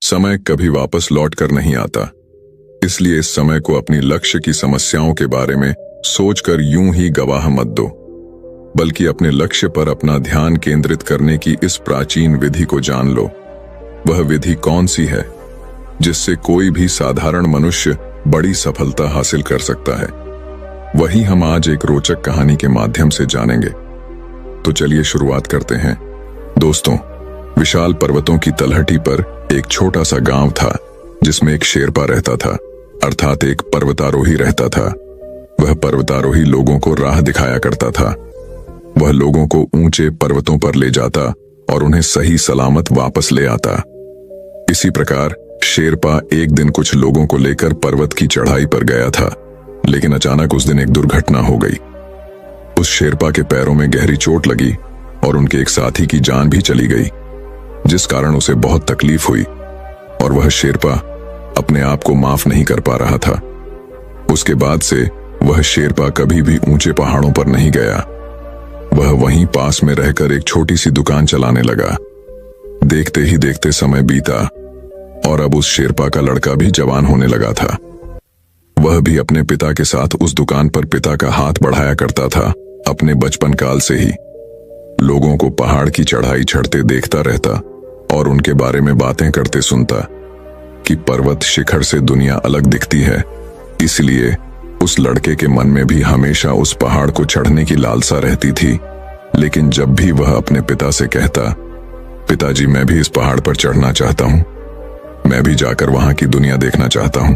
समय कभी वापस लौट कर नहीं आता, इसलिए इस समय को अपनी लक्ष्य की समस्याओं के बारे में सोचकर यूं ही गवाह मत दो, बल्कि अपने लक्ष्य पर अपना ध्यान केंद्रित करने की इस प्राचीन विधि को जान लो। वह विधि कौन सी है जिससे कोई भी साधारण मनुष्य बड़ी सफलता हासिल कर सकता है, वही हम आज एक रोचक कहानी के माध्यम से जानेंगे। तो चलिए शुरुआत करते हैं। दोस्तों, विशाल पर्वतों की तलहटी पर एक छोटा सा गांव था जिसमें एक शेरपा रहता था, अर्थात एक पर्वतारोही रहता था। वह पर्वतारोही लोगों को राह दिखाया करता था। वह लोगों को ऊंचे पर्वतों पर ले जाता और उन्हें सही सलामत वापस ले आता। इसी प्रकार शेरपा एक दिन कुछ लोगों को लेकर पर्वत की चढ़ाई पर गया था, लेकिन अचानक उस दिन एक दुर्घटना हो गई। उस शेरपा के पैरों में गहरी चोट लगी और उनके एक साथी की जान भी चली गई, जिस कारण उसे बहुत तकलीफ हुई और वह शेरपा अपने आप को माफ नहीं कर पा रहा था। उसके बाद से वह शेरपा कभी भी ऊंचे पहाड़ों पर नहीं गया। वह वहीं पास में रहकर एक छोटी सी दुकान चलाने लगा। देखते ही देखते समय बीता और अब उस शेरपा का लड़का भी जवान होने लगा था। वह भी अपने पिता के साथ उस दुकान पर पिता का हाथ बढ़ाया करता था। अपने बचपन काल से ही लोगों को पहाड़ की चढ़ाई चढ़ते देखता रहता और उनके बारे में बातें करते सुनता कि पर्वत शिखर से दुनिया अलग दिखती है। इसलिए उस लड़के के मन में भी हमेशा उस पहाड़ को चढ़ने की लालसा रहती थी। लेकिन जब भी वह अपने पिता से कहता, पिताजी मैं भी इस पहाड़ पर चढ़ना चाहता हूं, मैं भी जाकर वहां की दुनिया देखना चाहता हूं,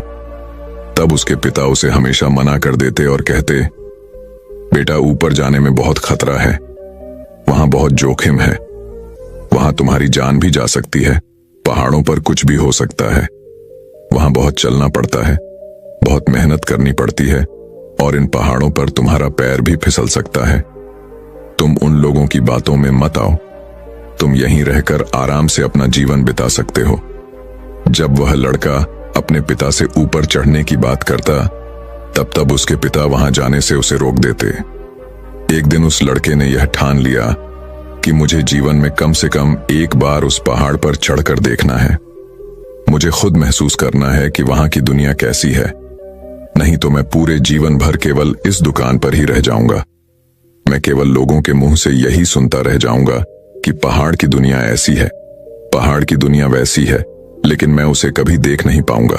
तब उसके पिता उसे हमेशा मना कर देते और कहते, बेटा ऊपर जाने में बहुत खतरा है, वहां बहुत जोखिम है, वहां तुम्हारी जान भी जा सकती है, पहाड़ों पर कुछ भी हो सकता है, वहां बहुत चलना पड़ता है, बहुत मेहनत करनी पड़ती है और इन पहाड़ों पर तुम्हारा पैर भी फिसल सकता है। तुम उन लोगों की बातों में मत आओ, तुम यहीं रहकर आराम से अपना जीवन बिता सकते हो। जब वह लड़का अपने पिता से ऊपर चढ़ने की बात करता, तब उसके पिता वहां जाने से उसे रोक देते। एक दिन उस लड़के ने यह ठान लिया कि मुझे जीवन में कम से कम एक बार उस पहाड़ पर चढ़कर देखना है। मुझे खुद महसूस करना है कि वहां की दुनिया कैसी है, नहीं तो मैं पूरे जीवन भर केवल इस दुकान पर ही रह जाऊंगा। मैं केवल लोगों के मुंह से यही सुनता रह जाऊंगा कि पहाड़ की दुनिया ऐसी है, पहाड़ की दुनिया वैसी है, लेकिन मैं उसे कभी देख नहीं पाऊंगा।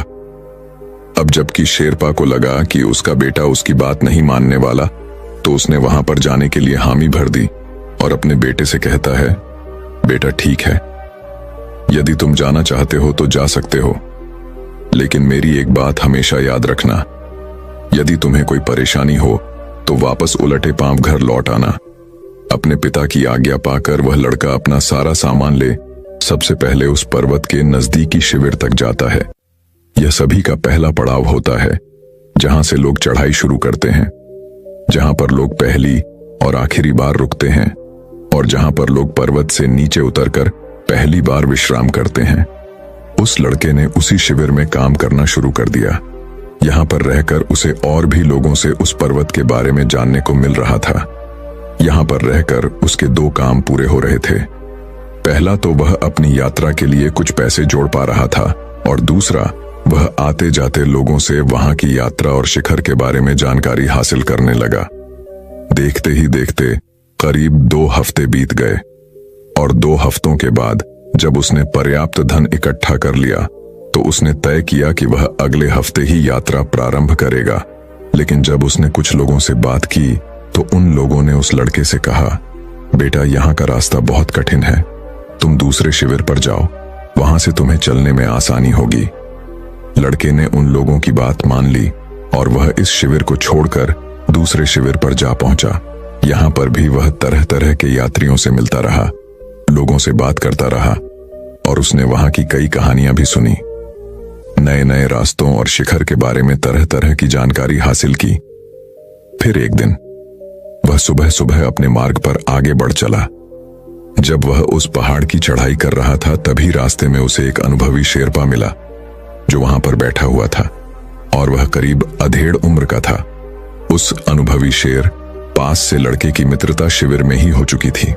अब जबकि शेरपा को लगा कि उसका बेटा उसकी बात नहीं मानने वाला, तो उसने वहां पर जाने के लिए हामी भर दी और अपने बेटे से कहता है, बेटा ठीक है, यदि तुम जाना चाहते हो तो जा सकते हो, लेकिन मेरी एक बात हमेशा याद रखना, यदि तुम्हें कोई परेशानी हो तो वापस उलटे पांव घर लौट आना। अपने पिता की आज्ञा पाकर वह लड़का अपना सारा सामान ले सबसे पहले उस पर्वत के नजदीकी शिविर तक जाता है। यह सभी का पहला पड़ाव होता है, जहां से लोग चढ़ाई शुरू करते हैं, जहां पर लोग पहली और आखिरी बार रुकते हैं और जहां पर लोग पर्वत से नीचे उतरकर पहली बार विश्राम करते हैं। उस लड़के ने उसी शिविर में काम करना शुरू कर दिया। यहां पर रहकर उसे और भी लोगों से उस पर्वत के बारे में जानने को मिल रहा था। यहां पर रहकर उसके दो काम पूरे हो रहे थे। पहला तो वह अपनी यात्रा के लिए कुछ पैसे जोड़ पा रहा था और दूसरा वह आते जाते लोगों से वहां की यात्रा और शिखर के बारे में जानकारी हासिल करने लगा। देखते ही देखते करीब 2 हफ्ते बीत गए और 2 हफ्तों के बाद जब उसने पर्याप्त धन इकट्ठा कर लिया तो उसने तय किया कि वह अगले हफ्ते ही यात्रा प्रारंभ करेगा। लेकिन जब उसने कुछ लोगों से बात की तो उन लोगों ने उस लड़के से कहा, बेटा यहाँ का रास्ता बहुत कठिन है, तुम दूसरे शिविर पर जाओ, वहां से तुम्हें चलने में आसानी होगी। लड़के ने उन लोगों की बात मान ली और वह इस शिविर को छोड़कर दूसरे शिविर पर जा पहुंचा। यहां पर भी वह तरह तरह के यात्रियों से मिलता रहा, लोगों से बात करता रहा और उसने वहां की कई कहानियां भी सुनी। नए नए रास्तों और शिखर के बारे में तरह तरह की जानकारी हासिल की। फिर एक दिन वह सुबह सुबह अपने मार्ग पर आगे बढ़ चला। जब वह उस पहाड़ की चढ़ाई कर रहा था तभी रास्ते में उसे एक अनुभवी शेरपा मिला जो वहां पर बैठा हुआ था और वह करीब अधेड़ उम्र का था। उस अनुभवी शेर पास से लड़के की मित्रता शिविर में ही हो चुकी थी।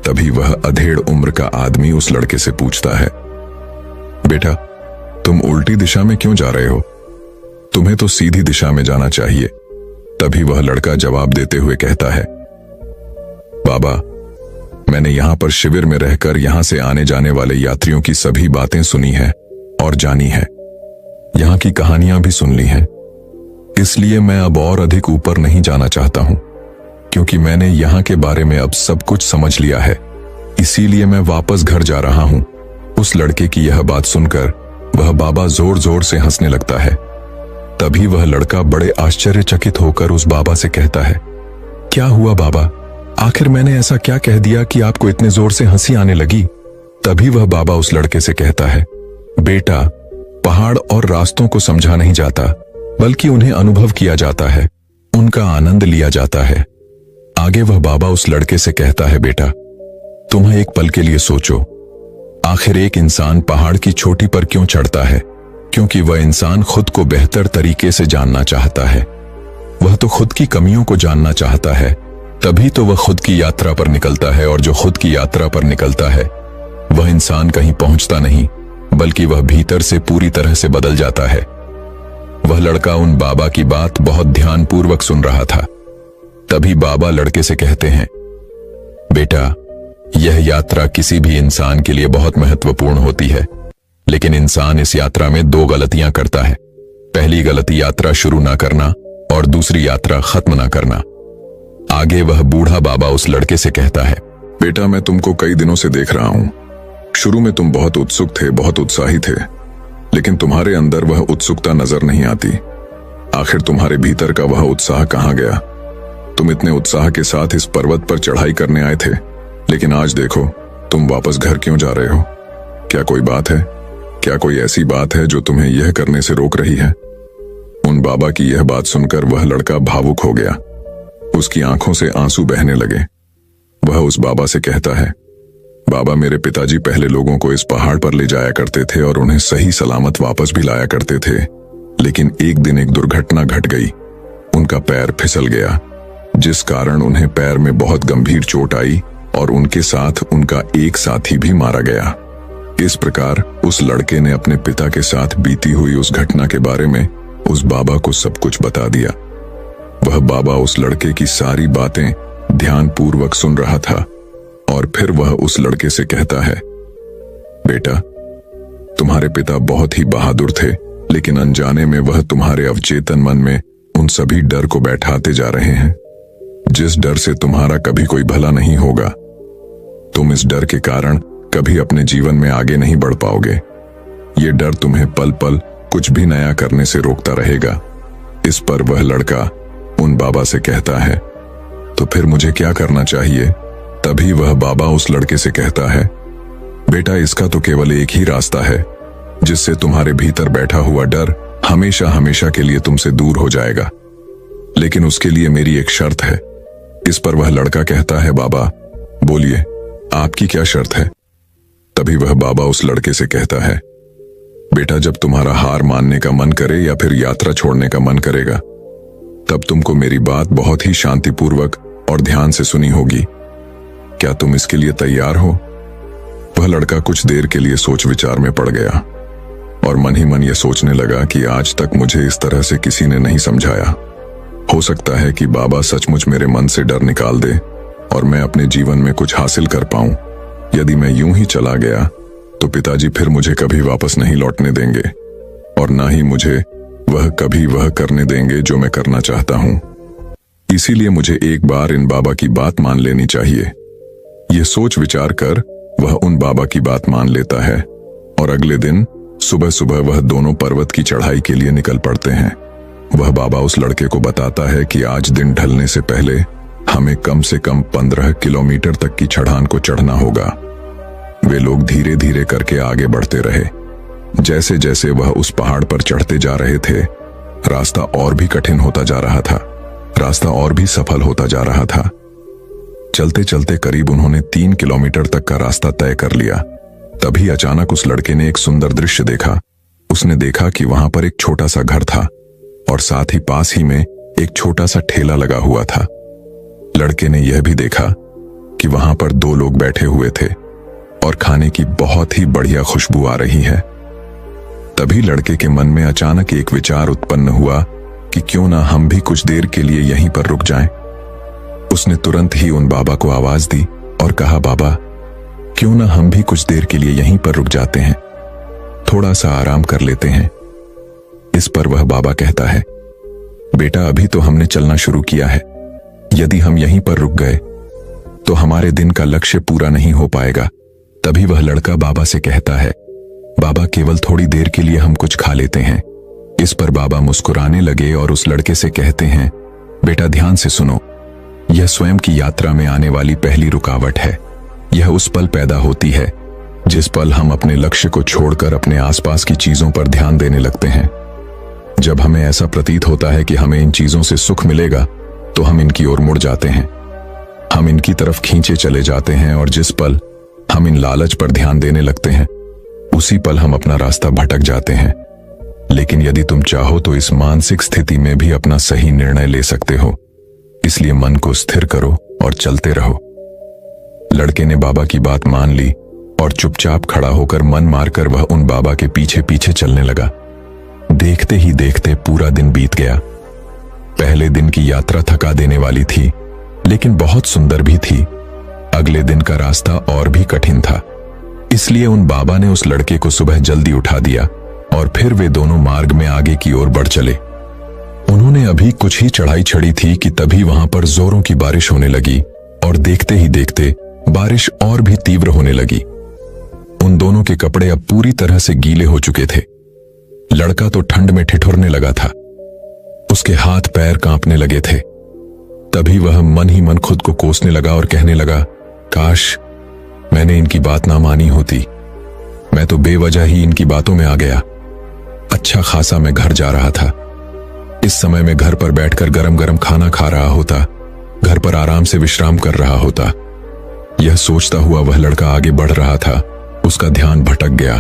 तभी वह अधेड़ उम्र का आदमी उस लड़के से पूछता है, बेटा, तुम उल्टी दिशा में क्यों जा रहे हो? तुम्हें तो सीधी दिशा में जाना चाहिए। तभी वह लड़का जवाब देते हुए कहता है, बाबा, मैंने यहां पर शिविर में रहकर यहां से आने जाने वाले यात्रियों की सभी बातें सुनी है और जानी है। यहां की कहानियां भी सुन ली हैं। इसलिए मैं अब और अधिक ऊपर नहीं जाना चाहता हूं, क्योंकि मैंने यहां के बारे में अब सब कुछ समझ लिया है। इसीलिए मैं वापस घर जा रहा हूं। उस लड़के की यह बात सुनकर वह बाबा जोर जोर से हंसने लगता है। तभी वह लड़का बड़े आश्चर्यचकित होकर उस बाबा से कहता है, क्या हुआ बाबा? आखिर मैंने ऐसा क्या कह दिया कि आपको इतने जोर से हंसी आने लगी? तभी वह बाबा उस लड़के से कहता है, बेटा, पहाड़ और रास्तों को समझा नहीं जाता, बल्कि उन्हें अनुभव किया जाता है, उनका आनंद लिया जाता है। आगे वह बाबा उस लड़के से कहता है, बेटा, तुम एक पल के लिए सोचो, आखिर एक इंसान पहाड़ की चोटी पर क्यों चढ़ता है? क्योंकि वह इंसान खुद को बेहतर तरीके से जानना चाहता है। वह तो खुद की कमियों को जानना चाहता है, तभी तो वह खुद की यात्रा पर निकलता है। और जो खुद की यात्रा पर निकलता है, वह इंसान कहीं पहुंचता नहीं, बल्कि वह भीतर से पूरी तरह से बदल जाता है। वह लड़का उन बाबा की बात बहुत ध्यानपूर्वक सुन रहा था। तभी बाबा लड़के से कहते हैं, बेटा, यह यात्रा किसी भी इंसान के लिए बहुत महत्वपूर्ण होती है, लेकिन इंसान इस यात्रा में दो गलतियां करता है। पहली गलती यात्रा शुरू ना करना और दूसरी यात्रा खत्म ना करना। आगे वह बूढ़ा बाबा उस लड़के से कहता है, बेटा, मैं तुमको कई दिनों से देख रहा हूं। शुरू में तुम बहुत उत्सुक थे, बहुत उत्साही थे, लेकिन तुम्हारे अंदर वह उत्सुकता नजर नहीं आती। आखिर तुम्हारे भीतर का वह उत्साह कहां गया? तुम इतने उत्साह के साथ इस पर्वत पर चढ़ाई करने आए थे, लेकिन आज देखो, तुम वापस घर क्यों जा रहे हो? क्या कोई बात है? क्या कोई ऐसी बात है जो तुम्हें यह करने से रोक रही है? उन बाबा की यह बात सुनकर वह लड़का भावुक हो गया। उसकी आंखों से आंसू बहने लगे। वह उस बाबा से कहता है, बाबा, मेरे पिताजी पहले लोगों को इस पहाड़ पर ले जाया करते थे और उन्हें सही सलामत वापस भी लाया करते थे, लेकिन एक दिन एक दुर्घटना घट गई। उनका पैर फिसल गया, जिस कारण उन्हें पैर में बहुत गंभीर चोट आई और उनके साथ उनका एक साथी भी मारा गया। इस प्रकार उस लड़के ने अपने पिता के साथ बीती हुई उस घटना के बारे में उस बाबा को सब कुछ बता दिया। वह बाबा उस लड़के की सारी बातें ध्यानपूर्वक सुन रहा था और फिर वह उस लड़के से कहता है, बेटा, तुम्हारे पिता बहुत ही बहादुर थे, लेकिन अनजाने में वह तुम्हारे अवचेतन मन में उन सभी डर को बैठाते जा रहे हैं, जिस डर से तुम्हारा कभी कोई भला नहीं होगा। तुम इस डर के कारण कभी अपने जीवन में आगे नहीं बढ़ पाओगे। ये डर तुम्हें पल पल कुछ भी नया करने से रोकता रहेगा। इस पर वह लड़का उन बाबा से कहता है, तो फिर मुझे क्या करना चाहिए? तभी वह बाबा उस लड़के से कहता है, बेटा, इसका तो केवल एक ही रास्ता है, जिससे तुम्हारे भीतर बैठा हुआ डर हमेशा हमेशा के लिए तुमसे दूर हो जाएगा। लेकिन उसके लिए मेरी एक शर्त है। इस पर वह लड़का कहता है, बाबा, बोलिए, आपकी क्या शर्त है? तभी वह बाबा उस लड़के से कहता है, बेटा, जब तुम्हारा हार मानने का मन करे या फिर यात्रा छोड़ने का मन करेगा, तब तुमको मेरी बात बहुत ही शांतिपूर्वक और ध्यान से सुनी होगी। क्या तुम इसके लिए तैयार हो? वह लड़का कुछ देर के लिए सोच विचार में पड़ गया और मन ही मन यह सोचने लगा कि आज तक मुझे इस तरह से किसी ने नहीं समझाया। हो सकता है कि बाबा सचमुच मेरे मन से डर निकाल दे और मैं अपने जीवन में कुछ हासिल कर पाऊं। यदि मैं यूं ही चला गया तो पिताजी फिर मुझे कभी वापस नहीं लौटने देंगे और ना ही मुझे वह कभी वह करने देंगे जो मैं करना चाहता हूं। इसीलिए मुझे एक बार इन बाबा की बात मान लेनी चाहिए। यह सोच विचार कर वह उन बाबा की बात मान लेता है और अगले दिन सुबह सुबह वह दोनों पर्वत की चढ़ाई के लिए निकल पड़ते हैं। वह बाबा उस लड़के को बताता है कि आज दिन ढलने से पहले हमें कम से कम 15 किलोमीटर तक की चढ़ान को चढ़ना होगा। वे लोग धीरे धीरे करके आगे बढ़ते रहे। जैसे जैसे वह उस पहाड़ पर चढ़ते जा रहे थे, रास्ता और भी कठिन होता जा रहा था, रास्ता और भी सफल होता जा रहा था। चलते चलते करीब उन्होंने 3 किलोमीटर तक का रास्ता तय कर लिया। तभी अचानक उस लड़के ने एक सुंदर दृश्य देखा। उसने देखा कि वहां पर एक छोटा सा घर था और साथ ही पास ही में एक छोटा सा ठेला लगा हुआ था। लड़के ने यह भी देखा कि वहां पर 2 लोग बैठे हुए थे और खाने की बहुत ही बढ़िया खुशबू आ रही है। तभी लड़के के मन में अचानक एक विचार उत्पन्न हुआ कि क्यों ना हम भी कुछ देर के लिए यहीं पर रुक जाएं। उसने तुरंत ही उन बाबा को आवाज दी और कहा, बाबा क्यों ना हम भी कुछ देर के लिए यहीं पर रुक जाते हैं, थोड़ा सा आराम कर लेते हैं। इस पर वह बाबा कहता है, बेटा अभी तो हमने चलना शुरू किया है, यदि हम यहीं पर रुक गए तो हमारे दिन का लक्ष्य पूरा नहीं हो पाएगा। तभी वह लड़का बाबा से कहता है, बाबा केवल थोड़ी देर के लिए हम कुछ खा लेते हैं। इस पर बाबा मुस्कुराने लगे और उस लड़के से कहते हैं, बेटा ध्यान से सुनो, यह स्वयं की यात्रा में आने वाली पहली रुकावट है। यह उस पल पैदा होती है जिस पल हम अपने लक्ष्य को छोड़कर अपने आसपास की चीजों पर ध्यान देने लगते हैं। जब हमें ऐसा प्रतीत होता है कि हमें इन चीजों से सुख मिलेगा तो हम इनकी ओर मुड़ जाते हैं, हम इनकी तरफ खींचे चले जाते हैं और जिस पल हम इन लालच पर ध्यान देने लगते हैं उसी पल हम अपना रास्ता भटक जाते हैं। लेकिन यदि तुम चाहो तो इस मानसिक स्थिति में भी अपना सही निर्णय ले सकते हो, इसलिए मन को स्थिर करो और चलते रहो। लड़के ने बाबा की बात मान ली और चुपचाप खड़ा होकर मन मारकर वह उन बाबा के पीछे पीछे चलने लगा। देखते ही देखते पूरा दिन बीत गया। पहले दिन की यात्रा थका देने वाली थी, लेकिन बहुत सुंदर भी थी। अगले दिन का रास्ता और भी कठिन था, इसलिए उन बाबा ने उस लड़के को सुबह जल्दी उठा दिया और फिर वे दोनों मार्ग में आगे की ओर बढ़ चले। उन्होंने अभी कुछ ही चढ़ाई चढ़ी थी कि तभी वहां पर जोरों की बारिश होने लगी और देखते ही देखते बारिश और भी तीव्र होने लगी। उन दोनों के कपड़े अब पूरी तरह से गीले हो चुके थे। लड़का तो ठंड में ठिठुरने लगा था, उसके हाथ पैर कांपने लगे थे। तभी वह मन ही मन खुद को कोसने लगा और कहने लगा, काश मैंने इनकी बात ना मानी होती, मैं तो बेवजह ही इनकी बातों में आ गया। अच्छा खासा मैं घर जा रहा था, इस समय मैं घर पर बैठकर गरम गरम खाना खा रहा होता, घर पर आराम से विश्राम कर रहा होता। यह सोचता हुआ वह लड़का आगे बढ़ रहा था। उसका ध्यान भटक गया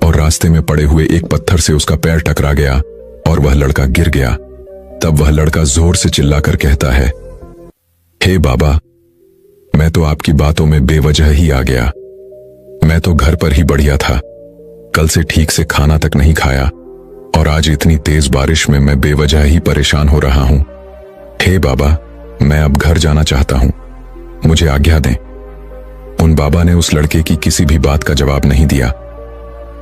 और रास्ते में पड़े हुए एक पत्थर से उसका पैर टकरा गया और वह लड़का गिर गया। तब वह लड़का जोर से चिल्लाकर कहता है, हे बाबा, मैं तो आपकी बातों में बेवजह ही आ गया। मैं तो घर पर ही बढ़िया था, कल से ठीक से खाना तक नहीं खाया और आज इतनी तेज बारिश में मैं बेवजह ही परेशान हो रहा हूं। हे बाबा, मैं अब घर जाना चाहता हूं, मुझे आज्ञा दें। उन बाबा ने उस लड़के की किसी भी बात का जवाब नहीं दिया,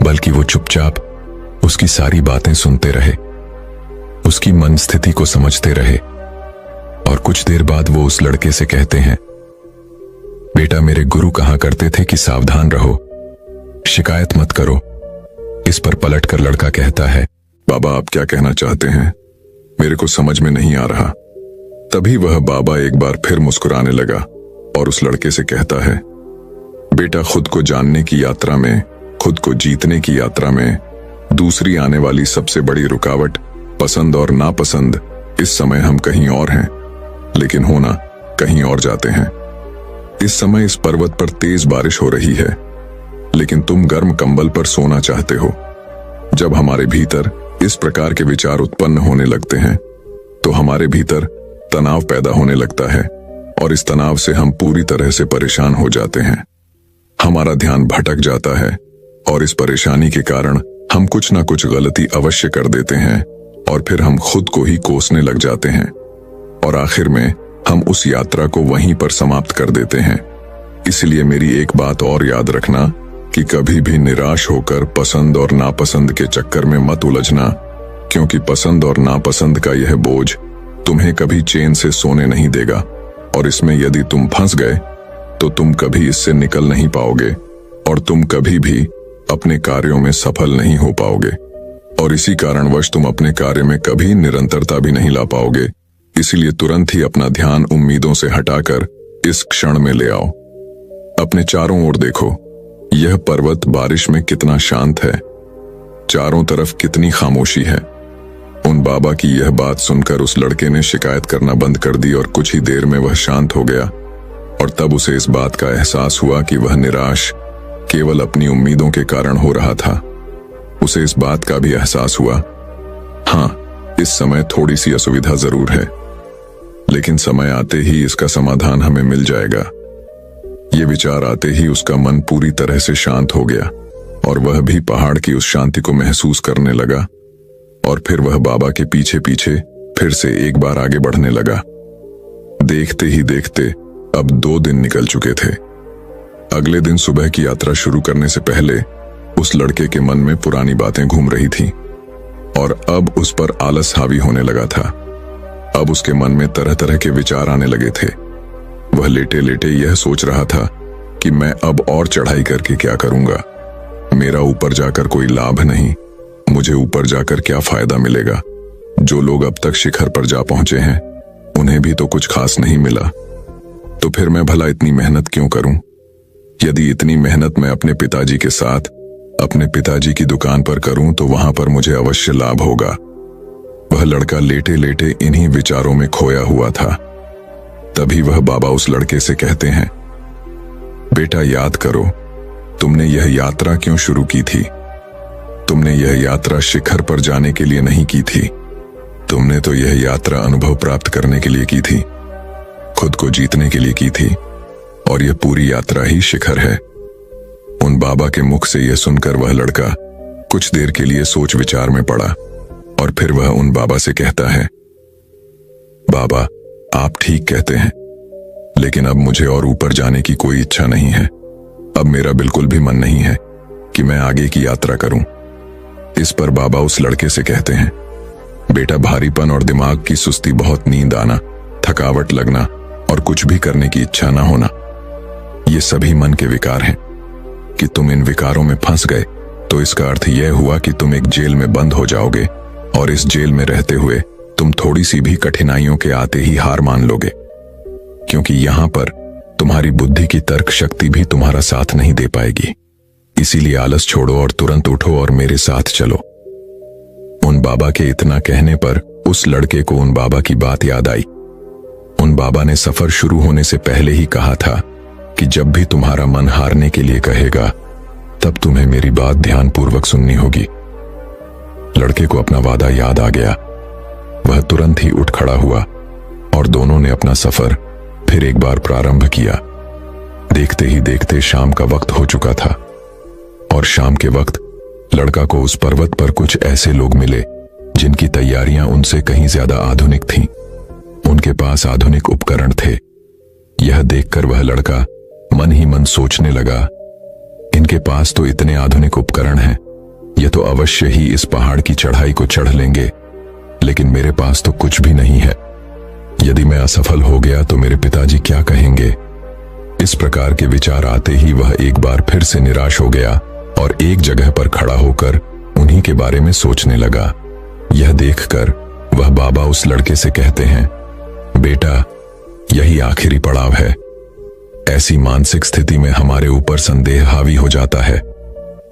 बल्कि वो चुपचाप उसकी सारी बातें सुनते रहे, उसकी मन स्थिति को समझते रहे। और कुछ देर बाद वो उस लड़के से कहते हैं, बेटा मेरे गुरु कहा करते थे कि सावधान रहो, शिकायत मत करो। इस पर पलटकर लड़का कहता है, बाबा आप क्या कहना चाहते हैं, मेरे को समझ में नहीं आ रहा। तभी वह बाबा एक बार फिर मुस्कुराने लगा और उस लड़के से कहता है, बेटा खुद को जानने की यात्रा में, खुद को जीतने की यात्रा में दूसरी आने वाली सबसे बड़ी रुकावट पसंद और नापसंद। इस समय हम कहीं और हैं, लेकिन होना कहीं और जाते हैं। इस समय इस पर्वत पर तेज बारिश हो रही है, लेकिन तुम गर्म कंबल पर सोना चाहते हो। जब हमारे भीतर इस प्रकार के विचार उत्पन्न होने लगते हैं तो हमारे भीतर तनाव पैदा होने लगता है और इस तनाव से हम पूरी तरह से परेशान हो जाते हैं। हमारा ध्यान भटक जाता है और इस परेशानी के कारण हम कुछ ना कुछ गलती अवश्य कर देते हैं और फिर हम खुद को ही कोसने लग जाते हैं और आखिर में हम उस यात्रा को वहीं पर समाप्त कर देते हैं। इसलिए मेरी एक बात और याद रखना कि कभी भी निराश होकर पसंद और नापसंद के चक्कर में मत उलझना, क्योंकि पसंद और नापसंद का यह बोझ तुम्हें कभी चैन से सोने नहीं देगा और इसमें यदि तुम फंस गए तो तुम कभी इससे निकल नहीं पाओगे और तुम कभी भी अपने कार्यों में सफल नहीं हो पाओगे और इसी कारणवश तुम अपने कार्य में कभी निरंतरता भी नहीं ला पाओगे। इसलिए तुरंत ही अपना ध्यान उम्मीदों से हटाकर इस क्षण में ले आओ। अपने चारों ओर देखो, यह पर्वत बारिश में कितना शांत है, चारों तरफ कितनी खामोशी है। उन बाबा की यह बात सुनकर उस लड़के ने शिकायत करना बंद कर दी और कुछ ही देर में वह शांत हो गया और तब उसे इस बात का एहसास हुआ कि वह निराश केवल अपनी उम्मीदों के कारण हो रहा था। उसे इस बात का भी एहसास हुआ, हाँ इस समय थोड़ी सी असुविधा जरूर है, लेकिन समय आते ही इसका समाधान हमें मिल जाएगा। ये विचार आते ही उसका मन पूरी तरह से शांत हो गया और वह भी पहाड़ की उस शांति को महसूस करने लगा। और फिर वह बाबा के पीछे पीछे फिर से एक बार आगे बढ़ने लगा। देखते ही देखते अब 2 दिन निकल चुके थे। अगले दिन सुबह की यात्रा शुरू करने से पहले उस लड़के के मन में पुरानी बातें घूम रही थीं और अब उस पर आलस हावी होने लगा था। अब उसके मन में तरह तरह के विचार आने लगे थे। वह लेटे लेटे यह सोच रहा था कि मैं अब और चढ़ाई करके क्या करूंगा। मेरा ऊपर जाकर कोई लाभ नहीं, मुझे ऊपर जाकर क्या फायदा मिलेगा। जो लोग अब तक शिखर पर जा पहुंचे हैं उन्हें भी तो कुछ खास नहीं मिला, तो फिर मैं भला इतनी मेहनत क्यों करूं। यदि इतनी मेहनत मैं अपने पिताजी के साथ अपने पिताजी की दुकान पर करूं तो वहां पर मुझे अवश्य लाभ होगा। वह लड़का लेटे लेटे इन्हीं विचारों में खोया हुआ था। तभी वह बाबा उस लड़के से कहते हैं, बेटा याद करो, तुमने यह यात्रा क्यों शुरू की थी। तुमने यह यात्रा शिखर पर जाने के लिए नहीं की थी, तुमने तो यह यात्रा अनुभव प्राप्त करने के लिए की थी, खुद को जीतने के लिए की थी, और यह पूरी यात्रा ही शिखर है। उन बाबा के मुख से यह सुनकर वह लड़का कुछ देर के लिए सोच विचार में पड़ा और फिर वह उन बाबा से कहता है, बाबा आप ठीक कहते हैं, लेकिन अब मुझे और ऊपर जाने की कोई इच्छा नहीं है। अब मेरा बिल्कुल भी मन नहीं है कि मैं आगे की यात्रा करूं। इस पर बाबा उस लड़के से कहते हैं, बेटा भारीपन और दिमाग की सुस्ती, बहुत नींद आना, थकावट लगना और कुछ भी करने की इच्छा ना होना, ये सभी मन के विकार हैं। कि तुम इन विकारों में फंस गए तो इसका अर्थ यह हुआ कि तुम एक जेल में बंद हो जाओगे और इस जेल में रहते हुए तुम थोड़ी सी भी कठिनाइयों के आते ही हार मान लोगे, क्योंकि यहां पर तुम्हारी बुद्धि की तर्क शक्ति भी तुम्हारा साथ नहीं दे पाएगी। इसीलिए आलस छोड़ो और तुरंत उठो और मेरे साथ चलो। उन बाबा के इतना कहने पर उस लड़के को उन बाबा की बात याद आई। उन बाबा ने सफर शुरू होने से पहले ही कहा था कि जब भी तुम्हारा मन हारने के लिए कहेगा तब तुम्हें मेरी बात ध्यानपूर्वक सुननी होगी। लड़के को अपना वादा याद आ गया। वह तुरंत ही उठ खड़ा हुआ और दोनों ने अपना सफर फिर एक बार प्रारंभ किया। देखते ही देखते शाम का वक्त हो चुका था और शाम के वक्त लड़का को उस पर्वत पर कुछ ऐसे लोग मिले जिनकी तैयारियां उनसे कहीं ज्यादा आधुनिक थीं। उनके पास आधुनिक उपकरण थे। यह देखकर वह लड़का मन ही मन सोचने लगा, इनके पास तो इतने आधुनिक उपकरण हैं, यह तो अवश्य ही इस पहाड़ की चढ़ाई को चढ़ लेंगे, लेकिन मेरे पास तो कुछ भी नहीं है। यदि मैं असफल हो गया तो मेरे पिताजी क्या कहेंगे। इस प्रकार के विचार आते ही वह एक बार फिर से निराश हो गया और एक जगह पर खड़ा होकर उन्हीं के बारे में सोचने लगा। यह देखकर वह बाबा उस लड़के से कहते हैं, बेटा यही आखिरी पड़ाव है। ऐसी मानसिक स्थिति में हमारे ऊपर संदेह हावी हो जाता है।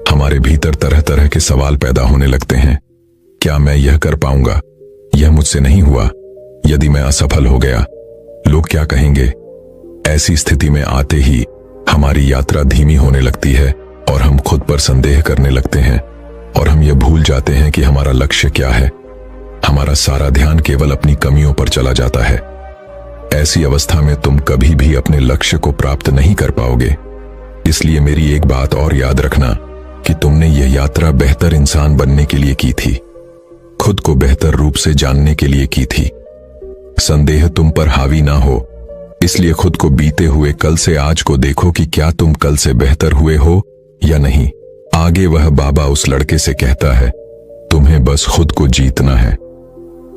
हमारे भीतर तरह तरह के सवाल पैदा होने लगते हैं। क्या मैं यह कर पाऊंगा? यह मुझसे नहीं हुआ। यदि मैं असफल हो गया, लोग क्या कहेंगे? ऐसी स्थिति में आते ही हमारी यात्रा धीमी होने लगती है और हम खुद पर संदेह करने लगते हैं और हम यह भूल जाते हैं कि हमारा लक्ष्य क्या है। हमारा सारा ध्यान केवल अपनी कमियों पर चला जाता है। ऐसी अवस्था में तुम कभी भी अपने लक्ष्य को प्राप्त नहीं कर पाओगे। इसलिए मेरी एक बात और याद रखना कि तुमने यह यात्रा बेहतर इंसान बनने के लिए की थी, खुद को बेहतर रूप से जानने के लिए की थी। संदेह तुम पर हावी ना हो, इसलिए खुद को बीते हुए कल से आज को देखो कि क्या तुम कल से बेहतर हुए हो या नहीं। आगे वह बाबा उस लड़के से कहता है, तुम्हें बस खुद को जीतना है।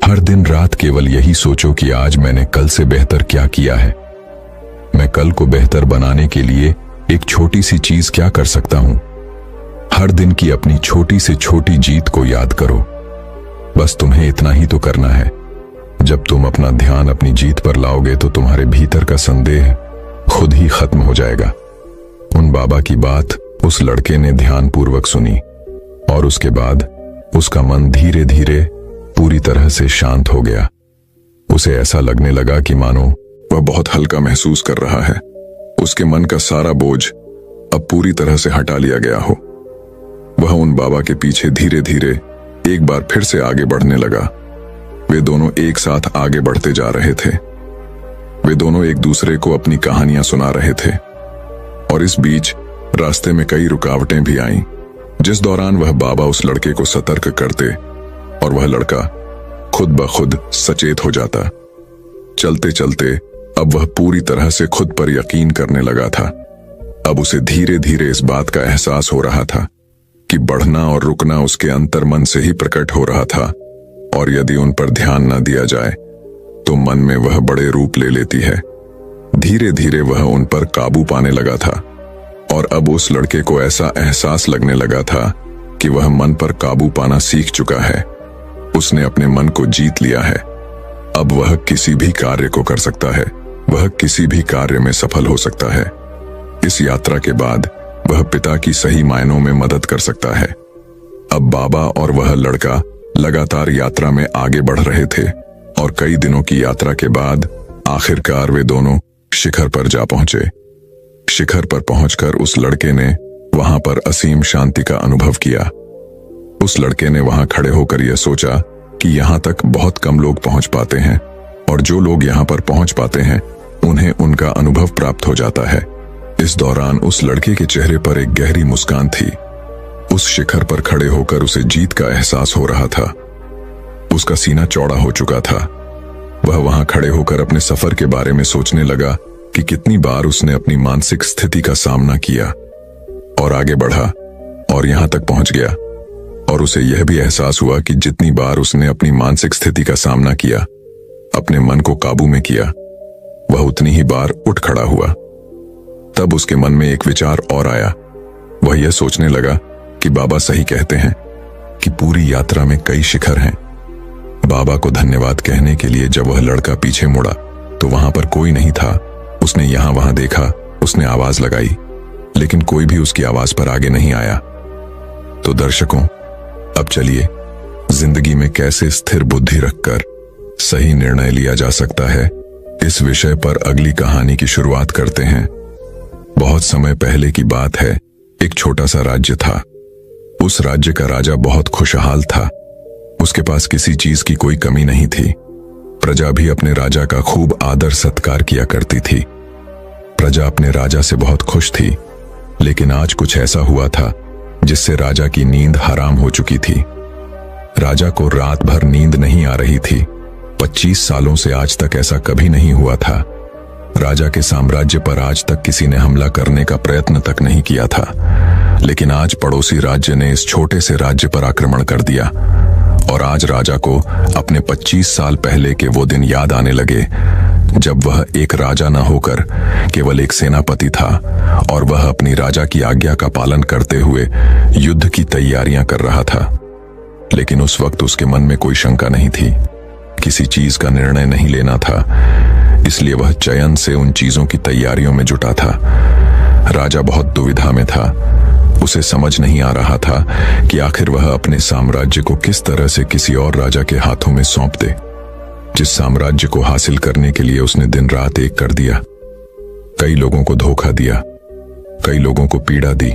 हर दिन रात केवल यही सोचो कि आज मैंने कल से बेहतर क्या किया है। मैं कल को बेहतर बनाने के लिए एक छोटी सी चीज क्या कर सकता हूं। हर दिन की अपनी छोटी से छोटी जीत को याद करो। बस तुम्हें इतना ही तो करना है। जब तुम अपना ध्यान अपनी जीत पर लाओगे तो तुम्हारे भीतर का संदेह खुद ही खत्म हो जाएगा। उन बाबा की बात उस लड़के ने ध्यानपूर्वक सुनी और उसके बाद उसका मन धीरे धीरे पूरी तरह से शांत हो गया। उसे ऐसा लगने लगा कि मानो वह बहुत हल्का महसूस कर रहा है। उसके मन का सारा बोझ अब पूरी तरह से हटा लिया गया हो। वह उन बाबा के पीछे धीरे धीरे एक बार फिर से आगे बढ़ने लगा। वे दोनों एक साथ आगे बढ़ते जा रहे थे। वे दोनों एक दूसरे को अपनी कहानियां सुना रहे थे और इस बीच रास्ते में कई रुकावटें भी आईं। जिस दौरान वह बाबा उस लड़के को सतर्क करते और वह लड़का खुद ब खुद सचेत हो जाता। चलते चलते अब वह पूरी तरह से खुद पर यकीन करने लगा था। अब उसे धीरे धीरे इस बात का एहसास हो रहा था कि बढ़ना और रुकना उसके अंतर्मन से ही प्रकट हो रहा था, और यदि उन पर ध्यान न दिया जाए तो मन में वह बड़े रूप ले लेती है। धीरे धीरे वह उन पर काबू पाने लगा था, और अब उस लड़के को ऐसा एहसास लगने लगा था कि वह मन पर काबू पाना सीख चुका है। उसने अपने मन को जीत लिया है। अब वह किसी भी कार्य को कर सकता है, वह किसी भी कार्य में सफल हो सकता है। इस यात्रा के बाद वह पिता की सही मायनों में मदद कर सकता है। अब बाबा और वह लड़का लगातार यात्रा में आगे बढ़ रहे थे, और कई दिनों की यात्रा के बाद आखिरकार वे दोनों शिखर पर जा पहुंचे। शिखर पर पहुंचकर उस लड़के ने वहां पर असीम शांति का अनुभव किया। उस लड़के ने वहां खड़े होकर यह सोचा कि यहां तक बहुत कम लोग पहुंच पाते हैं, और जो लोग यहां पर पहुंच पाते हैं उन्हें उनका अनुभव प्राप्त हो जाता है। इस दौरान उस लड़के के चेहरे पर एक गहरी मुस्कान थी। उस शिखर पर खड़े होकर उसे जीत का एहसास हो रहा था। उसका सीना चौड़ा हो चुका था। वह वहां खड़े होकर अपने सफर के बारे में सोचने लगा कि कितनी बार उसने अपनी मानसिक स्थिति का सामना किया और आगे बढ़ा और यहां तक पहुंच गया। और उसे यह भी एहसास हुआ कि जितनी बार उसने अपनी मानसिक स्थिति का सामना किया, अपने मन को काबू में किया, वह उतनी ही बार उठ खड़ा हुआ। तब उसके मन में एक विचार और आया। वह यह सोचने लगा कि बाबा सही कहते हैं कि पूरी यात्रा में कई शिखर हैं। बाबा को धन्यवाद कहने के लिए जब वह लड़का पीछे मुड़ा तो वहां पर कोई नहीं था। उसने यहां वहां देखा, उसने आवाज लगाई, लेकिन कोई भी उसकी आवाज पर आगे नहीं आया। तो दर्शकों, अब चलिए जिंदगी में कैसे स्थिर बुद्धि रखकर सही निर्णय लिया जा सकता है, इस विषय पर अगली कहानी की शुरुआत करते हैं। बहुत समय पहले की बात है। एक छोटा सा राज्य था। उस राज्य का राजा बहुत खुशहाल था। उसके पास किसी चीज की कोई कमी नहीं थी। प्रजा भी अपने राजा का खूब आदर सत्कार किया करती थी। प्रजा अपने राजा से बहुत खुश थी। लेकिन आज कुछ ऐसा हुआ था जिससे राजा की नींद हराम हो चुकी थी। राजा को रात भर नींद नहीं आ रही थी। 25 सालों से आज तक ऐसा कभी नहीं हुआ था। राजा के साम्राज्य पर आज तक किसी ने हमला करने का प्रयत्न तक नहीं किया था, लेकिन आज पड़ोसी राज्य ने इस छोटे से राज्य पर आक्रमण कर दिया। और आज राजा को अपने 25 साल पहले के वो दिन याद आने लगे जब वह एक राजा न होकर केवल एक सेनापति था, और वह अपनी राजा की आज्ञा का पालन करते हुए युद्ध की तैयारियां कर रहा था। लेकिन उस वक्त उसके मन में कोई शंका नहीं थी। किसी चीज का निर्णय नहीं लेना था, इसलिए वह चयन से उन चीजों की तैयारियों में जुटा था। राजा बहुत दुविधा में था। उसे समझ नहीं आ रहा था कि आखिर वह अपने साम्राज्य को किस तरह से किसी और राजा के हाथों में सौंप दे, जिस साम्राज्य को हासिल करने के लिए उसने दिन रात एक कर दिया। कई लोगों को धोखा दिया, कई लोगों को पीड़ा दी,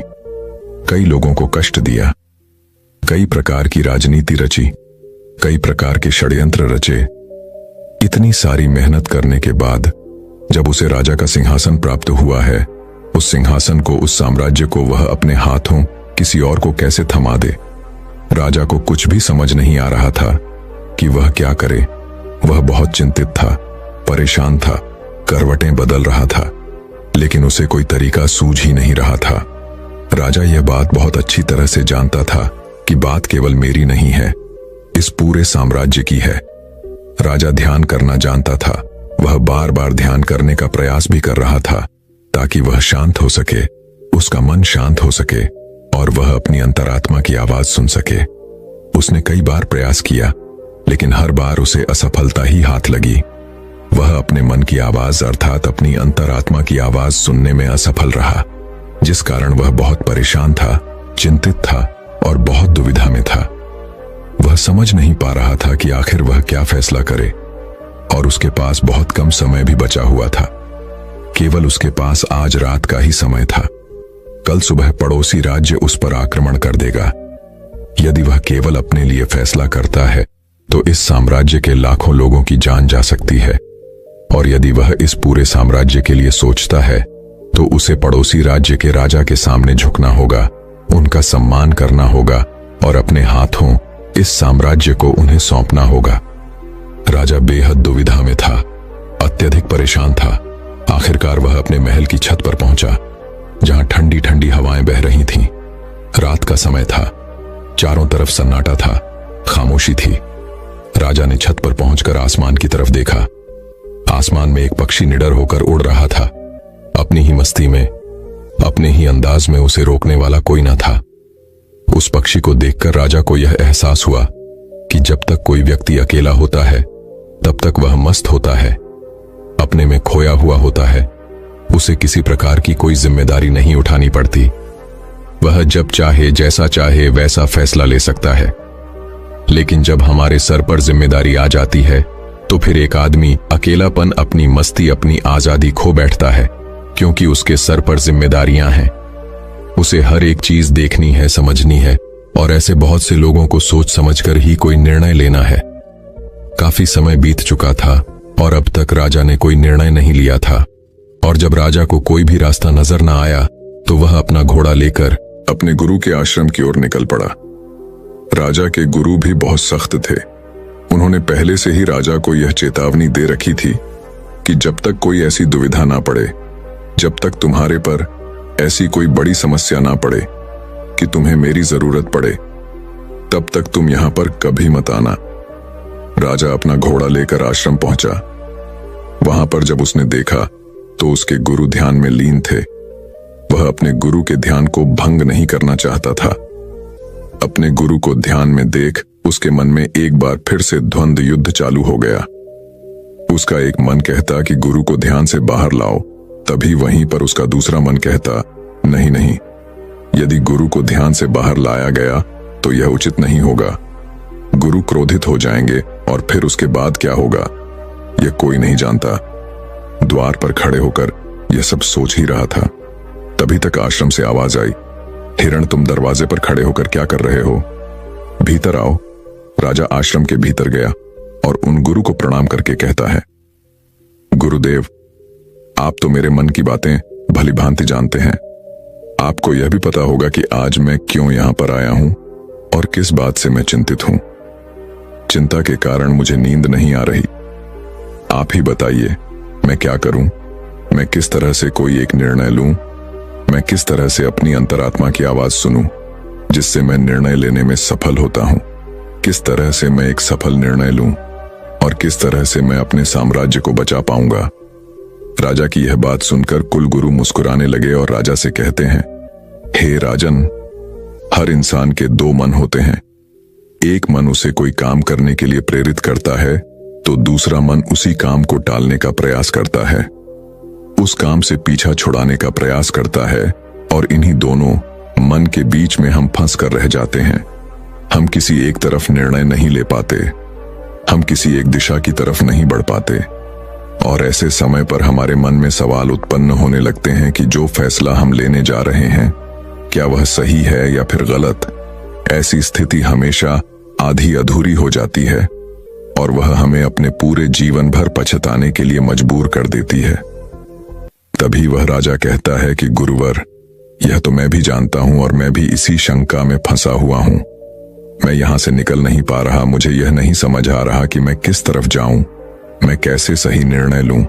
कई लोगों को कष्ट दिया, कई प्रकार की राजनीति रची, कई प्रकार के षड्यंत्र रचे। इतनी सारी मेहनत करने के बाद जब उसे राजा का सिंहासन प्राप्त हुआ है, उस सिंहासन को, उस साम्राज्य को वह अपने हाथों किसी और को कैसे थमा दे। राजा को कुछ भी समझ नहीं आ रहा था कि वह क्या करे। वह बहुत चिंतित था, परेशान था, करवटें बदल रहा था, लेकिन उसे कोई तरीका सूझ ही नहीं रहा था। राजा यह बात बहुत अच्छी तरह से जानता था कि बात केवल मेरी नहीं है, इस पूरे साम्राज्य की है। राजा ध्यान करना जानता था। वह बार बार ध्यान करने का प्रयास भी कर रहा था ताकि वह शांत हो सके, उसका मन शांत हो सके और वह अपनी अंतरात्मा की आवाज सुन सके। उसने कई बार प्रयास किया, लेकिन हर बार उसे असफलता ही हाथ लगी। वह अपने मन की आवाज अर्थात अपनी अंतरात्मा की आवाज सुनने में असफल रहा, जिस कारण वह बहुत परेशान था, चिंतित था और बहुत दुविधा में था। वह समझ नहीं पा रहा था कि आखिर वह क्या फैसला करे, और उसके पास बहुत कम समय भी बचा हुआ था। केवल उसके पास आज रात का ही समय था। कल सुबह पड़ोसी राज्य उस पर आक्रमण कर देगा। यदि वह केवल अपने लिए फैसला करता है तो इस साम्राज्य के लाखों लोगों की जान जा सकती है, और यदि वह इस पूरे साम्राज्य के लिए सोचता है तो उसे पड़ोसी राज्य के राजा के सामने झुकना होगा, उनका सम्मान करना होगा और अपने हाथों इस साम्राज्य को उन्हें सौंपना होगा। राजा बेहद दुविधा में था, अत्यधिक परेशान था। आखिरकार वह अपने महल की छत पर पहुंचा, जहां ठंडी ठंडी हवाएं बह रही थीं। रात का समय था, चारों तरफ सन्नाटा था, खामोशी थी। राजा ने छत पर पहुंचकर आसमान की तरफ देखा। आसमान में एक पक्षी निडर होकर उड़ रहा था, अपनी ही मस्ती में, अपने ही अंदाज में। उसे रोकने वाला कोई न था। उस पक्षी को देखकर राजा को यह एहसास हुआ कि जब तक कोई व्यक्ति अकेला होता है तब तक वह मस्त होता है, अपने में खोया हुआ होता है। उसे किसी प्रकार की कोई जिम्मेदारी नहीं उठानी पड़ती। वह जब चाहे, जैसा चाहे वैसा फैसला ले सकता है। लेकिन जब हमारे सर पर जिम्मेदारी आ जाती है तो फिर एक आदमी अकेलापन, अपनी मस्ती, अपनी आजादी खो बैठता है, क्योंकि उसके सर पर जिम्मेदारियां हैं। उसे हर एक चीज देखनी है, समझनी है, और ऐसे बहुत से लोगों को सोच समझकर ही कोई निर्णय लेना है। काफी समय बीत चुका था और अब तक राजा ने कोई निर्णय नहीं लिया था। और जब राजा को कोई भी रास्ता नजर न आया तो वह अपना घोड़ा लेकर अपने गुरु के आश्रम की ओर निकल पड़ा। राजा के गुरु भी बहुत सख्त थे। उन्होंने पहले से ही राजा को यह चेतावनी दे रखी थी कि जब तक कोई ऐसी दुविधा ना पड़े, जब तक तुम्हारे पर ऐसी कोई बड़ी समस्या ना पड़े कि तुम्हें मेरी जरूरत पड़े, तब तक तुम यहां पर कभी मत आना। राजा अपना घोड़ा लेकर आश्रम पहुंचा। वहां पर जब उसने देखा तो उसके गुरु ध्यान में लीन थे। वह अपने गुरु के ध्यान को भंग नहीं करना चाहता था। अपने गुरु को ध्यान में देख उसके मन में एक बार फिर से द्वंद्व युद्ध चालू हो गया। उसका एक मन कहता कि गुरु को ध्यान से बाहर लाओ, तभी वहीं पर उसका दूसरा मन कहता, नहीं नहीं, यदि गुरु को ध्यान से बाहर लाया गया तो यह उचित नहीं होगा। गुरु क्रोधित हो जाएंगे और फिर उसके बाद क्या होगा, यह कोई नहीं जानता। द्वार पर खड़े होकर यह सब सोच ही रहा था, तभी तक आश्रम से आवाज आई, हिरण, तुम दरवाजे पर खड़े होकर क्या कर रहे हो? भीतर आओ। राजा आश्रम के भीतर गया और उन गुरु को प्रणाम करके कहता है, गुरुदेव, आप तो मेरे मन की बातें भली भांति जानते हैं। आपको यह भी पता होगा कि आज मैं क्यों यहां पर आया हूं और किस बात से मैं चिंतित हूं। चिंता के कारण मुझे नींद नहीं आ रही। आप ही बताइए, मैं क्या करूं? मैं किस तरह से कोई एक निर्णय लूं? मैं किस तरह से अपनी अंतरात्मा की आवाज सुनूं जिससे मैं निर्णय लेने में सफल होता हूं? किस तरह से मैं एक सफल निर्णय लूं और किस तरह से मैं अपने साम्राज्य को बचा पाऊंगा? राजा की यह बात सुनकर कुल गुरु मुस्कुराने लगे और राजा से कहते हैं, हे राजन, हर इंसान के दो मन होते हैं। एक मन उसे कोई काम करने के लिए प्रेरित करता है तो दूसरा मन उसी काम को टालने का प्रयास करता है, उस काम से पीछा छुड़ाने का प्रयास करता है। और इन्हीं दोनों मन के बीच में हम फंस कर रह जाते हैं। हम किसी एक तरफ निर्णय नहीं ले पाते, हम किसी एक दिशा की तरफ नहीं बढ़ पाते। और ऐसे समय पर हमारे मन में सवाल उत्पन्न होने लगते हैं कि जो फैसला हम लेने जा रहे हैं, क्या वह सही है या फिर गलत? ऐसी स्थिति हमेशा आधी अधूरी हो जाती है और वह हमें अपने पूरे जीवन भर पछताने के लिए मजबूर कर देती है। तभी वह राजा कहता है कि गुरुवर, यह तो मैं भी जानता हूं और मैं भी इसी शंका में फंसा हुआ हूं। मैं यहां से निकल नहीं पा रहा। मुझे यह नहीं समझ आ रहा कि मैं किस तरफ जाऊं, मैं कैसे सही निर्णय लूं,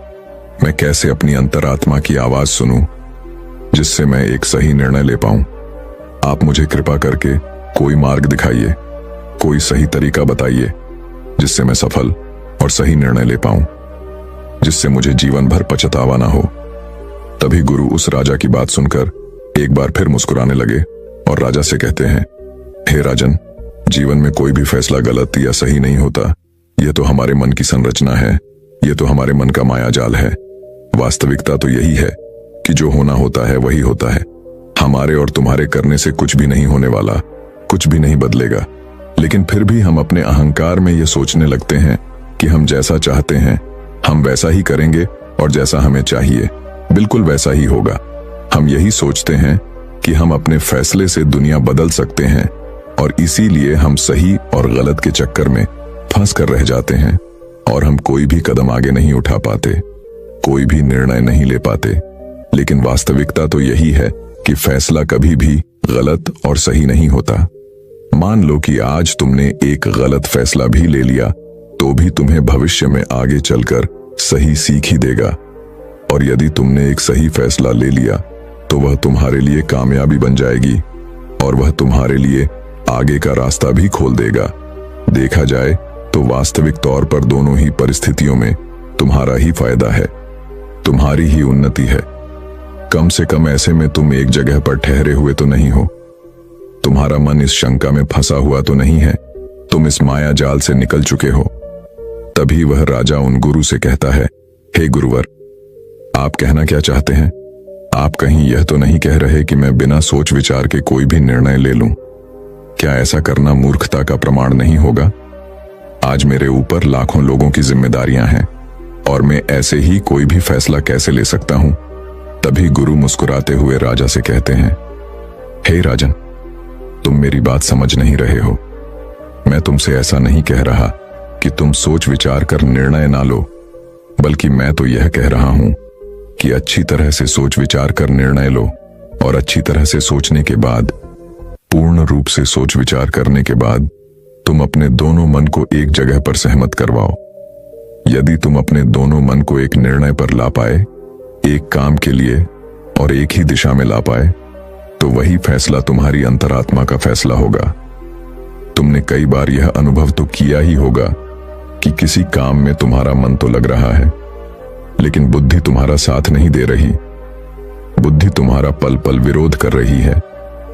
मैं कैसे अपनी अंतरात्मा की आवाज सुनूं जिससे मैं एक सही निर्णय ले पाऊं। आप मुझे कृपा करके कोई मार्ग दिखाइए, कोई सही तरीका बताइए जिससे मैं सफल और सही निर्णय ले पाऊं, जिससे मुझे जीवन भर पछतावा ना हो। तभी गुरु उस राजा की बात सुनकर एक बार फिर मुस्कुराने लगे और राजा से कहते हैं, हे राजन, जीवन में कोई भी फैसला गलत या सही नहीं होता। यह तो हमारे मन की संरचना है, यह तो हमारे मन का माया जाल है। वास्तविकता तो यही है कि जो होना होता है वही होता है। हमारे और तुम्हारे करने से कुछ भी नहीं होने वाला, कुछ भी नहीं बदलेगा। लेकिन फिर भी हम अपने अहंकार में यह सोचने लगते हैं कि हम जैसा चाहते हैं हम वैसा ही करेंगे और जैसा हमें चाहिए बिल्कुल वैसा ही होगा। हम यही सोचते हैं कि हम अपने फैसले से दुनिया बदल सकते हैं और इसीलिए हम सही और गलत के चक्कर में फंस कर रह जाते हैं और हम कोई भी कदम आगे नहीं उठा पाते, कोई भी निर्णय नहीं ले पाते। लेकिन वास्तविकता तो यही है कि फैसला कभी भी गलत और सही नहीं होता। मान लो कि आज तुमने एक गलत फैसला भी ले लिया तो भी तुम्हें भविष्य में आगे चलकर सही सीख ही देगा, और यदि तुमने एक सही फैसला ले लिया तो वह तुम्हारे लिए कामयाबी बन जाएगी और वह तुम्हारे लिए आगे का रास्ता भी खोल देगा। देखा जाए तो वास्तविक तौर पर दोनों ही परिस्थितियों में तुम्हारा ही फायदा है, तुम्हारी ही उन्नति है। कम से कम ऐसे में तुम एक जगह पर ठहरे हुए तो नहीं हो, तुम्हारा मन इस शंका में फंसा हुआ तो नहीं है, तुम इस माया जाल से निकल चुके हो। तभी वह राजा उन गुरु से कहता है, हे गुरुवर, आप कहना क्या चाहते हैं? आप कहीं यह तो नहीं कह रहे कि मैं बिना सोच विचार के कोई भी निर्णय ले लूं? क्या ऐसा करना मूर्खता का प्रमाण नहीं होगा? आज मेरे ऊपर लाखों लोगों की जिम्मेदारियां हैं और मैं ऐसे ही कोई भी फैसला कैसे ले सकता हूं? तभी गुरु मुस्कुराते हुए राजा से कहते हैं, हे राजन, तुम मेरी बात समझ नहीं रहे हो। मैं तुमसे ऐसा नहीं कह रहा कि तुम सोच विचार कर निर्णय ना लो, बल्कि मैं तो यह कह रहा हूं कि अच्छी तरह से सोच विचार कर निर्णय लो, और अच्छी तरह से सोचने के बाद, पूर्ण रूप से सोच विचार करने के बाद तुम अपने दोनों मन को एक जगह पर सहमत करवाओ। यदि तुम अपने दोनों मन को एक निर्णय पर ला पाए, एक काम के लिए और एक ही दिशा में ला पाए, तो वही फैसला तुम्हारी अंतरात्मा का फैसला होगा। तुमने कई बार यह अनुभव तो किया ही होगा कि किसी काम में तुम्हारा मन तो लग रहा है, लेकिन बुद्धि तुम्हारा साथ नहीं दे रही। बुद्धि तुम्हारा पल पल विरोध कर रही है,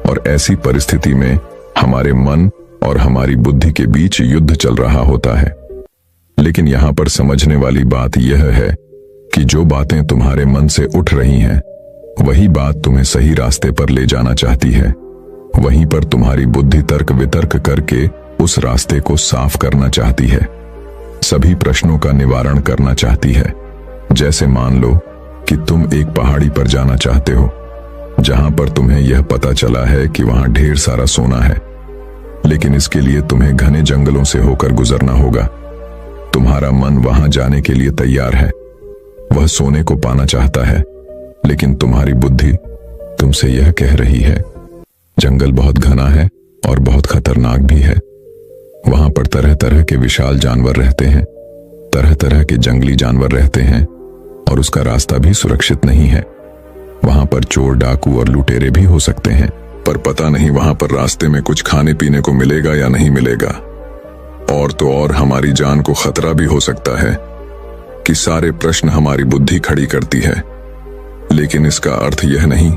और ऐसी परिस्थिति में हमारे मन और हमारी बुद्धि के बीच युद्ध चल रहा होता है। लेकिन यहां पर समझने वाली बात यह है कि जो बातें तुम्हारे मन से उठ रही हैं, वही बात तुम्हें सही रास्ते पर ले जाना चाहती है। वहीं पर तुम्हारी बुद्धि तर्क वितर्क करके उस रास्ते को साफ करना चाहती है, सभी प्रश्नों का निवारण करना चाहती है। जैसे मान लो कि तुम एक पहाड़ी पर जाना चाहते हो, जहां पर तुम्हें यह पता चला है कि वहां ढेर सारा सोना है, लेकिन इसके लिए तुम्हें घने जंगलों से होकर गुजरना होगा। तुम्हारा मन वहां जाने के लिए तैयार है, वह सोने को पाना चाहता है, लेकिन तुम्हारी बुद्धि तुमसे यह कह रही है, जंगल बहुत घना है और बहुत खतरनाक भी है। वहां पर तरह तरह के विशाल जानवर रहते हैं, तरह तरह के जंगली जानवर रहते हैं, और उसका रास्ता भी सुरक्षित नहीं है। वहां पर चोर, डाकू और लुटेरे भी हो सकते हैं, पर पता नहीं वहां पर रास्ते में कुछ खाने पीने को मिलेगा या नहीं मिलेगा। और तो और हमारी जान को खतरा भी हो सकता है कि सारे प्रश्न हमारी बुद्धि खड़ी करती है। लेकिन इसका अर्थ यह नहीं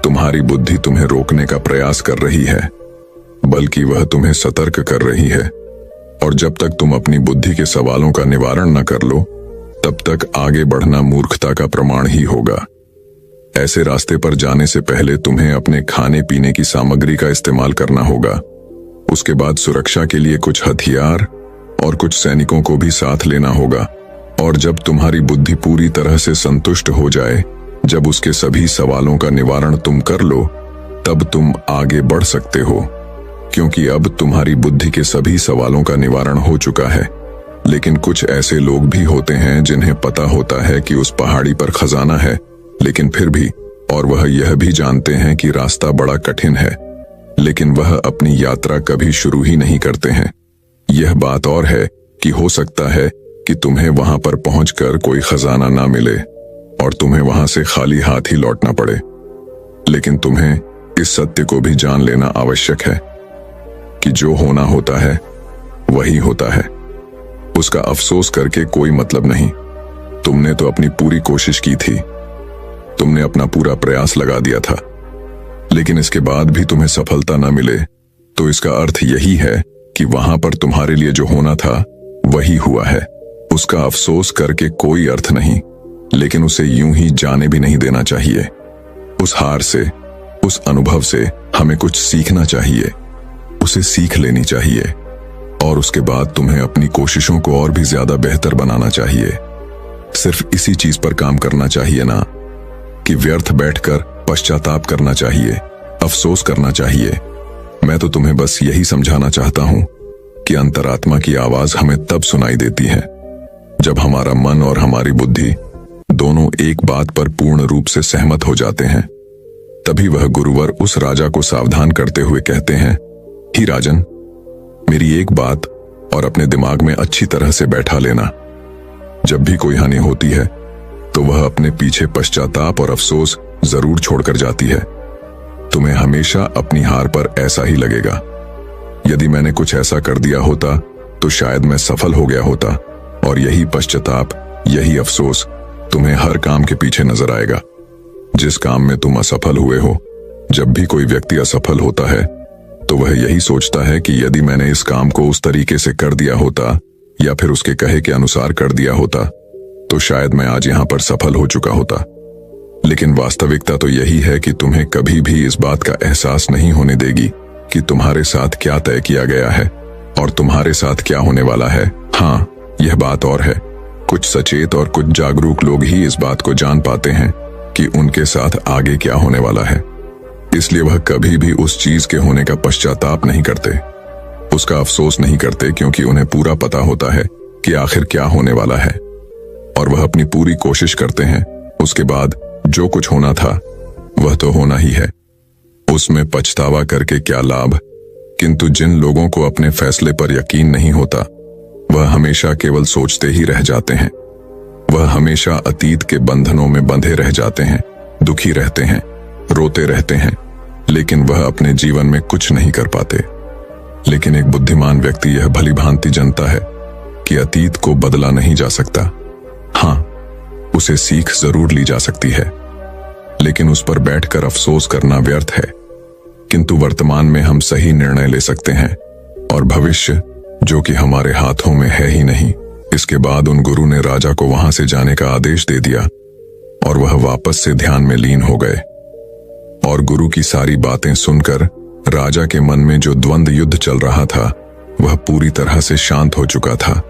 तुम्हारी बुद्धि तुम्हें रोकने का प्रयास कर रही है, बल्कि वह तुम्हें सतर्क कर रही है। और जब तक तुम अपनी बुद्धि के सवालों का निवारण न कर लो, तब तक आगे बढ़ना मूर्खता का प्रमाण ही होगा। ऐसे रास्ते पर जाने से पहले तुम्हें अपने खाने पीने की सामग्री का इस्तेमाल करना होगा। उसके बाद सुरक्षा के लिए कुछ हथियार और कुछ सैनिकों को भी साथ लेना होगा। और जब तुम्हारी बुद्धि पूरी तरह से संतुष्ट हो जाए, जब उसके सभी सवालों का निवारण तुम कर लो, तब तुम आगे बढ़ सकते हो, क्योंकि अब तुम्हारी बुद्धि के सभी सवालों का निवारण हो चुका है। लेकिन कुछ ऐसे लोग भी होते हैं जिन्हें पता होता है कि उस पहाड़ी पर खजाना है, लेकिन फिर भी, और वह यह भी जानते हैं कि रास्ता बड़ा कठिन है, लेकिन वह अपनी यात्रा कभी शुरू ही नहीं करते हैं। यह बात और है कि हो सकता है कि तुम्हें वहां पर पहुंचकर कोई खजाना ना मिले और तुम्हें वहां से खाली हाथ ही लौटना पड़े। लेकिन तुम्हें इस सत्य को भी जान लेना आवश्यक है कि जो होना होता है वही होता है, उसका अफसोस करके कोई मतलब नहीं। तुमने तो अपनी पूरी कोशिश की थी, तुमने अपना पूरा प्रयास लगा दिया था, लेकिन इसके बाद भी तुम्हें सफलता न मिले तो इसका अर्थ यही है कि वहां पर तुम्हारे लिए जो होना था वही हुआ है। उसका अफसोस करके कोई अर्थ नहीं, लेकिन उसे यूं ही जाने भी नहीं देना चाहिए। उस हार से, उस अनुभव से हमें कुछ सीखना चाहिए, उसे सीख लेनी चाहिए, और उसके बाद तुम्हें अपनी कोशिशों को और भी ज्यादा बेहतर बनाना चाहिए। सिर्फ इसी चीज पर काम करना चाहिए ना कि व्यर्थ बैठकर पश्चाताप करना चाहिए, अफसोस करना चाहिए। मैं तो तुम्हें बस यही समझाना चाहता हूं कि अंतरात्मा की आवाज हमें तब सुनाई देती है जब हमारा मन और हमारी बुद्धि दोनों एक बात पर पूर्ण रूप से सहमत हो जाते हैं। तभी वह गुरुवर उस राजा को सावधान करते हुए कहते हैं, ही राजन, मेरी एक बात और अपने दिमाग में अच्छी तरह से बैठा लेना। जब भी कोई हानि होती है तो वह अपने पीछे पश्चाताप और अफसोस जरूर छोड़कर जाती है। तुम्हें हमेशा अपनी हार पर ऐसा ही लगेगा। यदि मैंने कुछ ऐसा कर दिया होता तो शायद मैं सफल हो गया होता, और यही पश्चाताप, यही अफसोस तुम्हें हर काम के पीछे नजर आएगा जिस काम में तुम असफल हुए हो। जब भी कोई व्यक्ति असफल होता है तो वह यही सोचता है कि यदि मैंने इस काम को उस तरीके से कर दिया होता या फिर उसके कहे के अनुसार कर दिया होता तो शायद मैं आज यहां पर सफल हो चुका होता। लेकिन वास्तविकता तो यही है कि तुम्हें कभी भी इस बात का एहसास नहीं होने देगी कि तुम्हारे साथ क्या तय किया गया है और तुम्हारे साथ क्या होने वाला है। हाँ, यह बात और है, कुछ सचेत और कुछ जागरूक लोग ही इस बात को जान पाते हैं कि उनके साथ आगे क्या होने वाला है। इसलिए वह कभी भी उस चीज के होने का पश्चाताप नहीं करते, उसका अफसोस नहीं करते, क्योंकि उन्हें पूरा पता होता है कि आखिर क्या होने वाला है, और वह अपनी पूरी कोशिश करते हैं। उसके बाद जो कुछ होना था वह तो होना ही है, उसमें पछतावा करके क्या लाभ। किंतु जिन लोगों को अपने फैसले पर यकीन नहीं होता वह हमेशा केवल सोचते ही रह जाते हैं। वह हमेशा अतीत के बंधनों में बंधे रह जाते हैं, दुखी रहते हैं, रोते रहते हैं, लेकिन वह अपने जीवन में कुछ नहीं कर पाते। लेकिन एक बुद्धिमान व्यक्ति यह भली भांति जानता है कि अतीत को बदला नहीं जा सकता। हाँ, उसे सीख जरूर ली जा सकती है, लेकिन उस पर बैठकर अफसोस करना व्यर्थ है। किंतु वर्तमान में हम सही निर्णय ले सकते हैं, और भविष्य जो कि हमारे हाथों में है ही नहीं। इसके बाद उन गुरु ने राजा को वहां से जाने का आदेश दे दिया और वह वापस से ध्यान में लीन हो गए। और गुरु की सारी बातें सुनकर राजा के मन में जो द्वंद्व युद्ध चल रहा था वह पूरी तरह से शांत हो चुका था।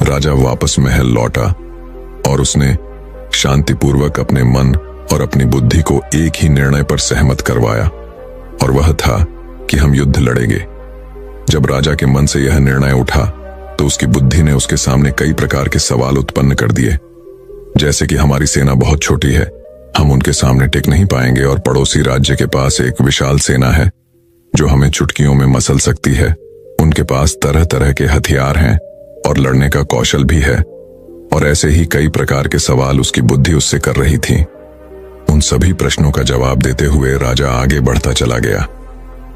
राजा वापस महल लौटा और उसने शांतिपूर्वक अपने मन और अपनी बुद्धि को एक ही निर्णय पर सहमत करवाया, और वह था कि हम युद्ध लड़ेंगे। जब राजा के मन से यह निर्णय उठा तो उसकी बुद्धि ने उसके सामने कई प्रकार के सवाल उत्पन्न कर दिए, जैसे कि हमारी सेना बहुत छोटी है, हम उनके सामने टिक नहीं पाएंगे, और पड़ोसी राज्य के पास एक विशाल सेना है जो हमें चुटकियों में मसल सकती है। उनके पास तरह तरह के हथियार हैं और लड़ने का कौशल भी है, और ऐसे ही कई प्रकार के सवाल उसकी बुद्धि उससे कर रही थी। उन सभी प्रश्नों का जवाब देते हुए राजा आगे बढ़ता चला गया,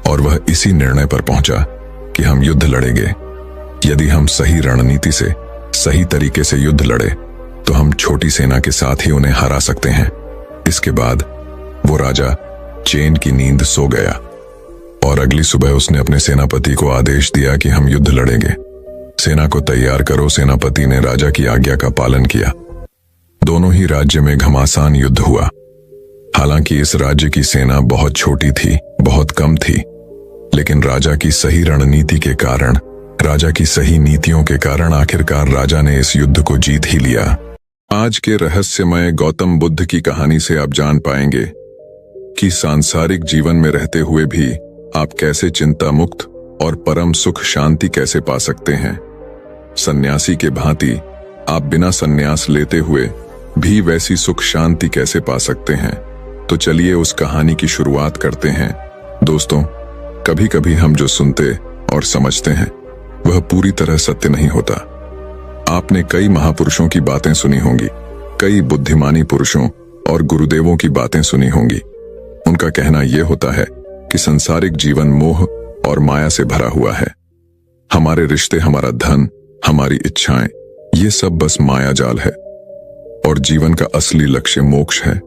और वह इसी निर्णय पर पहुंचा कि हम युद्ध लड़ेंगे। यदि हम सही रणनीति से, सही तरीके से युद्ध लड़े तो हम छोटी सेना के साथ ही उन्हें हरा सकते हैं। इसके बाद वो राजा चैन की नींद सो गया, और अगली सुबह उसने अपने सेनापति को आदेश दिया कि हम युद्ध लड़ेंगे, सेना को तैयार करो। सेनापति ने राजा की आज्ञा का पालन किया। दोनों ही राज्य में घमासान युद्ध हुआ। हालांकि इस राज्य की सेना बहुत छोटी थी, बहुत कम थी, लेकिन राजा की सही रणनीति के कारण, राजा की सही नीतियों के कारण आखिरकार राजा ने इस युद्ध को जीत ही लिया। आज के रहस्यमय गौतम बुद्ध की कहानी से आप जान पाएंगे कि सांसारिक जीवन में रहते हुए भी आप कैसे चिंता मुक्त और परम सुख शांति कैसे पा सकते हैं। सन्यासी के भांति आप बिना सन्यास लेते हुए भी वैसी सुख शांति कैसे पा सकते हैं। तो चलिए उस कहानी की शुरुआत करते हैं। दोस्तों, कभी कभी हम जो सुनते और समझते हैं वह पूरी तरह सत्य नहीं होता। आपने कई महापुरुषों की बातें सुनी होंगी, कई बुद्धिमानी पुरुषों और गुरुदेवों की बातें सुनी होंगी। उनका कहना यह होता है कि संसारिक जीवन मोह और माया से भरा हुआ है। हमारे रिश्ते, हमारा धन, हमारी इच्छाएं, ये सब बस माया जाल है, और जीवन का असली लक्ष्य मोक्ष है,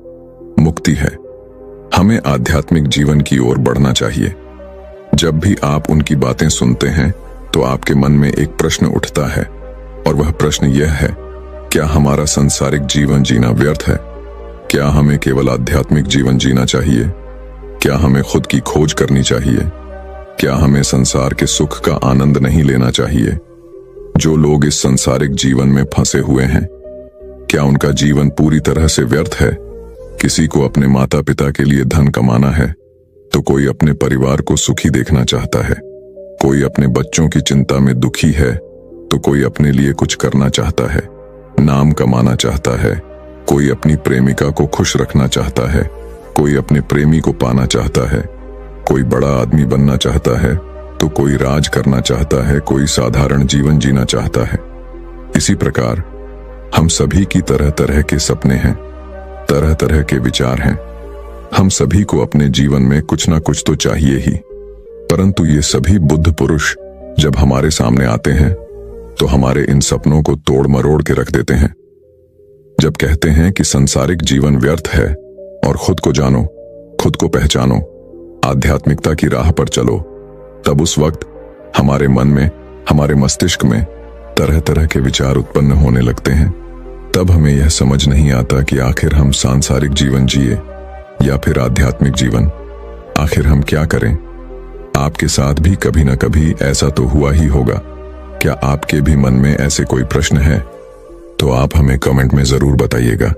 मुक्ति है। हमें आध्यात्मिक जीवन की ओर बढ़ना चाहिए। जब भी आप उनकी बातें सुनते हैं तो आपके मन में एक प्रश्न उठता है, और वह प्रश्न यह है, क्या हमारा संसारिक जीवन जीना व्यर्थ है? क्या हमें केवल आध्यात्मिक जीवन जीना चाहिए? क्या हमें खुद की खोज करनी चाहिए? क्या हमें संसार के सुख का आनंद नहीं लेना चाहिए? जो लोग इस संसारिक जीवन में फंसे हुए हैं, क्या उनका जीवन पूरी तरह से व्यर्थ है? किसी को अपने माता पिता के लिए धन कमाना है, तो कोई अपने परिवार को सुखी देखना चाहता है। कोई अपने बच्चों की चिंता में दुखी है, तो कोई अपने लिए कुछ करना चाहता है, नाम कमाना चाहता है। कोई अपनी प्रेमिका को खुश रखना चाहता है, कोई अपने प्रेमी को पाना चाहता है, कोई बड़ा आदमी बनना चाहता है, तो कोई राज करना चाहता है, कोई साधारण जीवन जीना चाहता है। इसी प्रकार हम सभी की तरह तरह के सपने हैं, तरह तरह के विचार हैं। हम सभी को अपने जीवन में कुछ ना कुछ तो चाहिए ही, परंतु ये सभी बुद्ध पुरुष जब हमारे सामने आते हैं तो हमारे इन सपनों को तोड़ मरोड़ के रख देते हैं। जब कहते हैं कि सांसारिक जीवन व्यर्थ है और खुद को जानो, खुद को पहचानो, आध्यात्मिकता की राह पर चलो, तब उस वक्त हमारे मन में, हमारे मस्तिष्क में तरह तरह के विचार उत्पन्न होने लगते हैं। तब हमें यह समझ नहीं आता कि आखिर हम सांसारिक जीवन जिए या फिर आध्यात्मिक जीवन, आखिर हम क्या करें। आपके साथ भी कभी ना कभी ऐसा तो हुआ ही होगा। क्या आपके भी मन में ऐसे कोई प्रश्न है? तो आप हमें कमेंट में जरूर बताइएगा।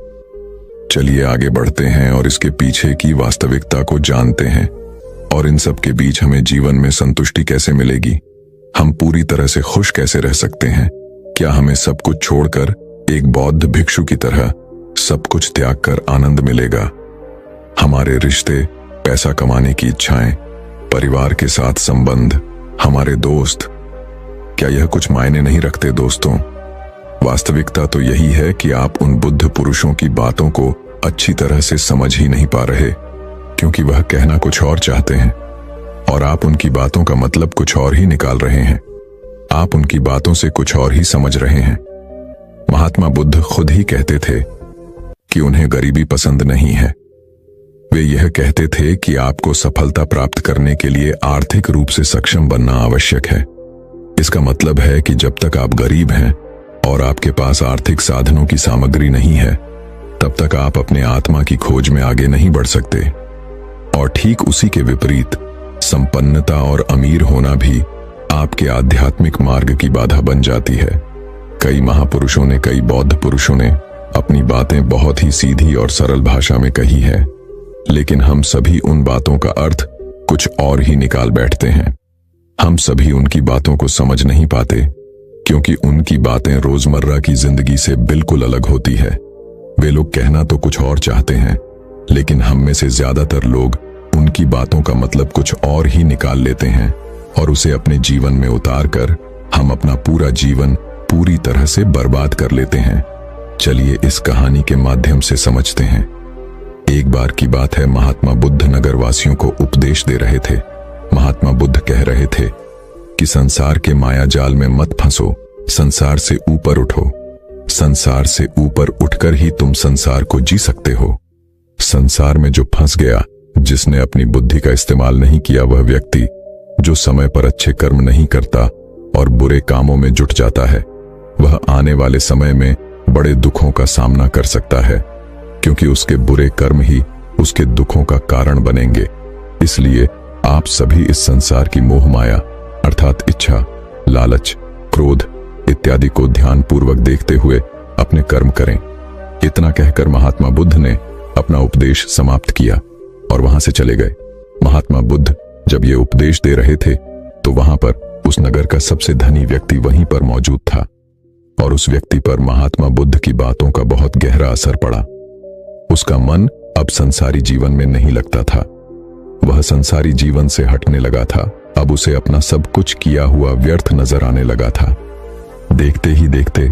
चलिए आगे बढ़ते हैं और इसके पीछे की वास्तविकता को जानते हैं, और इन सब के बीच हमें जीवन में संतुष्टि कैसे मिलेगी, हम पूरी तरह से खुश कैसे रह सकते हैं। क्या हमें सब कुछ छोड़कर एक बौद्ध भिक्षु की तरह सब कुछ त्याग कर आनंद मिलेगा? हमारे रिश्ते, पैसा कमाने की इच्छाएं, परिवार के साथ संबंध, हमारे दोस्त, क्या यह कुछ मायने नहीं रखते दोस्तों? वास्तविकता तो यही है कि आप उन बुद्ध पुरुषों की बातों को अच्छी तरह से समझ ही नहीं पा रहे, क्योंकि वह कहना कुछ और चाहते हैं और आप उनकी बातों का मतलब कुछ और ही निकाल रहे हैं। आप उनकी बातों से कुछ और ही समझ रहे हैं। महात्मा बुद्ध खुद ही कहते थे कि उन्हें गरीबी पसंद नहीं है। वे यह कहते थे कि आपको सफलता प्राप्त करने के लिए आर्थिक रूप से सक्षम बनना आवश्यक है। इसका मतलब है कि जब तक आप गरीब हैं और आपके पास आर्थिक साधनों की सामग्री नहीं है, तब तक आप अपने आत्मा की खोज में आगे नहीं बढ़ सकते। और ठीक उसी के विपरीत संपन्नता और अमीर होना भी आपके आध्यात्मिक मार्ग की बाधा बन जाती है। कई महापुरुषों ने, कई बौद्ध पुरुषों ने अपनी बातें बहुत ही सीधी और सरल भाषा में कही है, लेकिन हम सभी उन बातों का अर्थ कुछ और ही निकाल बैठते हैं। हम सभी उनकी बातों को समझ नहीं पाते, क्योंकि उनकी बातें रोजमर्रा की जिंदगी से बिल्कुल अलग होती है। वे लोग कहना तो कुछ और चाहते हैं, लेकिन हम में से ज्यादातर लोग उनकी बातों का मतलब कुछ और ही निकाल लेते हैं और उसे अपने जीवन में उतार कर हम अपना पूरा जीवन पूरी तरह से बर्बाद कर लेते हैं। चलिए इस कहानी के माध्यम से समझते हैं। एक बार की बात है, महात्मा बुद्ध नगरवासियों को उपदेश दे रहे थे। महात्मा बुद्ध कह रहे थे कि संसार के माया जाल में मत फंसो, संसार से ऊपर उठो। संसार से ऊपर उठकर ही तुम संसार को जी सकते हो। संसार में जो फंस गया, जिसने अपनी बुद्धि का इस्तेमाल नहीं किया, वह व्यक्ति जो समय पर अच्छे कर्म नहीं करता और बुरे कामों में जुट जाता है, वह आने वाले समय में बड़े दुखों का सामना कर सकता है, क्योंकि उसके बुरे कर्म ही उसके दुखों का कारण बनेंगे। इसलिए आप सभी इस संसार की मोह माया अर्थात इच्छा, लालच, क्रोध इत्यादि को ध्यानपूर्वक देखते हुए अपने कर्म करें। इतना कहकर महात्मा बुद्ध ने अपना उपदेश समाप्त किया और वहां से चले गए। महात्मा बुद्ध जब ये उपदेश दे रहे थे तो वहां पर उस नगर का सबसे धनी व्यक्ति वहीं पर मौजूद था, और उस व्यक्ति पर महात्मा बुद्ध की बातों का बहुत गहरा असर पड़ा। उसका मन अब संसारी जीवन में नहीं लगता था। वह संसारी जीवन से हटने लगा था। अब उसे अपना सब कुछ किया हुआ व्यर्थ नजर आने लगा था। देखते ही देखते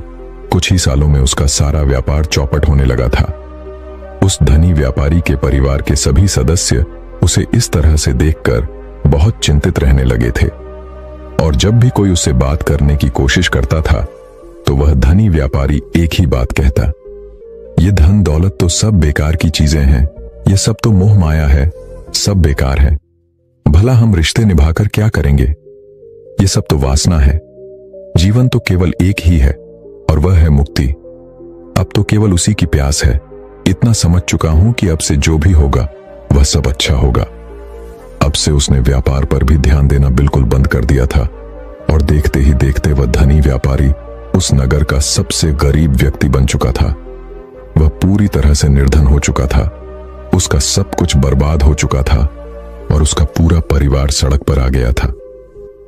कुछ ही सालों में उसका सारा व्यापार चौपट होने लगा था। उस धनी व्यापारी के परिवार के सभी सदस्य उसे इस तरह से देखकर बहुत चिंतित रहने लगे थे, और जब भी कोई उससे बात करने की कोशिश करता था तो वह धनी व्यापारी एक ही बात कहता, ये धन दौलत तो सब बेकार की चीजें हैं, ये सब तो मोह माया है, सब बेकार है। भला हम रिश्ते निभाकर क्या करेंगे? ये सब तो वासना है। जीवन तो केवल एक ही है और वह है मुक्ति। अब तो केवल उसी की प्यास है। इतना समझ चुका हूं कि अब से जो भी होगा वह सब अच्छा होगा। अब से उसने व्यापार पर भी ध्यान देना बिल्कुल बंद कर दिया था, और देखते ही देखते वह धनी व्यापारी उस नगर का सबसे गरीब व्यक्ति बन चुका था। वह पूरी तरह से निर्धन हो चुका था। उसका सब कुछ बर्बाद हो चुका था और उसका पूरा परिवार सड़क पर आ गया था।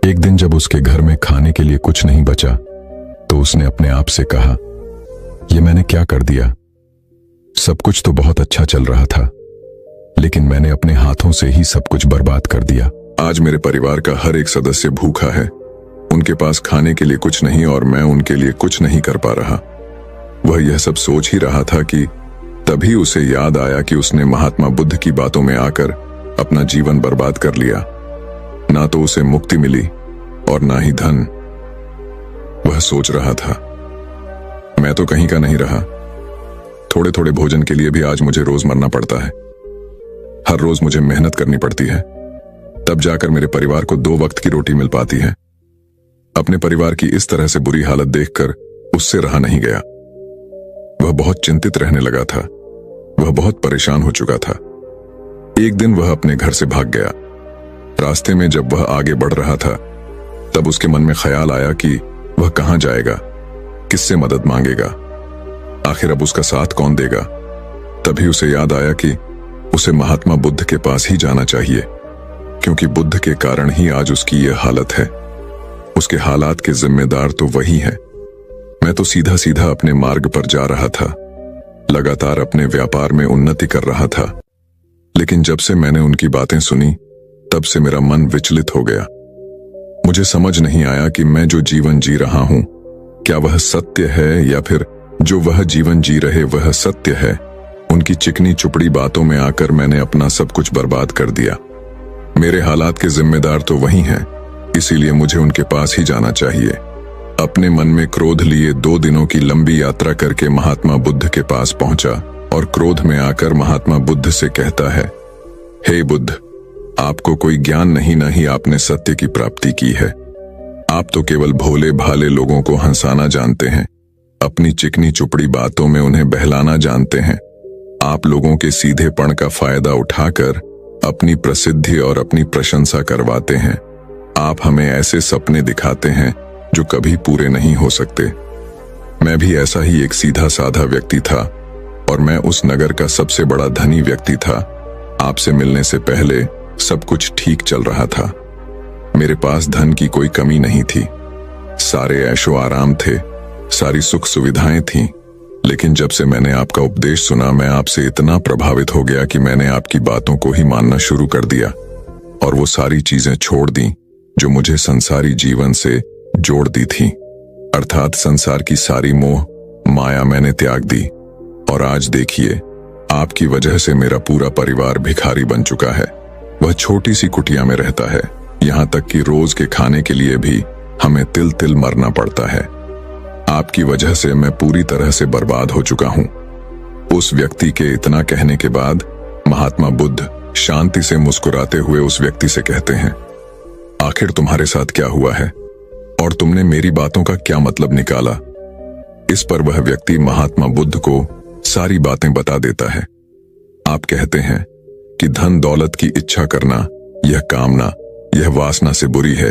एक दिन जब उसके घर में खाने के लिए कुछ नहीं बचा तो उसने अपने आप से कहा, ये मैंने क्या कर दिया? सब कुछ तो बहुत अच्छा चल रहा था, लेकिन मैंने अपने हाथों से ही सब कुछ बर्बाद कर दिया। आज मेरे परिवार का हर एक सदस्य भूखा है। उनके पास खाने के लिए कुछ नहीं और मैं उनके लिए कुछ नहीं कर पा रहा। वह यह सब सोच ही रहा था कि तभी उसे याद आया कि उसने महात्मा बुद्ध की बातों में आकर अपना जीवन बर्बाद कर लिया। ना तो उसे मुक्ति मिली और ना ही धन। वह सोच रहा था, मैं तो कहीं का नहीं रहा। थोड़े थोड़े भोजन के लिए भी आज मुझे रोज मरना पड़ता है। हर रोज मुझे मेहनत करनी पड़ती है, तब जाकर मेरे परिवार को 2 वक्त की रोटी मिल पाती है। अपने परिवार की इस तरह से बुरी हालत देखकर उससे रहा नहीं गया। वह बहुत चिंतित रहने लगा था। वह बहुत परेशान हो चुका था। एक दिन वह अपने घर से भाग गया। रास्ते में जब वह आगे बढ़ रहा था, तब उसके मन में ख्याल आया कि वह कहां जाएगा, किससे मदद मांगेगा, आखिर अब उसका साथ कौन देगा। तभी उसे याद आया कि उसे महात्मा बुद्ध के पास ही जाना चाहिए, क्योंकि बुद्ध के कारण ही आज उसकी यह हालत है। उसके हालात के जिम्मेदार तो वही है। मैं तो सीधा सीधा अपने मार्ग पर जा रहा था, लगातार अपने व्यापार में उन्नति कर रहा था। लेकिन जब से मैंने उनकी बातें सुनी, तब से मेरा मन विचलित हो गया। मुझे समझ नहीं आया कि मैं जो जीवन जी रहा हूं, क्या वह सत्य है या फिर जो वह जीवन जी रहे वह सत्य है। उनकी चिकनी चुपड़ी बातों में आकर मैंने अपना सब कुछ बर्बाद कर दिया। मेरे हालात के जिम्मेदार तो वही हैं, इसीलिए मुझे उनके पास ही जाना चाहिए। अपने मन में क्रोध लिए 2 दिनों की लंबी यात्रा करके महात्मा बुद्ध के पास पहुंचा और क्रोध में आकर महात्मा बुद्ध से कहता है, हे बुद्ध, आपको कोई ज्ञान नहीं ही आपने सत्य की प्राप्ति की है। आप तो केवल भोले भाले लोगों को हंसाना जानते हैं, अपनी चिकनी चुपड़ी बातों में उन्हें बहलाना जानते हैं। आप लोगों के सीधेपन का फायदा उठाकर अपनी प्रसिद्धि और अपनी प्रशंसा करवाते हैं। आप हमें ऐसे सपने दिखाते हैं जो कभी पूरे नहीं हो सकते। मैं भी ऐसा ही एक सीधा साधा व्यक्ति था और मैं उस नगर का सबसे बड़ा धनी व्यक्ति था। आपसे मिलने से पहले सब कुछ ठीक चल रहा था। मेरे पास धन की कोई कमी नहीं थी, सारे ऐशो आराम थे, सारी सुख सुविधाएं थीं। लेकिन जब से मैंने आपका उपदेश सुना, मैं आपसे इतना प्रभावित हो गया कि मैंने आपकी बातों को ही मानना शुरू कर दिया और वो सारी चीजें छोड़ दी जो मुझे संसारी जीवन से जोड़ दी थी। अर्थात संसार की सारी मोह माया मैंने त्याग दी। और आज देखिए, आपकी वजह से मेरा पूरा परिवार भिखारी बन चुका है। वह छोटी सी कुटिया में रहता है, यहाँ तक कि रोज के खाने के लिए भी हमें तिल तिल मरना पड़ता है। आपकी वजह से मैं पूरी तरह से बर्बाद हो चुका हूं। उस व्यक्ति के इतना कहने के बाद महात्मा बुद्ध शांति से मुस्कुराते हुए उस व्यक्ति से कहते हैं, आखिर तुम्हारे साथ क्या हुआ है और तुमने मेरी बातों का क्या मतलब निकाला। इस पर वह व्यक्ति महात्मा बुद्ध को सारी बातें बता देता है। आप कहते हैं कि धन दौलत की इच्छा करना, यह कामना, यह वासना से बुरी है।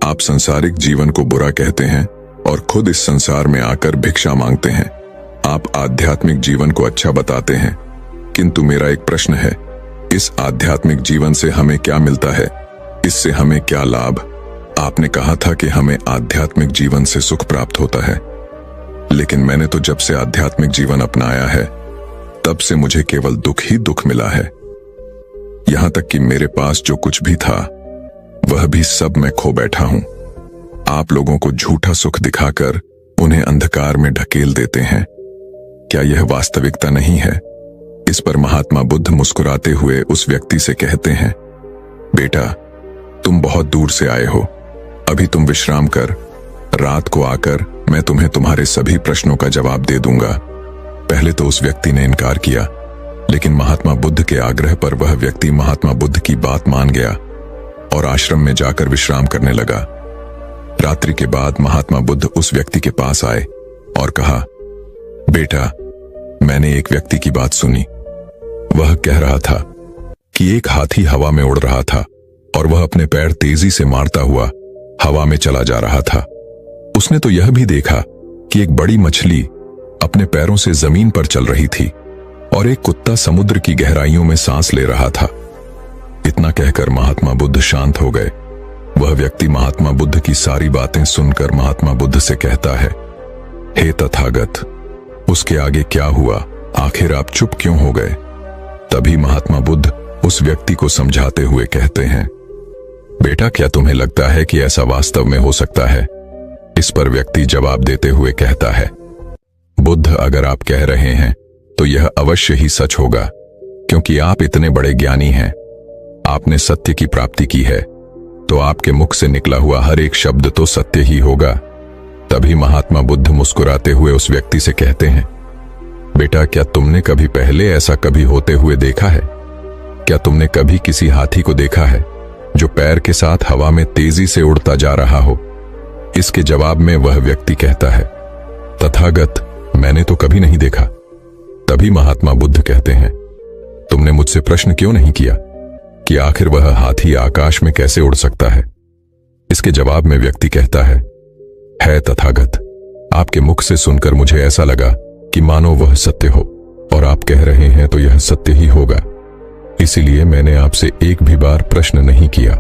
आप संसारिक जीवन को बुरा कहते हैं और खुद इस संसार में आकर भिक्षा मांगते हैं। आप आध्यात्मिक जीवन को अच्छा बताते हैं, किंतु मेरा एक प्रश्न है, इस आध्यात्मिक जीवन से हमें क्या मिलता है? इससे हमें क्या लाभ? आपने कहा था कि हमें आध्यात्मिक जीवन से सुख प्राप्त होता है, लेकिन मैंने तो जब से आध्यात्मिक जीवन अपनाया है, तब से मुझे केवल दुख ही दुख मिला है। यहां तक कि मेरे पास जो कुछ भी था, वह भी सब मैं खो बैठा हूं। आप लोगों को झूठा सुख दिखाकर उन्हें अंधकार में ढकेल देते हैं। क्या यह वास्तविकता नहीं है? इस पर महात्मा बुद्ध मुस्कुराते हुए उस व्यक्ति से कहते हैं, बेटा, तुम बहुत दूर से आए हो, अभी तुम विश्राम कर, रात को आकर मैं तुम्हें तुम्हारे सभी प्रश्नों का जवाब दे दूंगा। पहले तो उस व्यक्ति ने इनकार किया, लेकिन महात्मा बुद्ध के आग्रह पर वह व्यक्ति महात्मा बुद्ध की बात मान गया और आश्रम में जाकर विश्राम करने लगा। रात्रि के बाद महात्मा बुद्ध उस व्यक्ति के पास आए और कहा, बेटा, मैंने एक व्यक्ति की बात सुनी। वह कह रहा था कि एक हाथी हवा में उड़ रहा था और वह अपने पैर तेजी से मारता हुआ हवा में चला जा रहा था। उसने तो यह भी देखा कि एक बड़ी मछली अपने पैरों से जमीन पर चल रही थी और एक कुत्ता समुद्र की गहराइयों में सांस ले रहा था। इतना कहकर महात्मा बुद्ध शांत हो गए। वह व्यक्ति महात्मा बुद्ध की सारी बातें सुनकर महात्मा बुद्ध से कहता है, हे तथागत, उसके आगे क्या हुआ? आखिर आप चुप क्यों हो गए? तभी महात्मा बुद्ध उस व्यक्ति को समझाते हुए कहते हैं, बेटा क्या तुम्हें लगता है कि ऐसा वास्तव में हो सकता है? इस पर व्यक्ति जवाब देते हुए कहता है, बुद्ध अगर आप कह रहे हैं तो यह अवश्य ही सच होगा, क्योंकि आप इतने बड़े ज्ञानी हैं, आपने सत्य की प्राप्ति की है, तो आपके मुख से निकला हुआ हर एक शब्द तो सत्य ही होगा। तभी महात्मा बुद्ध मुस्कुराते हुए उस व्यक्ति से कहते हैं, बेटा क्या तुमने कभी पहले ऐसा कभी होते हुए देखा है? क्या तुमने कभी किसी हाथी को देखा है जो पैर के साथ हवा में तेजी से उड़ता जा रहा हो? इसके जवाब में वह व्यक्ति कहता है, तथागत मैंने तो कभी नहीं देखा। तभी महात्मा बुद्ध कहते हैं, तुमने मुझसे प्रश्न क्यों नहीं किया कि आखिर वह हाथी आकाश में कैसे उड़ सकता है? इसके जवाब में व्यक्ति कहता है तथागत, आपके मुख से सुनकर मुझे ऐसा लगा कि मानो वह सत्य हो, और आप कह रहे हैं तो यह सत्य ही होगा, इसीलिए मैंने आपसे एक भी बार प्रश्न नहीं किया।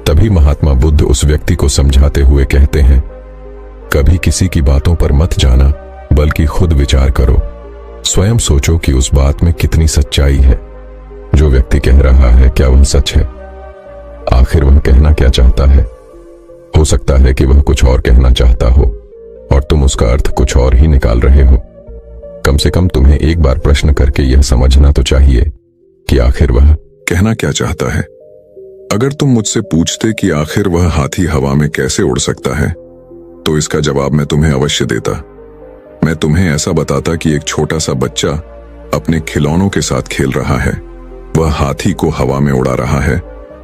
तभी महात्मा बुद्ध उस व्यक्ति को समझाते हुए कहते हैं, कभी किसी की बातों पर मत जाना, बल्कि खुद विचार करो, स्वयं सोचो कि उस बात में कितनी सच्चाई है। जो व्यक्ति कह रहा है क्या वह सच है? आखिर वह कहना क्या चाहता है? हो सकता है कि वह कुछ और कहना चाहता हो और तुम उसका अर्थ कुछ और ही निकाल रहे हो। कम से कम तुम्हें एक बार प्रश्न करके यह समझना तो चाहिए कि आखिर वह कहना क्या चाहता है। अगर तुम मुझसे पूछते कि आखिर वह हाथी हवा में कैसे उड़ सकता है, तो इसका जवाब मैं तुम्हें अवश्य देता। मैं तुम्हें ऐसा बताता कि एक छोटा सा बच्चा अपने खिलौनों के साथ खेल रहा है, वह हाथी को हवा में उड़ा रहा है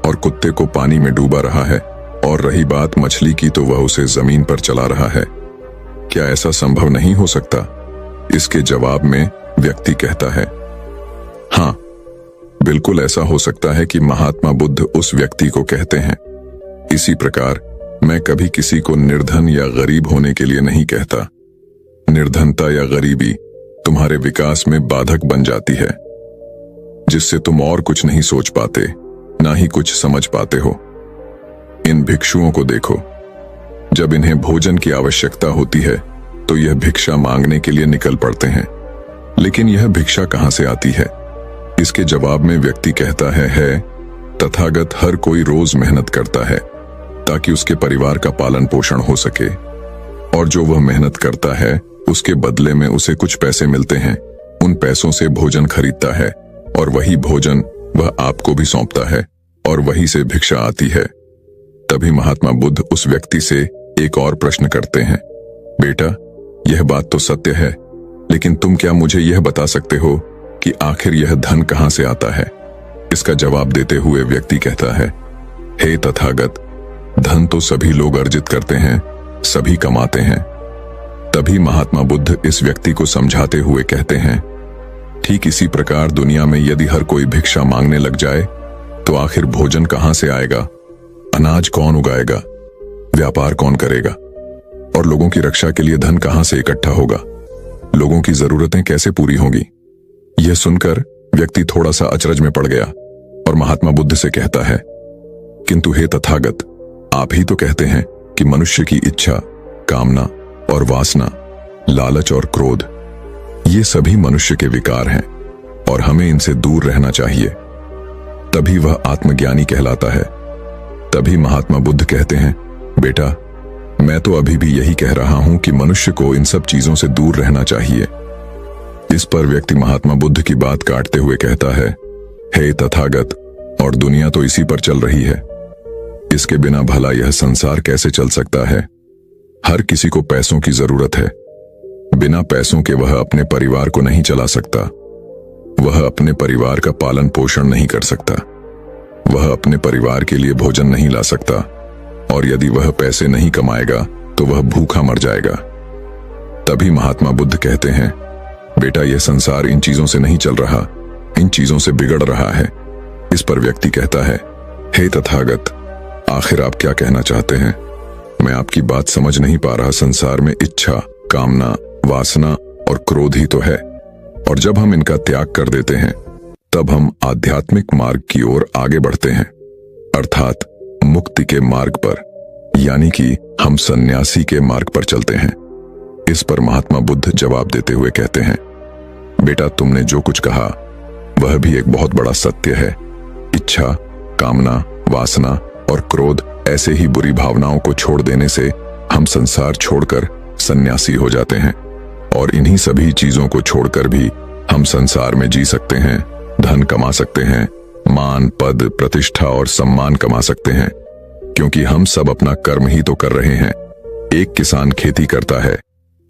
और कुत्ते को पानी में डूबा रहा है, और रही बात मछली की तो वह उसे जमीन पर चला रहा है। क्या ऐसा संभव नहीं हो सकता? इसके जवाब में व्यक्ति कहता है, हाँ बिल्कुल ऐसा हो सकता है कि महात्मा बुद्ध उस व्यक्ति को कहते हैं। इसी प्रकार मैं कभी किसी को निर्धन या गरीब होने के लिए नहीं कहता। निर्धनता या गरीबी तुम्हारे विकास में बाधक बन जाती है, जिससे तुम और कुछ नहीं सोच पाते, ना ही कुछ समझ पाते हो। इन भिक्षुओं को देखो, जब इन्हें भोजन की आवश्यकता होती है तो यह भिक्षा मांगने के लिए निकल पड़ते हैं, लेकिन यह भिक्षा कहां से आती है? इसके जवाब में व्यक्ति कहता है तथागत हर कोई रोज मेहनत करता है ताकि उसके परिवार का पालन पोषण हो सके, और जो वह मेहनत करता है उसके बदले में उसे कुछ पैसे मिलते हैं। उन पैसों से भोजन खरीदता है और वही भोजन वह आपको भी सौंपता है, और वहीं से भिक्षा आती है। तभी महात्मा बुद्ध उस व्यक्ति से एक और प्रश्न करते हैं, बेटा यह बात तो सत्य है, लेकिन तुम क्या मुझे यह बता सकते हो कि आखिर यह धन कहां से आता है? इसका जवाब देते हुए व्यक्ति कहता है, हे तथागत, धन तो सभी लोग अर्जित करते हैं, सभी कमाते हैं। तभी महात्मा बुद्ध इस व्यक्ति को समझाते हुए कहते हैं, ठीक इसी प्रकार दुनिया में यदि हर कोई भिक्षा मांगने लग जाए तो आखिर भोजन कहां से आएगा? अनाज कौन उगाएगा? व्यापार कौन करेगा? और लोगों की रक्षा के लिए धन कहां से इकट्ठा होगा? लोगों की जरूरतें कैसे पूरी होंगी? यह सुनकर व्यक्ति थोड़ा सा अचरज में पड़ गया और महात्मा बुद्ध से कहता है, किंतु हे तथागत, आप ही तो कहते हैं कि मनुष्य की इच्छा, कामना और वासना, लालच और क्रोध, ये सभी मनुष्य के विकार हैं और हमें इनसे दूर रहना चाहिए, तभी वह आत्मज्ञानी कहलाता है। तभी महात्मा बुद्ध कहते हैं, बेटा मैं तो अभी भी यही कह रहा हूं कि मनुष्य को इन सब चीजों से दूर रहना चाहिए। इस पर व्यक्ति महात्मा बुद्ध की बात काटते हुए कहता है, हे तथागत, और दुनिया तो इसी पर चल रही है, इसके बिना भला यह संसार कैसे चल सकता है? हर किसी को पैसों की जरूरत है, बिना पैसों के वह अपने परिवार को नहीं चला सकता, वह अपने परिवार का पालन पोषण नहीं कर सकता, वह अपने परिवार के लिए भोजन नहीं ला सकता, और यदि वह पैसे नहीं कमाएगा तो वह भूखा मर जाएगा। तभी महात्मा बुद्ध कहते हैं, बेटा यह संसार इन चीजों से नहीं चल रहा, इन चीजों से बिगड़ रहा है। इस पर व्यक्ति कहता है, हे तथागत, आखिर आप क्या कहना चाहते हैं? मैं आपकी बात समझ नहीं पा रहा। संसार में इच्छा, कामना, वासना और क्रोध ही तो है, और जब हम इनका त्याग कर देते हैं तब हम आध्यात्मिक मार्ग की ओर आगे बढ़ते हैं, अर्थात मुक्ति के मार्ग पर, यानी कि हम सन्यासी के मार्ग पर चलते हैं। इस पर महात्मा बुद्ध जवाब देते हुए कहते हैं, बेटा तुमने जो कुछ कहा वह भी एक बहुत बड़ा सत्य है। इच्छा, कामना, वासना और क्रोध ऐसे ही बुरी भावनाओं को छोड़ देने से हम संसार छोड़कर सन्यासी हो जाते हैं। और इन्हीं सभी चीजों को छोड़कर भी हम संसार में जी सकते हैं, धन कमा सकते हैं, मान, पद, प्रतिष्ठा और सम्मान कमा सकते हैं, क्योंकि हम सब अपना कर्म ही तो कर रहे हैं। एक किसान खेती करता है,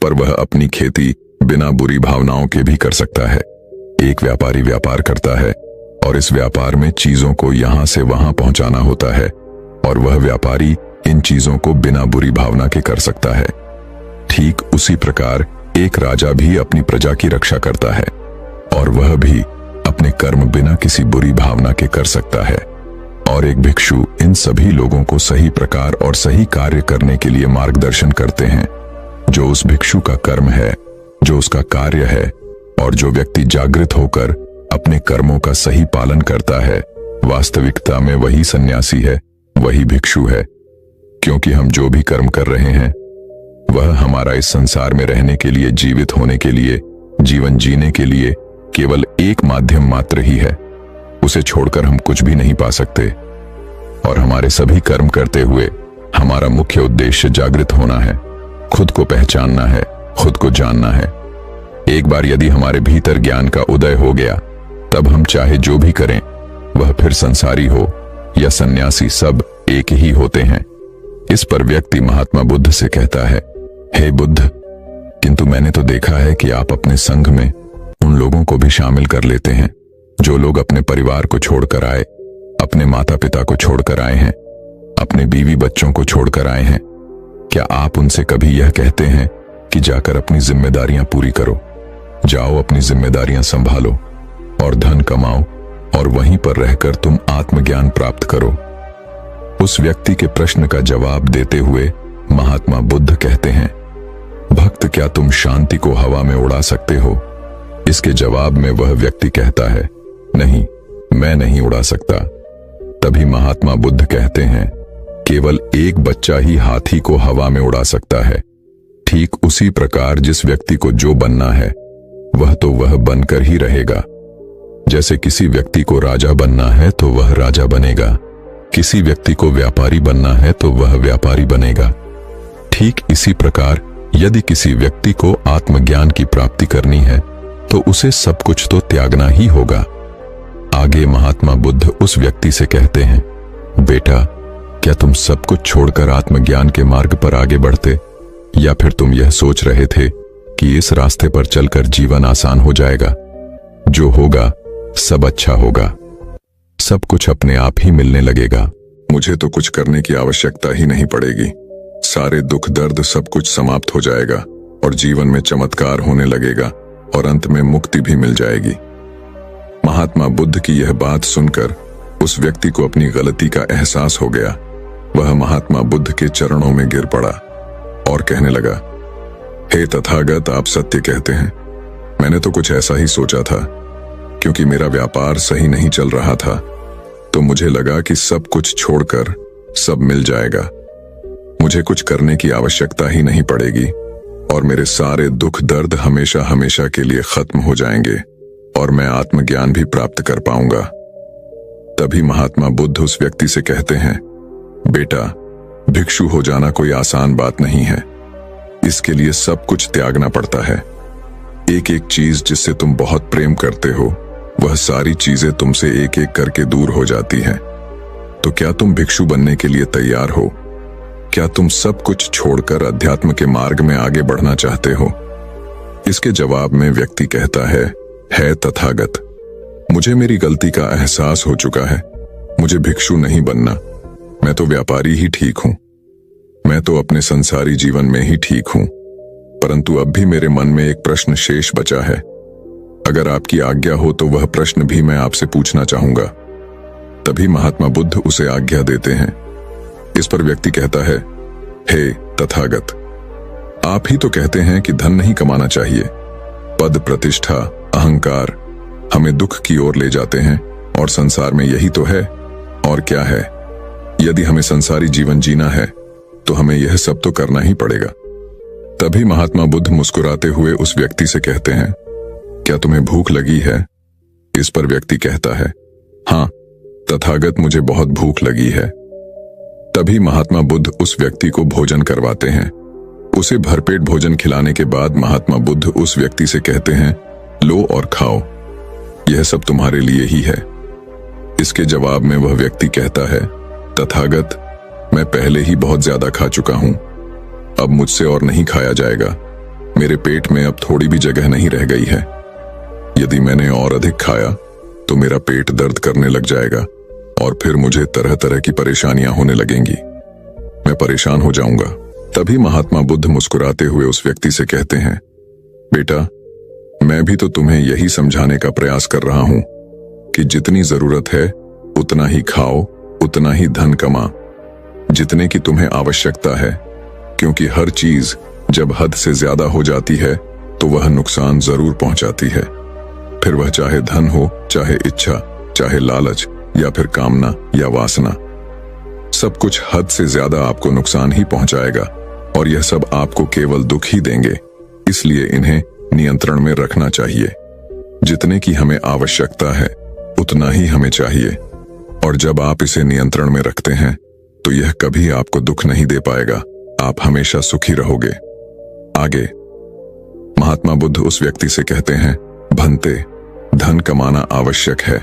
पर वह अपनी खेती बिना बुरी भावनाओं के भी कर सकता है। एक व्यापारी व्यापार करता है और इस व्यापार में चीजों को यहां से वहां पहुंचाना होता है, और वह व्यापारी इन चीजों को बिना बुरी भावना के कर सकता है। ठीक उसी प्रकार एक राजा भी अपनी प्रजा की रक्षा करता है, और वह भी अपने कर्म बिना किसी बुरी भावना के कर सकता है। और एक भिक्षु इन सभी लोगों को सही प्रकार और सही कार्य करने के लिए मार्गदर्शन करते हैं। जो उस भिक्षु का कर्म है, जो उसका कार्य है, और जो व्यक्ति जागृत होकर अपने कर्मों का सही पालन करता है, वास्तविकता में वही सन्यासी है, वही भिक्षु है। क्योंकि हम जो भी कर्म कर रहे हैं वह हमारा इस संसार में रहने के लिए, जीवित होने के लिए, जीवन जीने के लिए केवल एक माध्यम मात्र ही है। उसे छोड़कर हम कुछ भी नहीं पा सकते। और हमारे सभी कर्म करते हुए हमारा मुख्य उद्देश्य जागृत होना है, खुद को पहचानना है, खुद को जानना है। एक बार यदि हमारे भीतर ज्ञान का उदय हो गया, तब हम चाहे जो भी करें, वह फिर संसारी हो या सन्यासी, सब एक ही होते हैं। इस पर व्यक्ति महात्मा बुद्ध से कहता है, हे बुद्ध, किंतु मैंने तो देखा है कि आप अपने संघ में उन लोगों को भी शामिल कर लेते हैं जो लोग अपने परिवार को छोड़कर आए, अपने माता पिता को छोड़कर आए हैं, अपने बीवी बच्चों को छोड़कर आए हैं। क्या आप उनसे कभी यह कहते हैं कि जाकर अपनी जिम्मेदारियां पूरी करो, जाओ अपनी जिम्मेदारियां संभालो और धन कमाओ, और वहीं पर रहकर तुम आत्मज्ञान प्राप्त करो? उस व्यक्ति के प्रश्न का जवाब देते हुए महात्मा बुद्ध कहते हैं, भक्त, क्या तुम शांति को हवा में उड़ा सकते हो? इसके जवाब में वह व्यक्ति कहता है, नहीं, मैं नहीं उड़ा सकता। तभी महात्मा बुद्ध कहते हैं, केवल एक बच्चा ही हाथी को हवा में उड़ा सकता है। ठीक उसी प्रकार जिस व्यक्ति को जो बनना है वह तो वह बनकर ही रहेगा। जैसे किसी व्यक्ति को राजा बनना है तो वह राजा बनेगा, किसी व्यक्ति को व्यापारी बनना है तो वह व्यापारी बनेगा। ठीक इसी प्रकार यदि किसी व्यक्ति को आत्मज्ञान की प्राप्ति करनी है तो उसे सब कुछ तो त्यागना ही होगा। आगे महात्मा बुद्ध उस व्यक्ति से कहते हैं, बेटा, क्या तुम सब कुछ छोड़कर आत्मज्ञान के मार्ग पर आगे बढ़ते, या फिर तुम यह सोच रहे थे कि इस रास्ते पर चलकर जीवन आसान हो जाएगा? जो होगा सब अच्छा होगा, सब कुछ अपने आप ही मिलने लगेगा। मुझे तो कुछ करने की आवश्यकता ही नहीं पड़ेगी। सारे दुख दर्द सब कुछ समाप्त हो जाएगा और जीवन में चमत्कार होने लगेगा और अंत में मुक्ति भी मिल जाएगी। महात्मा बुद्ध की यह बात सुनकर उस व्यक्ति को अपनी गलती का एहसास हो गया। वह महात्मा बुद्ध के चरणों में गिर पड़ा और कहने लगा, हे तथागत, आप सत्य कहते हैं। मैंने तो कुछ ऐसा ही सोचा था। क्योंकि मेरा व्यापार सही नहीं चल रहा था तो मुझे लगा कि सब कुछ छोड़कर सब मिल जाएगा, मुझे कुछ करने की आवश्यकता ही नहीं पड़ेगी और मेरे सारे दुख दर्द हमेशा हमेशा के लिए खत्म हो जाएंगे और मैं आत्मज्ञान भी प्राप्त कर पाऊंगा। तभी महात्मा बुद्ध उस व्यक्ति से कहते हैं, बेटा, भिक्षु हो जाना कोई आसान बात नहीं है। इसके लिए सब कुछ त्यागना पड़ता है। एक एक चीज जिससे तुम बहुत प्रेम करते हो, वह सारी चीजें तुमसे एक एक करके दूर हो जाती हैं। तो क्या तुम भिक्षु बनने के लिए तैयार हो? क्या तुम सब कुछ छोड़कर अध्यात्म के मार्ग में आगे बढ़ना चाहते हो? इसके जवाब में व्यक्ति कहता है तथागत, मुझे मेरी गलती का एहसास हो चुका है। मुझे भिक्षु नहीं बनना, मैं तो व्यापारी ही ठीक हूं। मैं तो अपने संसारी जीवन में ही ठीक हूं। परंतु अब भी मेरे मन में एक प्रश्न शेष बचा है। अगर आपकी आज्ञा हो तो वह प्रश्न भी मैं आपसे पूछना चाहूंगा। तभी महात्मा बुद्ध उसे आज्ञा देते हैं। इस पर व्यक्ति कहता है, हे तथागत, आप ही तो कहते हैं कि धन नहीं कमाना चाहिए। पद, प्रतिष्ठा, अहंकार हमें दुख की ओर ले जाते हैं और संसार में यही तो है। और क्या है? यदि हमें संसारी जीवन जीना है तो हमें यह सब तो करना ही पड़ेगा। तभी महात्मा बुद्ध मुस्कुराते हुए उस व्यक्ति से कहते हैं, क्या तुम्हें भूख लगी है? इस पर व्यक्ति कहता है, हाँ तथागत, मुझे बहुत भूख लगी है। तभी महात्मा बुद्ध उस व्यक्ति को भोजन करवाते हैं। उसे भरपेट भोजन खिलाने के बाद महात्मा बुद्ध उस व्यक्ति से कहते हैं, लो और खाओ, यह सब तुम्हारे लिए ही है। इसके जवाब में वह व्यक्ति कहता है, तथागत, मैं पहले ही बहुत ज्यादा खा चुका हूं, अब मुझसे और नहीं खाया जाएगा। मेरे पेट में अब थोड़ी भी जगह नहीं रह गई है। यदि मैंने और अधिक खाया तो मेरा पेट दर्द करने लग जाएगा और फिर मुझे तरह तरह की परेशानियां होने लगेंगी, मैं परेशान हो जाऊंगा। तभी महात्मा बुद्ध मुस्कुराते हुए उस व्यक्ति से कहते हैं, बेटा, मैं भी तो तुम्हें यही समझाने का प्रयास कर रहा हूं कि जितनी जरूरत है उतना ही खाओ, उतना ही धन कमा, जितने की तुम्हें आवश्यकता है, क्योंकि हर चीज जब हद से ज्यादा हो जाती है तो वह नुकसान जरूर पहुंचाती है। फिर वह चाहे धन हो, चाहे इच्छा, चाहे लालच, या फिर कामना या वासना, सब कुछ हद से ज्यादा आपको नुकसान ही पहुंचाएगा और यह सब आपको केवल दुख ही देंगे। इसलिए इन्हें नियंत्रण में रखना चाहिए। जितने की हमें आवश्यकता है उतना ही हमें चाहिए, और जब आप इसे नियंत्रण में रखते हैं तो यह कभी आपको दुख नहीं दे पाएगा, आप हमेशा सुखी रहोगे। आगे महात्मा बुद्ध उस व्यक्ति से कहते हैं, भंते, धन कमाना आवश्यक है,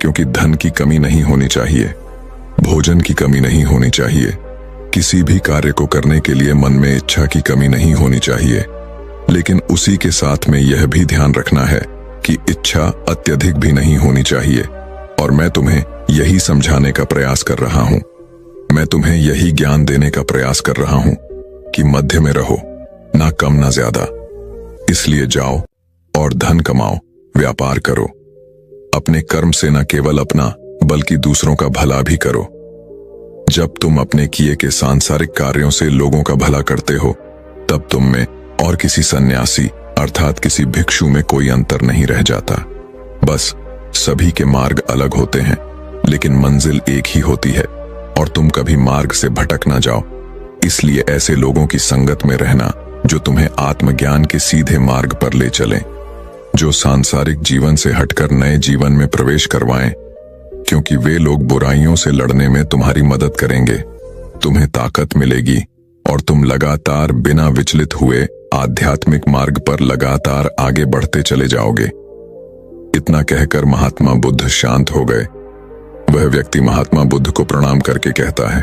क्योंकि धन की कमी नहीं होनी चाहिए, भोजन की कमी नहीं होनी चाहिए, किसी भी कार्य को करने के लिए मन में इच्छा की कमी नहीं होनी चाहिए। लेकिन उसी के साथ में यह भी ध्यान रखना है कि इच्छा अत्यधिक भी नहीं होनी चाहिए। और मैं तुम्हें यही समझाने का प्रयास कर रहा हूं, मैं तुम्हें यही ज्ञान देने का प्रयास कर रहा हूं कि मध्य में रहो, ना कम ना ज्यादा। इसलिए जाओ और धन कमाओ, व्यापार करो, अपने कर्म से न केवल अपना बल्कि दूसरों का भला भी करो। जब तुम अपने किए के सांसारिक कार्यों से लोगों का भला करते हो, तब तुम में और किसी सन्यासी अर्थात किसी भिक्षु में कोई अंतर नहीं रह जाता। बस सभी के मार्ग अलग होते हैं, लेकिन मंजिल एक ही होती है और तुम कभी मार्ग से भटक ना जाओ। इसलिए ऐसे लोगों की संगत में रहना जो तुम्हें आत्मज्ञान के सीधे मार्ग पर ले चलें, जो सांसारिक जीवन से हटकर नए जीवन में प्रवेश करवाएं, क्योंकि वे लोग बुराइयों से लड़ने में तुम्हारी मदद करेंगे, तुम्हें ताकत मिलेगी और तुम लगातार बिना विचलित हुए आध्यात्मिक मार्ग पर लगातार आगे बढ़ते चले जाओगे। इतना कहकर महात्मा बुद्ध शांत हो गए। वह व्यक्ति महात्मा बुद्ध को प्रणाम करके कहता है,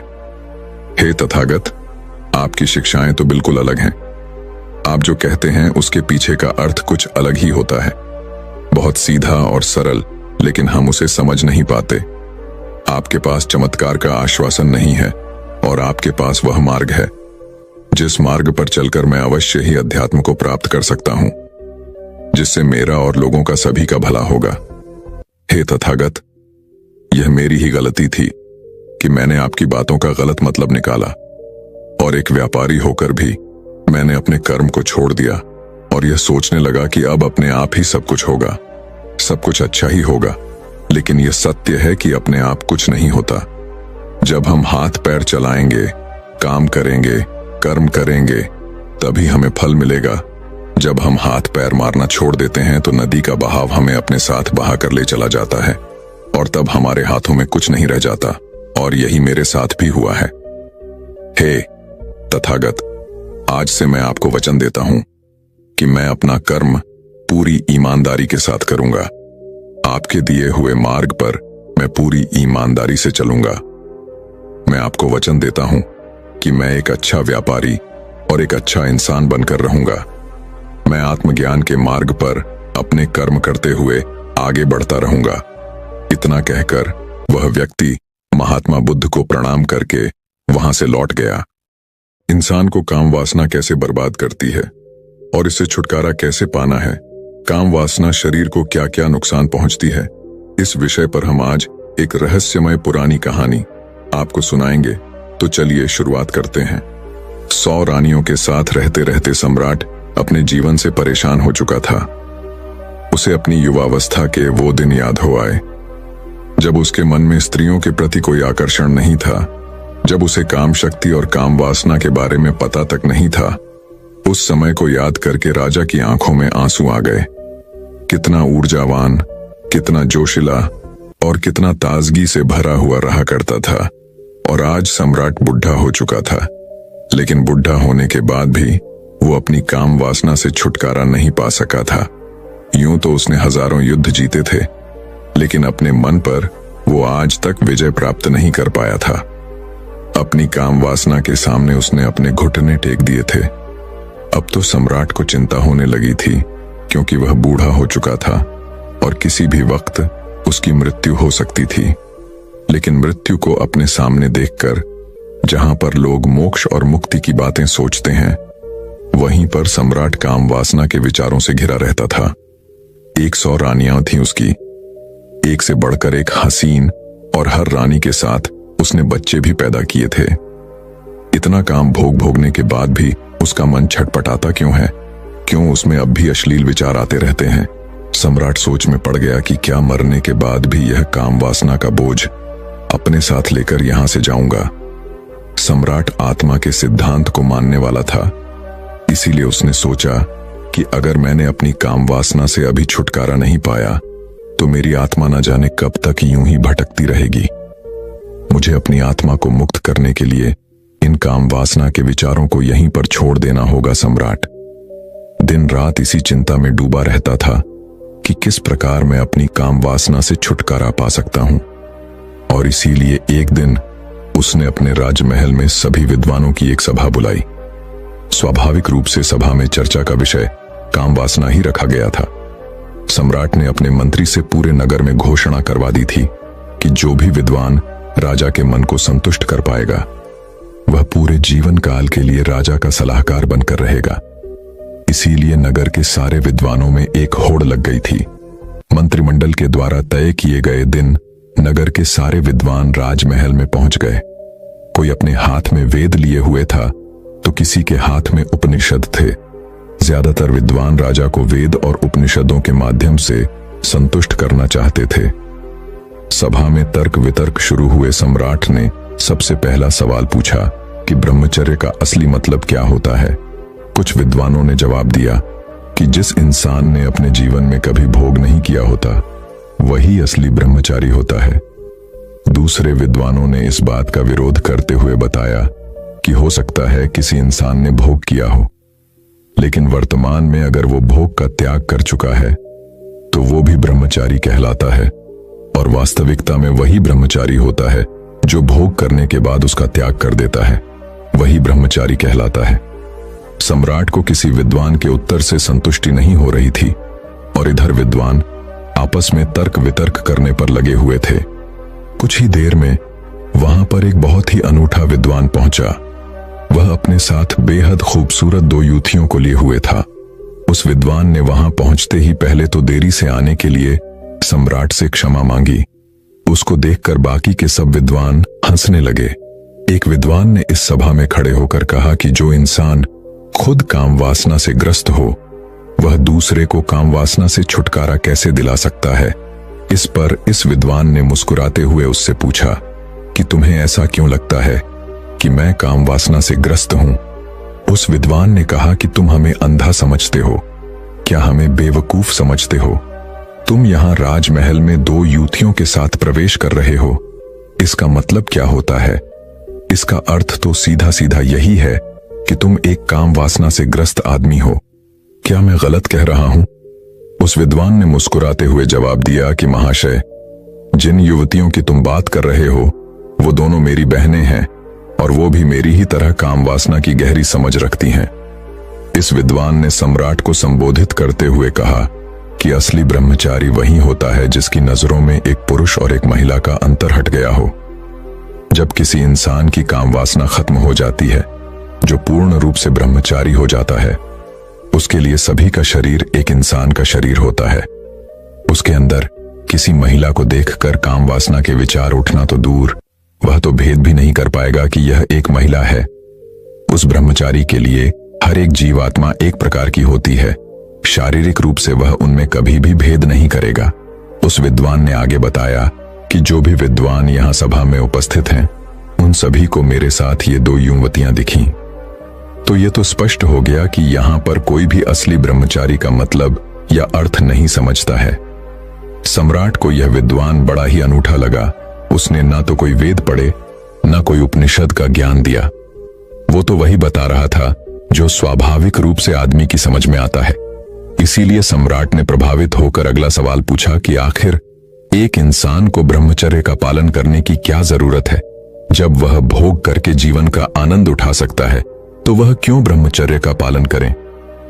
हे तथागत, आपकी शिक्षाएं तो बिल्कुल अलग हैं। आप जो कहते हैं उसके पीछे का अर्थ कुछ अलग ही होता है, बहुत सीधा और सरल, लेकिन हम उसे समझ नहीं पाते। आपके पास चमत्कार का आश्वासन नहीं है और आपके पास वह मार्ग है जिस मार्ग पर चलकर मैं अवश्य ही अध्यात्म को प्राप्त कर सकता हूं, जिससे मेरा और लोगों का सभी का भला होगा। हे तथागत, यह मेरी ही गलती थी कि मैंने आपकी बातों का गलत मतलब निकाला और एक व्यापारी होकर भी मैंने अपने कर्म को छोड़ दिया और यह सोचने लगा कि अब अपने आप ही सब कुछ होगा, सब कुछ अच्छा ही होगा। लेकिन यह सत्य है कि अपने आप कुछ नहीं होता। जब हम हाथ पैर चलाएंगे, काम करेंगे, कर्म करेंगे, तभी हमें फल मिलेगा। जब हम हाथ पैर मारना छोड़ देते हैं तो नदी का बहाव हमें अपने साथ बहा कर ले चला जाता है और तब हमारे हाथों में कुछ नहीं रह जाता, और यही मेरे साथ भी हुआ है। हे तथागत, आज से मैं आपको वचन देता हूं कि मैं अपना कर्म पूरी ईमानदारी के साथ करूंगा। आपके दिए हुए मार्ग पर मैं पूरी ईमानदारी से चलूंगा। मैं आपको वचन देता हूं कि मैं एक अच्छा व्यापारी और एक अच्छा इंसान बनकर रहूंगा। मैं आत्मज्ञान के मार्ग पर अपने कर्म करते हुए आगे बढ़ता रहूंगा। इतना कहकर वह व्यक्ति महात्मा बुद्ध को प्रणाम करके वहां से लौट गया। इंसान को काम वासना कैसे बर्बाद करती है और इससे छुटकारा कैसे पाना है, काम वासना शरीर को क्या क्या नुकसान पहुंचती है, इस विषय पर हम आज एक रहस्यमय पुरानी कहानी आपको सुनाएंगे। तो चलिए शुरुआत करते हैं। 100 रानियों के साथ रहते रहते सम्राट अपने जीवन से परेशान हो चुका था। उसे अपनी युवावस्था के वो दिन याद हो आए जब उसके मन में स्त्रियों के प्रति कोई आकर्षण नहीं था, जब उसे काम शक्ति और काम वासना के बारे में पता तक नहीं था। उस समय को याद करके राजा की आंखों में आंसू आ गए। कितना ऊर्जावान, कितना जोशिला और कितना ताजगी से भरा हुआ रहा करता था। और आज सम्राट बुढ़ा हो चुका था, लेकिन बुढ़ा होने के बाद भी वो अपनी काम वासना से छुटकारा नहीं पा सका था। यूं तो उसने हजारों युद्ध जीते थे, लेकिन अपने मन पर वो आज तक विजय प्राप्त नहीं कर पाया था। अपनी काम वासना के सामने उसने अपने घुटने टेक दिए थे। अब तो सम्राट को चिंता होने लगी थी, क्योंकि वह बूढ़ा हो चुका था और किसी भी वक्त उसकी मृत्यु हो सकती थी। लेकिन मृत्यु को अपने सामने देखकर जहां पर लोग मोक्ष और मुक्ति की बातें सोचते हैं, वहीं पर सम्राट काम वासना के विचारों से घिरा रहता था। 100 रानियां थीं उसकी, एक से बढ़कर एक हसीन, और हर रानी के साथ उसने बच्चे भी पैदा किए थे। इतना काम भोगने के बाद भी उसका मन छटपटाता क्यों है? क्यों उसमें अब भी अश्लील विचार आते रहते हैं? सम्राट सोच में पड़ गया कि क्या मरने के बाद भी यह काम वासना का बोझ अपने साथ लेकर यहां से जाऊंगा। सम्राट आत्मा के सिद्धांत को मानने वाला था, इसीलिए उसने सोचा कि अगर मैंने अपनी काम वासना से अभी छुटकारा नहीं पाया तो मेरी आत्मा न जाने कब तक यूं ही भटकती रहेगी। मुझे अपनी आत्मा को मुक्त करने के लिए इन काम वासना के विचारों को यहीं पर छोड़ देना होगा। सम्राट दिन रात इसी चिंता में डूबा रहता था कि किस प्रकार मैं अपनी काम वासना से छुटकारा पा सकता हूं। और इसीलिए एक दिन उसने अपने राजमहल में सभी विद्वानों की एक सभा बुलाई। स्वाभाविक रूप से सभा में चर्चा का विषय काम वासना ही रखा गया था। सम्राट ने अपने मंत्री से पूरे नगर में घोषणा करवा दी थी कि जो भी विद्वान राजा के मन को संतुष्ट कर पाएगा, वह पूरे जीवन काल के लिए राजा का सलाहकार बनकर रहेगा। इसीलिए नगर के सारे विद्वानों में एक होड़ लग गई थी। मंत्रिमंडल के द्वारा तय किए गए दिन नगर के सारे विद्वान राजमहल में पहुंच गए। कोई अपने हाथ में वेद लिए हुए था तो किसी के हाथ में उपनिषद थे। ज्यादातर विद्वान राजा को वेद और उपनिषदों के माध्यम से संतुष्ट करना चाहते थे। सभा में तर्क वितर्क शुरू हुए। सम्राट ने सबसे पहला सवाल पूछा कि ब्रह्मचर्य का असली मतलब क्या होता है। कुछ विद्वानों ने जवाब दिया कि जिस इंसान ने अपने जीवन में कभी भोग नहीं किया होता, वही असली ब्रह्मचारी होता है। दूसरे विद्वानों ने इस बात का विरोध करते हुए बताया कि हो सकता है किसी इंसान ने भोग किया हो, लेकिन वर्तमान में अगर वो भोग का त्याग कर चुका है तो वो भी ब्रह्मचारी कहलाता है। और वास्तविकता में वही ब्रह्मचारी होता है जो भोग करने के बाद उसका त्याग कर देता है, वही ब्रह्मचारी कहलाता है। सम्राट को किसी विद्वान के उत्तर से संतुष्टि नहीं हो रही थी और इधर विद्वान आपस में तर्क वितर्क करने पर लगे हुए थे। कुछ ही देर में वहां पर एक बहुत ही अनूठा विद्वान पहुंचा। वह अपने साथ बेहद खूबसूरत 2 युवतियों को लिए हुए था। उस विद्वान ने वहां पहुंचते ही पहले तो देरी से आने के लिए सम्राट से क्षमा मांगी। उसको देखकर बाकी के सब विद्वान हंसने लगे। एक विद्वान ने इस सभा में खड़े होकर कहा कि जो इंसान खुद काम वासना से ग्रस्त हो, वह दूसरे को काम वासना से छुटकारा कैसे दिला सकता है। इस पर इस विद्वान ने मुस्कुराते हुए उससे पूछा कि तुम्हें ऐसा क्यों लगता है कि मैं काम वासना से ग्रस्त हूं। उस विद्वान ने कहा कि तुम हमें अंधा समझते हो, क्या हमें बेवकूफ समझते हो? तुम यहां राजमहल में 2 युवतियों के साथ प्रवेश कर रहे हो, इसका मतलब क्या होता है? इसका अर्थ तो सीधा सीधा यही है कि तुम एक काम वासना से ग्रस्त आदमी हो। क्या मैं गलत कह रहा हूं? उस विद्वान ने मुस्कुराते हुए जवाब दिया कि महाशय, जिन युवतियों की तुम बात कर रहे हो वो दोनों मेरी बहनें हैं और वो भी मेरी ही तरह काम वासना की गहरी समझ रखती हैं। इस विद्वान ने सम्राट को संबोधित करते हुए कहा कि असली ब्रह्मचारी वही होता है जिसकी नजरों में एक पुरुष और एक महिला का अंतर हट गया हो। जब किसी इंसान की काम वासना खत्म हो जाती है, जो पूर्ण रूप से ब्रह्मचारी हो जाता है, उसके लिए सभी का शरीर एक इंसान का शरीर होता है। उसके अंदर किसी महिला को देखकर काम वासना के विचार उठना तो दूर, वह तो भेद भी नहीं कर पाएगा कि यह एक महिला है। उस ब्रह्मचारी के लिए हर एक जीवात्मा एक प्रकार की होती है। शारीरिक रूप से वह उनमें कभी भी भेद नहीं करेगा। उस विद्वान ने आगे बताया कि जो भी विद्वान यहाँ सभा में उपस्थित हैं, उन सभी को मेरे साथ ये 2 युवतियां दिखीं। तो ये तो स्पष्ट हो गया कि यहाँ पर कोई भी असली ब्रह्मचारी का मतलब या अर्थ नहीं समझता है। सम्राट को यह विद्वान बड़ा ही अनूठा लगा। उसने ना तो कोई वेद पढ़े, ना कोई उपनिषद का ज्ञान दिया। वो तो वही बता रहा था जो स्वाभाविक रूप से आदमी की समझ में आता है। इसीलिए सम्राट ने प्रभावित होकर अगला सवाल पूछा कि आखिर एक इंसान को ब्रह्मचर्य का पालन करने की क्या जरूरत है? जब वह भोग करके जीवन का आनंद उठा सकता है तो वह क्यों ब्रह्मचर्य का पालन करे?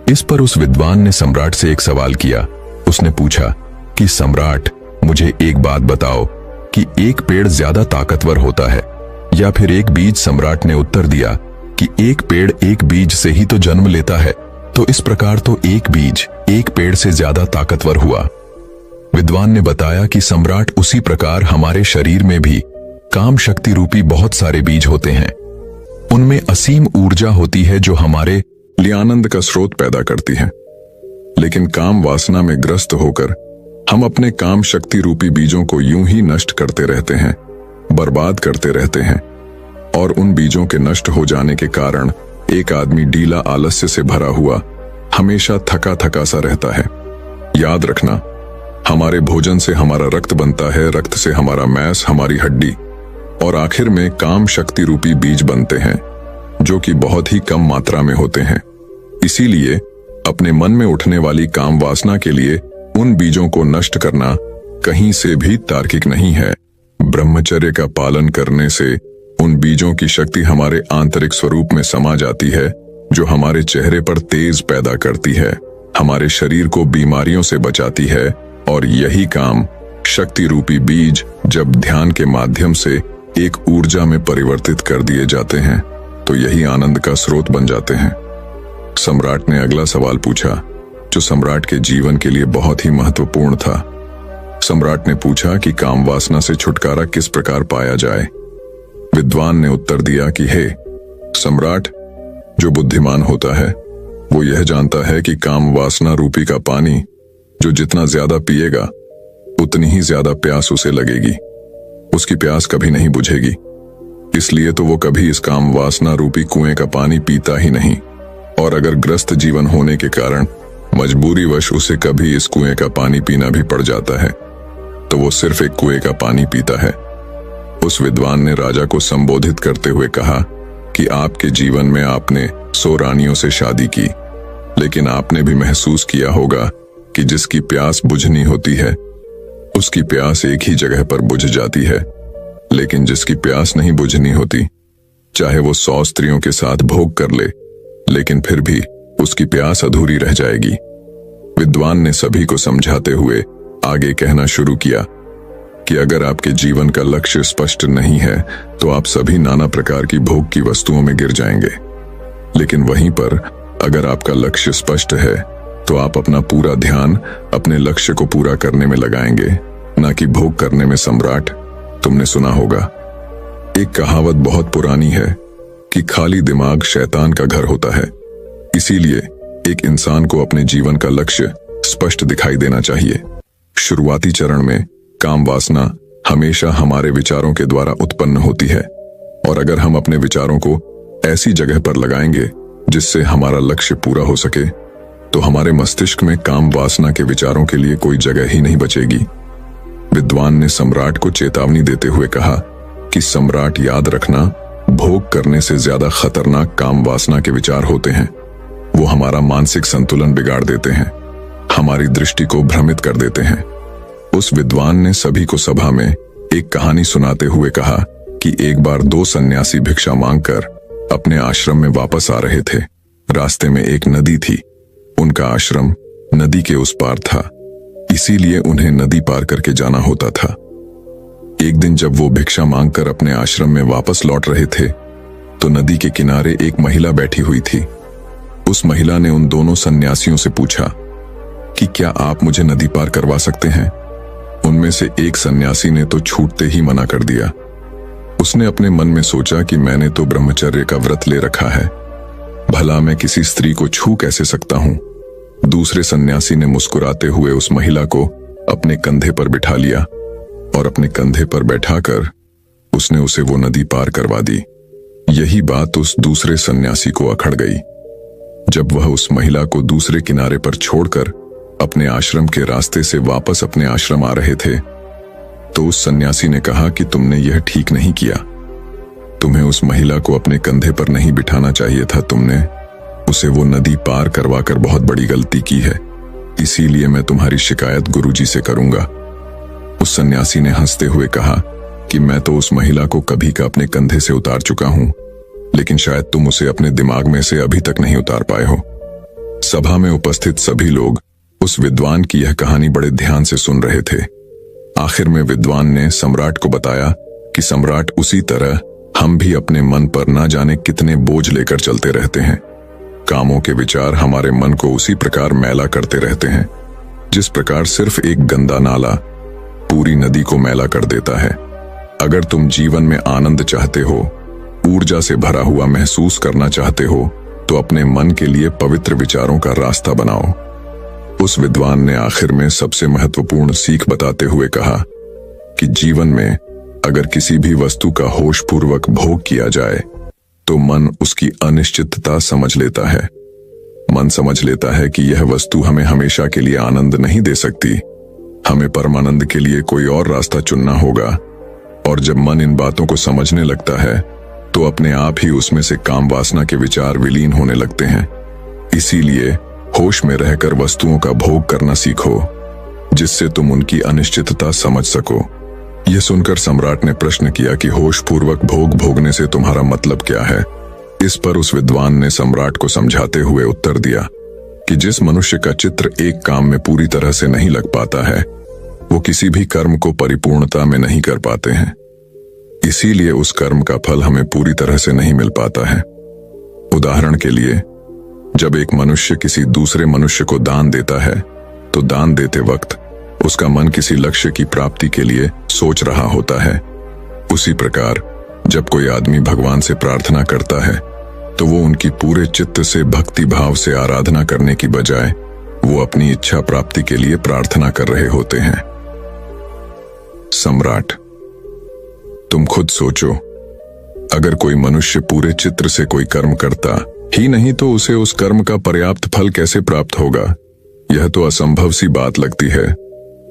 इस पर उस विद्वान ने सम्राट से एक सवाल किया। उसने पूछा कि सम्राट, मुझे एक बात बताओ कि एक पेड़ ज्यादा ताकतवर होता है या फिर एक बीज? सम्राट ने उत्तर दिया कि एक पेड़ एक बीज से ही तो जन्म लेता है, तो इस प्रकार तो एक बीज एक पेड़ से ज्यादा ताकतवर हुआ। विद्वान ने बताया कि सम्राट, उसी प्रकार हमारे शरीर में भी काम शक्ति रूपी बहुत सारे बीज होते हैं। उनमें असीम ऊर्जा होती है जो हमारे लिए आनंद का स्रोत पैदा करती है। लेकिन काम वासना में ग्रस्त होकर हम अपने काम शक्ति रूपी बीजों को यूं ही नष्ट करते रहते हैं, बर्बाद करते रहते हैं। और उन बीजों के नष्ट हो जाने के कारण एक आदमी ढीला आलस्य से भरा हुआ हमेशा थका थका सा रहता है। याद रखना, हमारे भोजन से हमारा रक्त बनता है, रक्त से हमारा मैंस, हमारी हड्डी, और आखिर में काम शक्ति रूपी बीज बनते हैं जो कि बहुत ही कम मात्रा में होते हैं। इसीलिए अपने मन में उठने वाली काम वासना के लिए उन बीजों को नष्ट करना कहीं से भी तार्किक नहीं है। ब्रह्मचर्य का पालन करने से उन बीजों की शक्ति हमारे आंतरिक स्वरूप में समा जाती है, जो हमारे चेहरे पर तेज पैदा करती है, हमारे शरीर को बीमारियों से बचाती है। और यही काम शक्ति रूपी बीज जब ध्यान के माध्यम से एक ऊर्जा में परिवर्तित कर दिए जाते हैं तो यही आनंद का स्रोत बन जाते हैं। सम्राट ने अगला सवाल पूछा जो सम्राट के जीवन के लिए बहुत ही महत्वपूर्ण था। सम्राट ने पूछा कि काम वासना से छुटकारा किस प्रकार पाया जाए। विद्वान ने उत्तर दिया कि हे सम्राट, जो बुद्धिमान होता है वो यह जानता है कि काम वासना रूपी का पानी जो जितना ज्यादा पिएगा उतनी ही ज्यादा प्यास उसे लगेगी, उसकी प्यास कभी नहीं बुझेगी। इसलिए तो वो कभी इस काम वासना रूपी कुएं का पानी पीता ही नहीं। और अगर ग्रस्त जीवन होने के कारण मजबूरीवश उसे कभी इस कुएं का पानी पीना भी पड़ जाता है तो वो सिर्फ एक कुएं का पानी पीता है। उस विद्वान ने राजा को संबोधित करते हुए कहा कि आपके जीवन में आपने 100 रानियों से शादी की, लेकिन आपने भी महसूस किया होगा कि जिसकी प्यास बुझनी होती है उसकी प्यास एक ही जगह पर बुझ जाती है, लेकिन जिसकी प्यास नहीं बुझनी होती, चाहे वो 100 स्त्रियों के साथ भोग कर ले, लेकिन फिर भी उसकी प्यास अधूरी रह जाएगी। विद्वान ने सभी को समझाते हुए आगे कहना शुरू किया कि अगर आपके जीवन का लक्ष्य स्पष्ट नहीं है तो आप सभी नाना प्रकार की भोग की वस्तुओं में गिर जाएंगे। लेकिन वहीं पर अगर आपका लक्ष्य स्पष्ट है तो आप अपना पूरा ध्यान अपने लक्ष्य को पूरा करने में लगाएंगे, ना कि भोग करने में। सम्राट, तुमने सुना होगा, एक कहावत बहुत पुरानी है कि खाली दिमाग शैतान का घर होता है। इसीलिए एक इंसान को अपने जीवन का लक्ष्य स्पष्ट दिखाई देना चाहिए। शुरुआती चरण में काम वासना हमेशा हमारे विचारों के द्वारा उत्पन्न होती है, और अगर हम अपने विचारों को ऐसी जगह पर लगाएंगे जिससे हमारा लक्ष्य पूरा हो सके तो हमारे मस्तिष्क में काम वासना के विचारों के लिए कोई जगह ही नहीं बचेगी। विद्वान ने सम्राट को चेतावनी देते हुए कहा कि सम्राट, याद रखना, भोग करने से ज्यादा खतरनाक काम वासना के विचार होते हैं। वो हमारा मानसिक संतुलन बिगाड़ देते हैं, हमारी दृष्टि को भ्रमित कर देते हैं। उस विद्वान ने सभी को सभा में एक कहानी सुनाते हुए कहा कि एक बार 2 सन्यासी भिक्षा मांगकर अपने आश्रम में वापस आ रहे थे। रास्ते में एक नदी थी। उनका आश्रम नदी के उस पार था, इसीलिए उन्हें नदी पार करके जाना होता था। एक दिन जब वो भिक्षा मांगकर अपने आश्रम में वापस लौट रहे थे तो नदी के किनारे एक महिला बैठी हुई थी। उस महिला ने उन दोनों सन्यासियों से पूछा कि क्या आप मुझे नदी पार करवा सकते हैं? उनमें से एक सन्यासी ने तो छूटते ही मना कर दिया। उसने अपने मन में सोचा कि मैंने तो ब्रह्मचर्य का व्रत ले रखा है, भला मैं किसी स्त्री को छू कैसे सकता हूं। दूसरे सन्यासी ने मुस्कुराते हुए उस महिला को अपने कंधे पर बिठा लिया और अपने कंधे पर बैठाकर उसने उसे वो नदी पार करवा दी। यही बात उस दूसरे सन्यासी को अखड़ गई। जब वह उस महिला को दूसरे किनारे पर छोड़कर अपने आश्रम के रास्ते से वापस अपने आश्रम आ रहे थे तो उस सन्यासी ने कहा कि तुमने यह ठीक नहीं किया। तुम्हें उस महिला को अपने कंधे पर नहीं बिठाना चाहिए था। तुमने उसे वो नदी पार करवाकर बहुत बड़ी गलती की है। इसीलिए मैं तुम्हारी शिकायत गुरुजी से करूंगा। उस सन्यासी ने हंसते हुए कहा कि मैं तो उस महिला को कभी का अपने कंधे से उतार चुका हूं, लेकिन शायद तुम उसे अपने दिमाग में से अभी तक नहीं उतार पाए हो। सभा में उपस्थित सभी लोग उस विद्वान की यह कहानी बड़े ध्यान से सुन रहे थे। आखिर में विद्वान ने सम्राट को बताया कि सम्राट, उसी तरह हम भी अपने मन पर ना जाने कितने बोझ लेकर चलते रहते हैं। कामों के विचार हमारे मन को उसी प्रकार मैला करते रहते हैं जिस प्रकार सिर्फ एक गंदा नाला पूरी नदी को मैला कर देता है। अगर तुम जीवन में आनंद चाहते हो, ऊर्जा से भरा हुआ महसूस करना चाहते हो, तो अपने मन के लिए पवित्र विचारों का रास्ता बनाओ। उस विद्वान ने आखिर में सबसे महत्वपूर्ण सीख बताते हुए कहा कि जीवन में अगर किसी भी वस्तु का होशपूर्वक भोग किया जाए तो मन उसकी अनिश्चितता समझ लेता है। मन समझ लेता है कि यह वस्तु हमें हमेशा के लिए आनंद नहीं दे सकती, हमें परमानंद के लिए कोई और रास्ता चुनना होगा। और जब मन इन बातों को समझने लगता है तो अपने आप ही उसमें से काम वासना के विचार विलीन होने लगते हैं। इसीलिए होश में रहकर वस्तुओं का भोग करना सीखो, जिससे तुम उनकी अनिश्चितता समझ सको। यह सुनकर सम्राट ने प्रश्न किया कि होशपूर्वक भोग भोगने से तुम्हारा मतलब क्या है। इस पर उस विद्वान ने सम्राट को समझाते हुए उत्तर दिया कि जिस मनुष्य का चित्र एक काम में पूरी तरह से नहीं लग पाता है, वो किसी भी कर्म को परिपूर्णता में नहीं कर पाते हैं। इसीलिए उस कर्म का फल हमें पूरी तरह से नहीं मिल पाता है। उदाहरण के लिए, जब एक मनुष्य किसी दूसरे मनुष्य को दान देता है तो दान देते वक्त उसका मन किसी लक्ष्य की प्राप्ति के लिए सोच रहा होता है। उसी प्रकार जब कोई आदमी भगवान से प्रार्थना करता है तो वो उनकी पूरे चित्त से भक्ति भाव से आराधना करने की बजाय वो अपनी इच्छा प्राप्ति के लिए प्रार्थना कर रहे होते हैं। सम्राट, तुम खुद सोचो, अगर कोई मनुष्य पूरे चित्त से कोई कर्म करता ही नहीं तो उसे उस कर्म का पर्याप्त फल कैसे प्राप्त होगा। यह तो असंभव सी बात लगती है।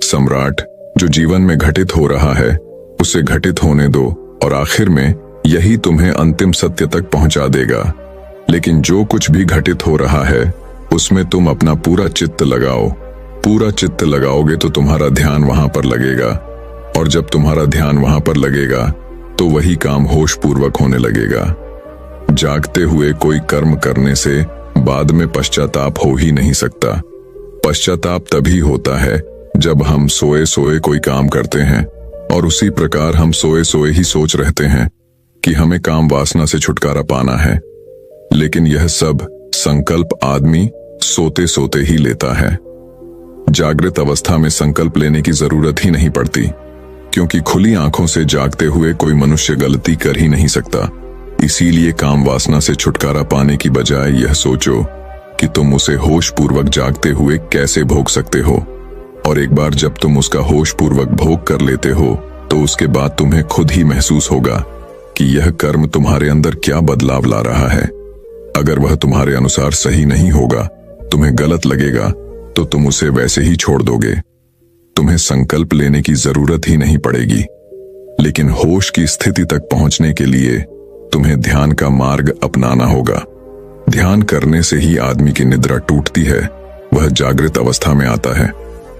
सम्राट, जो जीवन में घटित हो रहा है उसे घटित होने दो और आखिर में यही तुम्हें अंतिम सत्य तक पहुंचा देगा। लेकिन जो कुछ भी घटित हो रहा है उसमें तुम अपना पूरा चित्त लगाओ। पूरा चित्त लगाओगे तो तुम्हारा ध्यान वहां पर लगेगा, और जब तुम्हारा ध्यान वहां पर लगेगा तो वही काम होशपूर्वक होने लगेगा। जागते हुए कोई कर्म करने से बाद में पश्चाताप हो ही नहीं सकता। पश्चाताप तभी होता है जब हम सोए सोए कोई काम करते हैं और उसी प्रकार हम सोए सोए ही सोच रहते हैं कि हमें काम वासना से छुटकारा पाना है। लेकिन यह सब संकल्प आदमी सोते सोते ही लेता है। जागृत अवस्था में संकल्प लेने की जरूरत ही नहीं पड़ती, क्योंकि खुली आंखों से जागते हुए कोई मनुष्य गलती कर ही नहीं सकता। इसीलिए काम वासना से छुटकारा पाने की बजाय यह सोचो कि तुम उसे होशपूर्वक जागते हुए कैसे भोग सकते हो, और एक बार जब तुम उसका होशपूर्वक भोग कर लेते हो तो उसके बाद तुम्हें खुद ही महसूस होगा कि यह कर्म तुम्हारे अंदर क्या बदलाव ला रहा है। अगर वह तुम्हारे अनुसार सही नहीं होगा, तुम्हें गलत लगेगा, तो तुम उसे वैसे ही छोड़ दोगे। तुम्हें संकल्प लेने की जरूरत ही नहीं पड़ेगी। लेकिन होश की स्थिति तक पहुंचने के लिए तुम्हें ध्यान का मार्ग अपनाना होगा। ध्यान करने से ही आदमी की निद्रा टूटती है, वह जागृत अवस्था में आता है,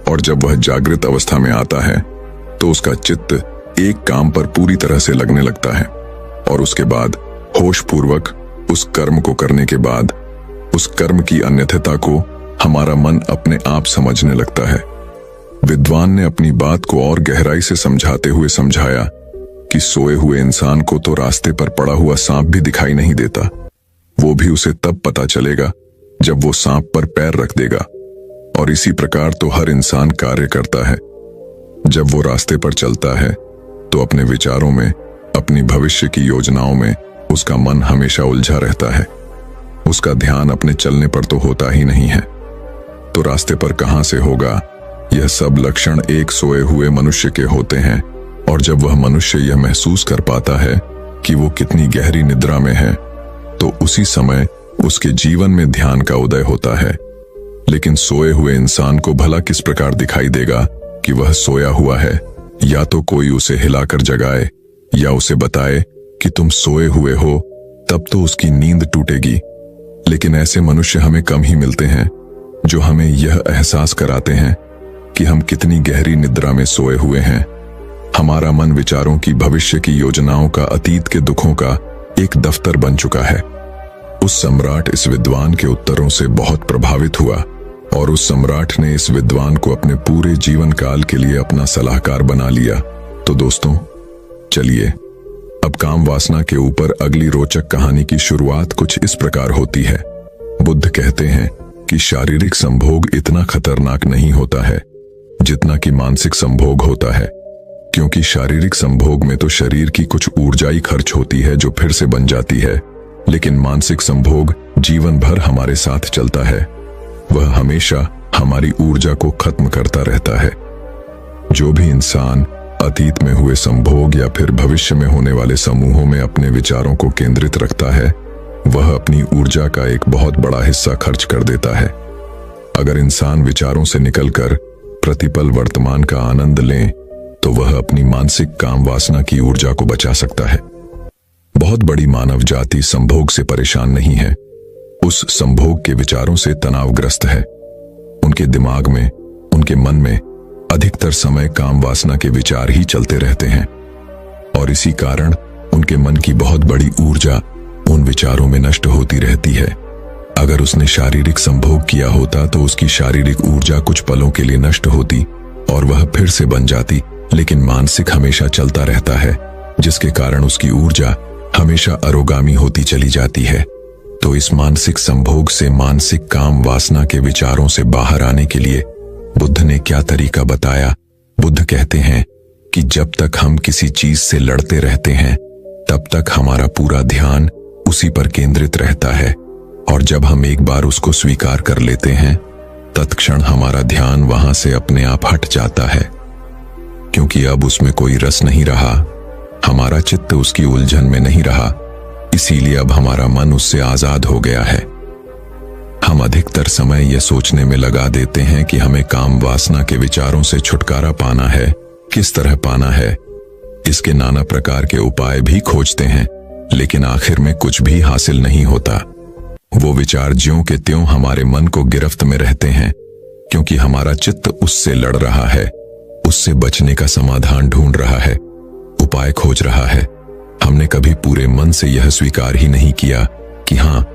और जब वह जागृत अवस्था में आता है तो उसका चित्त एक काम पर पूरी तरह से लगने लगता है, और उसके बाद होशपूर्वक उस कर्म को करने के बाद उस कर्म की अन्यथता को हमारा मन अपने आप समझने लगता है। विद्वान ने अपनी बात को और गहराई से समझाते हुए समझाया कि सोए हुए इंसान को तो रास्ते पर पड़ा हुआ सांप भी दिखाई नहीं देता, वो भी उसे तब पता चलेगा जब वो सांप पर पैर रख देगा। और इसी प्रकार तो हर इंसान कार्य करता है। जब वो रास्ते पर चलता है तो अपने विचारों में, अपनी भविष्य की योजनाओं में उसका मन हमेशा उलझा रहता है। उसका ध्यान अपने चलने पर तो होता ही नहीं है, तो रास्ते पर कहां से होगा। यह सब लक्षण एक सोए हुए मनुष्य के होते हैं, और जब वह मनुष्य यह महसूस कर पाता है कि वो कितनी गहरी निद्रा में है, तो उसी समय उसके जीवन में ध्यान का उदय होता है। लेकिन सोए हुए इंसान को भला किस प्रकार दिखाई देगा कि वह सोया हुआ है? या तो कोई उसे हिलाकर जगाए या उसे बताए कि तुम सोए हुए हो, तब तो उसकी नींद टूटेगी। लेकिन ऐसे मनुष्य हमें कम ही मिलते हैं जो हमें यह एहसास कराते हैं कि हम कितनी गहरी निद्रा में सोए हुए हैं। हमारा मन विचारों की, भविष्य की योजनाओं का, अतीत के दुखों का एक दफ्तर बन चुका है। उस सम्राट इस विद्वान के उत्तरों से बहुत प्रभावित हुआ और उस सम्राट ने इस विद्वान को अपने पूरे जीवन काल के लिए अपना सलाहकार बना लिया। तो दोस्तों, चलिए अब काम वासना के ऊपर अगली रोचक कहानी की शुरुआत कुछ इस प्रकार होती है। बुद्ध कहते हैं कि शारीरिक संभोग इतना खतरनाक नहीं होता है जितना कि मानसिक संभोग होता है, क्योंकि शारीरिक संभोग में तो शरीर की कुछ ऊर्जाई खर्च होती है जो फिर से बन जाती है, लेकिन मानसिक संभोग जीवन भर हमारे साथ चलता है। वह हमेशा हमारी ऊर्जा को खत्म करता रहता है। जो भी इंसान अतीत में हुए संभोग या फिर भविष्य में होने वाले समूहों में अपने विचारों को केंद्रित रखता है, वह अपनी ऊर्जा का एक बहुत बड़ा हिस्सा खर्च कर देता है। अगर इंसान विचारों से निकलकर प्रतिपल वर्तमान का आनंद लें, तो वह अपनी मानसिक काम वासना की ऊर्जा को बचा सकता है। बहुत बड़ी मानव जाति संभोग से परेशान नहीं है, उस संभोग के विचारों से तनावग्रस्त है। उनके दिमाग में, उनके मन में अधिकतर समय काम वासना के विचार ही चलते रहते हैं और इसी कारण उनके मन की बहुत बड़ी ऊर्जा उन विचारों में नष्ट होती रहती है। अगर उसने शारीरिक संभोग किया होता तो उसकी शारीरिक ऊर्जा कुछ पलों के लिए नष्ट होती और वह फिर से बन जाती, लेकिन मानसिक हमेशा चलता रहता है, जिसके कारण उसकी ऊर्जा हमेशा अरोगामी होती चली जाती है। तो इस मानसिक संभोग से, मानसिक काम वासना के विचारों से बाहर आने के लिए बुद्ध ने क्या तरीका बताया? बुद्ध कहते हैं कि जब तक हम किसी चीज से लड़ते रहते हैं, तब तक हमारा पूरा ध्यान उसी पर केंद्रित रहता है, और जब हम एक बार उसको स्वीकार कर लेते हैं, तत्क्षण हमारा ध्यान वहां से अपने आप हट जाता है, क्योंकि अब उसमें कोई रस नहीं रहा, हमारा चित्त उसकी उलझन में नहीं रहा। इसीलिए अब हमारा मन उससे आजाद हो गया है। हम अधिकतर समय यह सोचने में लगा देते हैं कि हमें काम वासना के विचारों से छुटकारा पाना है। किस तरह पाना है, इसके नाना प्रकार के उपाय भी खोजते हैं, लेकिन आखिर में कुछ भी हासिल नहीं होता। वो विचार ज्यों के त्यों हमारे मन को गिरफ्त में रहते हैं, क्योंकि हमारा चित्त उससे लड़ रहा है, उससे बचने का समाधान ढूंढ रहा है, उपाय खोज रहा है। हमने कभी पूरे मन से यह स्वीकार ही नहीं किया कि हाँ,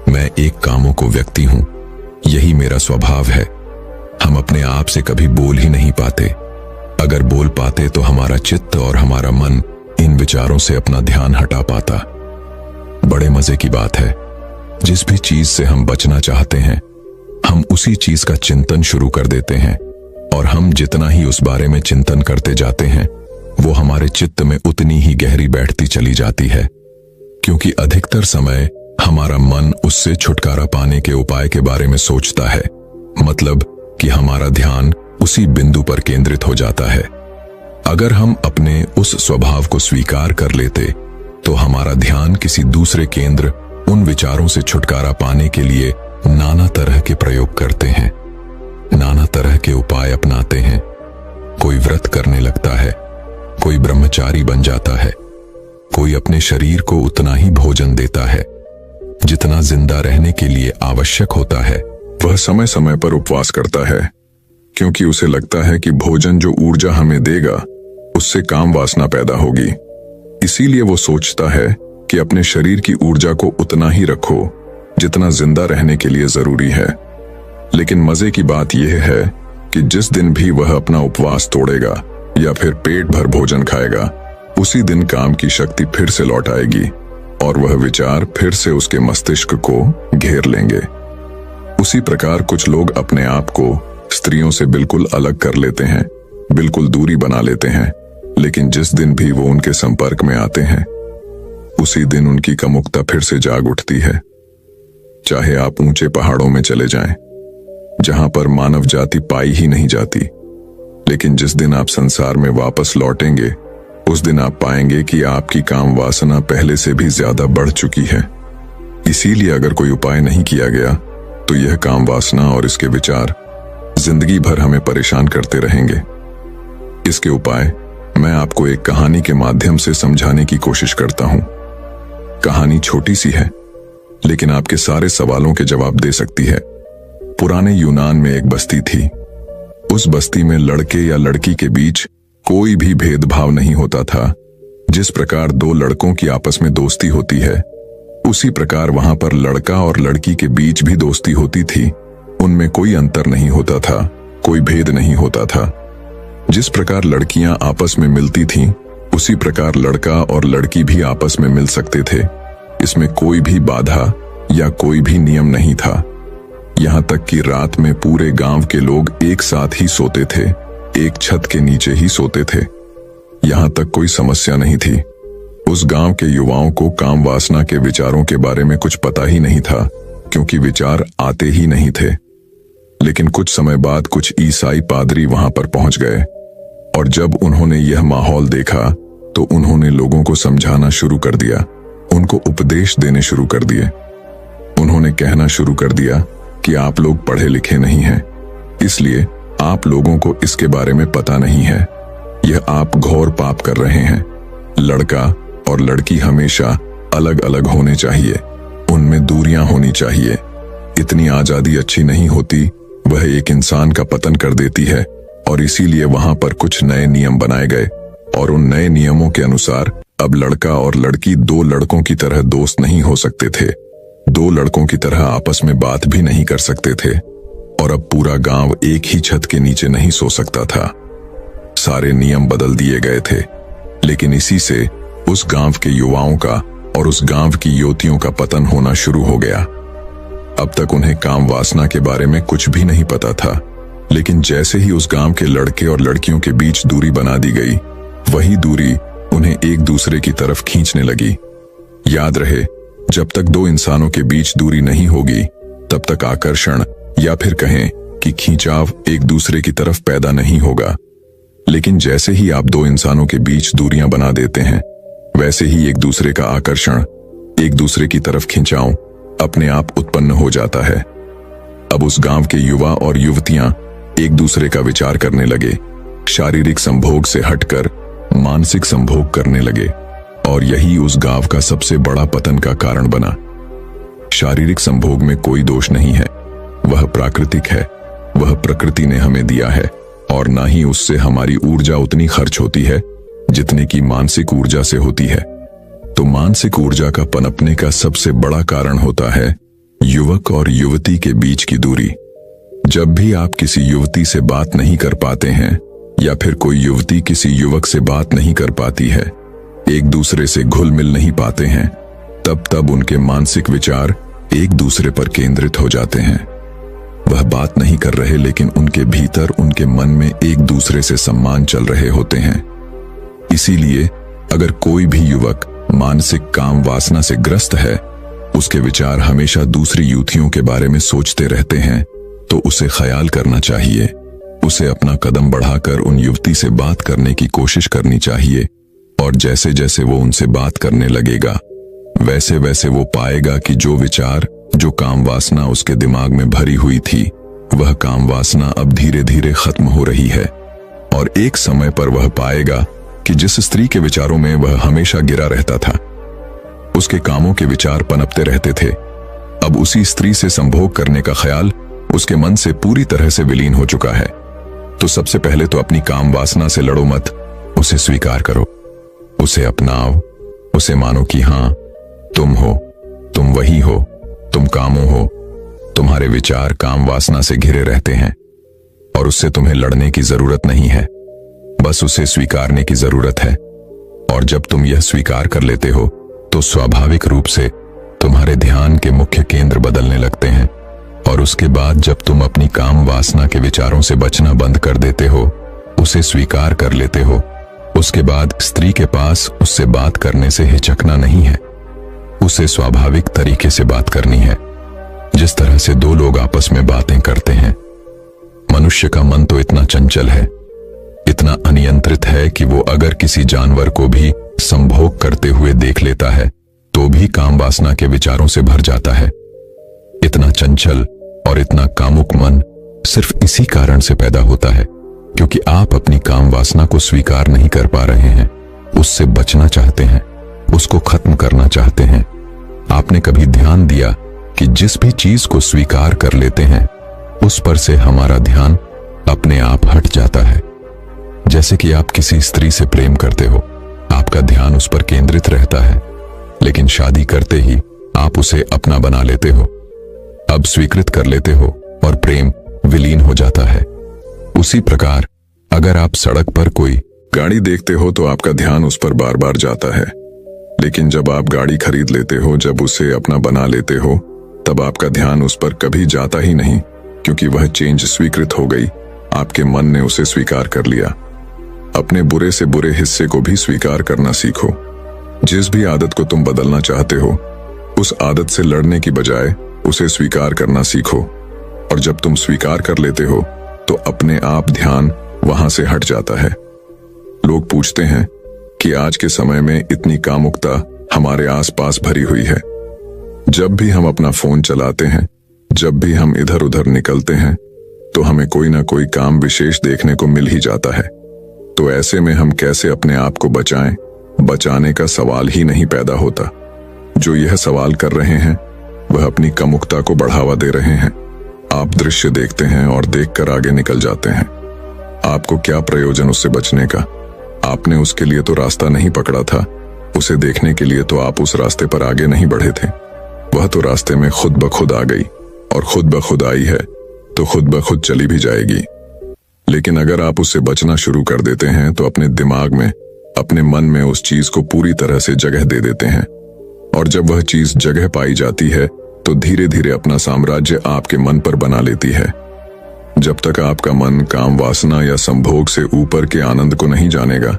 मैं एक कामों को व्यक्ति हूं, यही मेरा स्वभाव है। हम अपने आप से कभी बोल ही नहीं पाते। अगर बोल पाते तो हमारा चित्त और हमारा मन इन विचारों से अपना ध्यान हटा पाता। बड़े मजे की बात है, जिस भी चीज से हम बचना चाहते हैं, हम उसी चीज का चिंतन शुरू कर देते हैं, और हम जितना ही उस बारे में चिंतन करते जाते हैं, वो हमारे चित्त में उतनी ही गहरी बैठती चली जाती है, क्योंकि अधिकतर समय हमारा मन उससे छुटकारा पाने के उपाय के बारे में सोचता है। मतलब कि हमारा ध्यान उसी बिंदु पर केंद्रित हो जाता है। अगर हम अपने उस स्वभाव को स्वीकार कर लेते, तो हमारा ध्यान किसी दूसरे केंद्र, उन विचारों से छुटकारा पाने के लिए नाना तरह के प्रयोग करते हैं, नाना तरह के उपाय अपनाते हैं। कोई व्रत करने लगता है, कोई ब्रह्मचारी बन जाता है, कोई अपने शरीर को उतना ही भोजन देता है जितना जिंदा रहने के लिए आवश्यक होता है। वह समय समय पर उपवास करता है, क्योंकि उसे लगता है कि भोजन जो ऊर्जा हमें देगा, उससे काम वासना पैदा होगी। इसीलिए वो सोचता है कि अपने शरीर की ऊर्जा को उतना ही रखो जितना जिंदा रहने के लिए जरूरी है। लेकिन मजे की बात यह है कि जिस दिन भी वह अपना उपवास तोड़ेगा या फिर पेट भर भोजन खाएगा, उसी दिन काम की शक्ति फिर से लौट आएगी और वह विचार फिर से उसके मस्तिष्क को घेर लेंगे। उसी प्रकार कुछ लोग अपने आप को स्त्रियों से बिल्कुल अलग कर लेते हैं, बिल्कुल दूरी बना लेते हैं, लेकिन जिस दिन भी वो उनके संपर्क में आते हैं, उसी दिन उनकी कामुकता फिर से जाग उठती है। चाहे आप ऊंचे पहाड़ों में चले जाएं, जहां पर मानव जाति पाई ही नहीं जाती, लेकिन जिस दिन आप संसार में वापस लौटेंगे, उस दिन आप पाएंगे कि आपकी काम वासना पहले से भी ज्यादा बढ़ चुकी है। इसीलिए अगर कोई उपाय नहीं किया गया, तो यह काम वासना और इसके विचार जिंदगी भर हमें परेशान करते रहेंगे। इसके उपाय मैं आपको एक कहानी के माध्यम से समझाने की कोशिश करता हूं। कहानी छोटी सी है, लेकिन आपके सारे सवालों के जवाब दे सकती है। पुराने यूनान में एक बस्ती थी। उस बस्ती में लड़के या लड़की के बीच कोई भी भेदभाव नहीं होता था। जिस प्रकार दो लड़कों की आपस में दोस्ती होती है, उसी प्रकार वहां पर लड़का और लड़की के बीच भी दोस्ती होती थी। उनमें कोई अंतर नहीं होता था, कोई भेद नहीं होता था। जिस प्रकार लड़कियां आपस में मिलती थीं, उसी प्रकार लड़का और लड़की भी आपस में मिल सकते थे। इसमें कोई भी बाधा या कोई भी नियम नहीं था। यहां तक कि रात में पूरे गांव के लोग एक साथ ही सोते थे, एक छत के नीचे ही सोते थे। यहां तक कोई समस्या नहीं थी। उस गांव के युवाओं को काम वासना के विचारों के बारे में कुछ पता ही नहीं था, क्योंकि विचार आते ही नहीं थे। लेकिन कुछ समय बाद कुछ ईसाई पादरी वहां पर पहुंच गए, और जब उन्होंने यह माहौल देखा तो उन्होंने लोगों को समझाना शुरू कर दिया, उनको उपदेश देने शुरू कर दिए। उन्होंने कहना शुरू कर दिया कि आप लोग पढ़े लिखे नहीं हैं, इसलिए आप लोगों को इसके बारे में पता नहीं है। यह आप घोर पाप कर रहे हैं। लड़का और लड़की हमेशा अलग अलग होने चाहिए, उनमें दूरियां होनी चाहिए। इतनी आजादी अच्छी नहीं होती, वह एक इंसान का पतन कर देती है। और इसीलिए वहां पर कुछ नए नियम बनाए गए, और उन नए नियमों के अनुसार अब लड़का और लड़की दो लड़कों की तरह दोस्त नहीं हो सकते थे, दो लड़कों की तरह आपस में बात भी नहीं कर सकते थे, और अब पूरा गांव एक ही छत के नीचे नहीं सो सकता था। सारे नियम बदल दिए गए थे, लेकिन इसी से उस गांव के युवाओं का और उस गांव की युवतियों का पतन होना शुरू हो गया। अब तक उन्हें काम वासना के बारे में कुछ भी नहीं पता था, लेकिन जैसे ही उस गांव के लड़के और लड़कियों के बीच दूरी बना दी गई, वही दूरी उन्हें एक दूसरे की तरफ खींचने लगी। याद रहे, जब तक दो इंसानों के बीच दूरी नहीं होगी, तब तक आकर्षण या फिर कहें कि खींचाव एक दूसरे की तरफ पैदा नहीं होगा। लेकिन जैसे ही आप दो इंसानों के बीच दूरियां बना देते हैं, वैसे ही एक दूसरे का आकर्षण, एक दूसरे की तरफ खिंचाव अपने आप उत्पन्न हो जाता है। अब उस गांव के युवा और युवतियां एक दूसरे का विचार करने लगे, शारीरिक संभोग से हटकर मानसिक संभोग करने लगे, और यही उस गांव का सबसे बड़ा पतन का कारण बना। शारीरिक संभोग में कोई दोष नहीं है, वह प्राकृतिक है, वह प्रकृति ने हमें दिया है, और ना ही उससे हमारी ऊर्जा उतनी खर्च होती है जितनी की मानसिक ऊर्जा से होती है। तो मानसिक ऊर्जा का पनपने का सबसे बड़ा कारण होता है युवक और युवती के बीच की दूरी। जब भी आप किसी युवती से बात नहीं कर पाते हैं, या फिर कोई युवती किसी युवक से बात नहीं कर पाती है, एक दूसरे से घुल मिल नहीं पाते हैं, तब उनके मानसिक विचार एक दूसरे पर केंद्रित हो जाते हैं। वह बात नहीं कर रहे, लेकिन उनके भीतर, उनके मन में एक दूसरे से सम्मान चल रहे होते हैं। इसीलिए अगर कोई भी युवक मानसिक काम वासना से ग्रस्त है, उसके विचार हमेशा दूसरी युवतियों के बारे में सोचते रहते हैं, तो उसे ख्याल करना चाहिए। उसे अपना कदम बढ़ाकर उन युवती से बात करने की कोशिश करनी चाहिए, और जैसे जैसे वो उनसे बात करने लगेगा, वैसे वैसे वो पाएगा कि जो विचार, जो काम वासना उसके दिमाग में भरी हुई थी, वह काम वासना अब धीरे धीरे खत्म हो रही है। और एक समय पर वह पाएगा कि जिस स्त्री के विचारों में वह हमेशा गिरा रहता था, उसके कामों के विचार पनपते रहते थे, अब उसी स्त्री से संभोग करने का ख्याल उसके मन से पूरी तरह से विलीन हो चुका है। तो सबसे पहले तो अपनी काम वासना से लड़ो मत, उसे स्वीकार करो, उसे अपनाओ, उसे मानो कि हां, तुम हो, तुम वही हो, तुम कामों हो, तुम्हारे विचार काम वासना से घिरे रहते हैं, और उससे तुम्हें लड़ने की जरूरत नहीं है, बस उसे स्वीकारने की जरूरत है। और जब तुम यह स्वीकार कर लेते हो, तो स्वाभाविक रूप से तुम्हारे ध्यान के मुख्य केंद्र बदलने लगते हैं, और उसके बाद जब तुम अपनी काम वासना के विचारों से बचना बंद कर देते हो, उसे स्वीकार कर लेते हो, उसके बाद स्त्री के पास उससे बात करने से हिचकना नहीं है, उसे स्वाभाविक तरीके से बात करनी है, जिस तरह से दो लोग आपस में बातें करते हैं। मनुष्य का मन तो इतना चंचल है, इतना अनियंत्रित है कि वो अगर किसी जानवर को भी संभोग करते हुए देख लेता है, तो भी काम वासना के विचारों से भर जाता है। इतना चंचल और इतना कामुक मन सिर्फ इसी कारण से पैदा होता है क्योंकि आप अपनी काम वासना को स्वीकार नहीं कर पा रहे हैं, उससे बचना चाहते हैं, उसको खत्म करना चाहते हैं। आपने कभी ध्यान दिया कि जिस भी चीज को स्वीकार कर लेते हैं उस पर से हमारा ध्यान अपने आप हट जाता है। जैसे कि आप किसी स्त्री से प्रेम करते हो, आपका ध्यान उस पर केंद्रित रहता है, लेकिन शादी करते ही आप उसे अपना बना लेते हो, अब स्वीकृत कर लेते हो और प्रेम विलीन हो जाता है। उसी प्रकार अगर आप सड़क पर कोई गाड़ी देखते हो तो आपका ध्यान उस पर बार बार जाता है, लेकिन जब आप गाड़ी खरीद लेते हो, जब उसे अपना बना लेते हो, तब आपका ध्यान उस पर कभी जाता ही नहीं, क्योंकि वह चेंज स्वीकृत हो गई, आपके मन ने उसे स्वीकार कर लिया। अपने बुरे से बुरे हिस्से को भी स्वीकार करना सीखो। जिस भी आदत को तुम बदलना चाहते हो, उस आदत से लड़ने की बजाय उसे स्वीकार करना सीखो, और जब तुम स्वीकार कर लेते हो तो अपने आप ध्यान वहां से हट जाता है। लोग पूछते हैं कि आज के समय में इतनी कामुकता हमारे आसपास भरी हुई है। जब भी हम अपना फोन चलाते हैं, जब भी हम इधर उधर निकलते हैं, तो हमें कोई ना कोई काम विशेष देखने को मिल ही जाता है। तो ऐसे में हम कैसे अपने आप को बचाएं? बचाने का सवाल ही नहीं पैदा होता। जो यह सवाल कर रहे हैं वह अपनी कामुकता को बढ़ावा दे रहे हैं। आप दृश्य देखते हैं और देखकर आगे निकल जाते हैं। आपको क्या प्रयोजन उससे बचने का? आपने उसके लिए तो रास्ता नहीं पकड़ा था, उसे देखने के लिए तो आप उस रास्ते पर आगे नहीं बढ़े थे। वह तो रास्ते में खुद ब खुद आ गई, और खुद ब खुद आई है तो खुद ब खुद चली भी जाएगी। लेकिन अगर आप उससे बचना शुरू कर देते हैं तो अपने दिमाग में, अपने मन में उस चीज को पूरी तरह से जगह दे देते हैं, और जब वह चीज जगह पाई जाती है तो धीरे धीरे अपना साम्राज्य आपके मन पर बना लेती है। जब तक आपका मन काम वासना या संभोग से ऊपर के आनंद को नहीं जानेगा,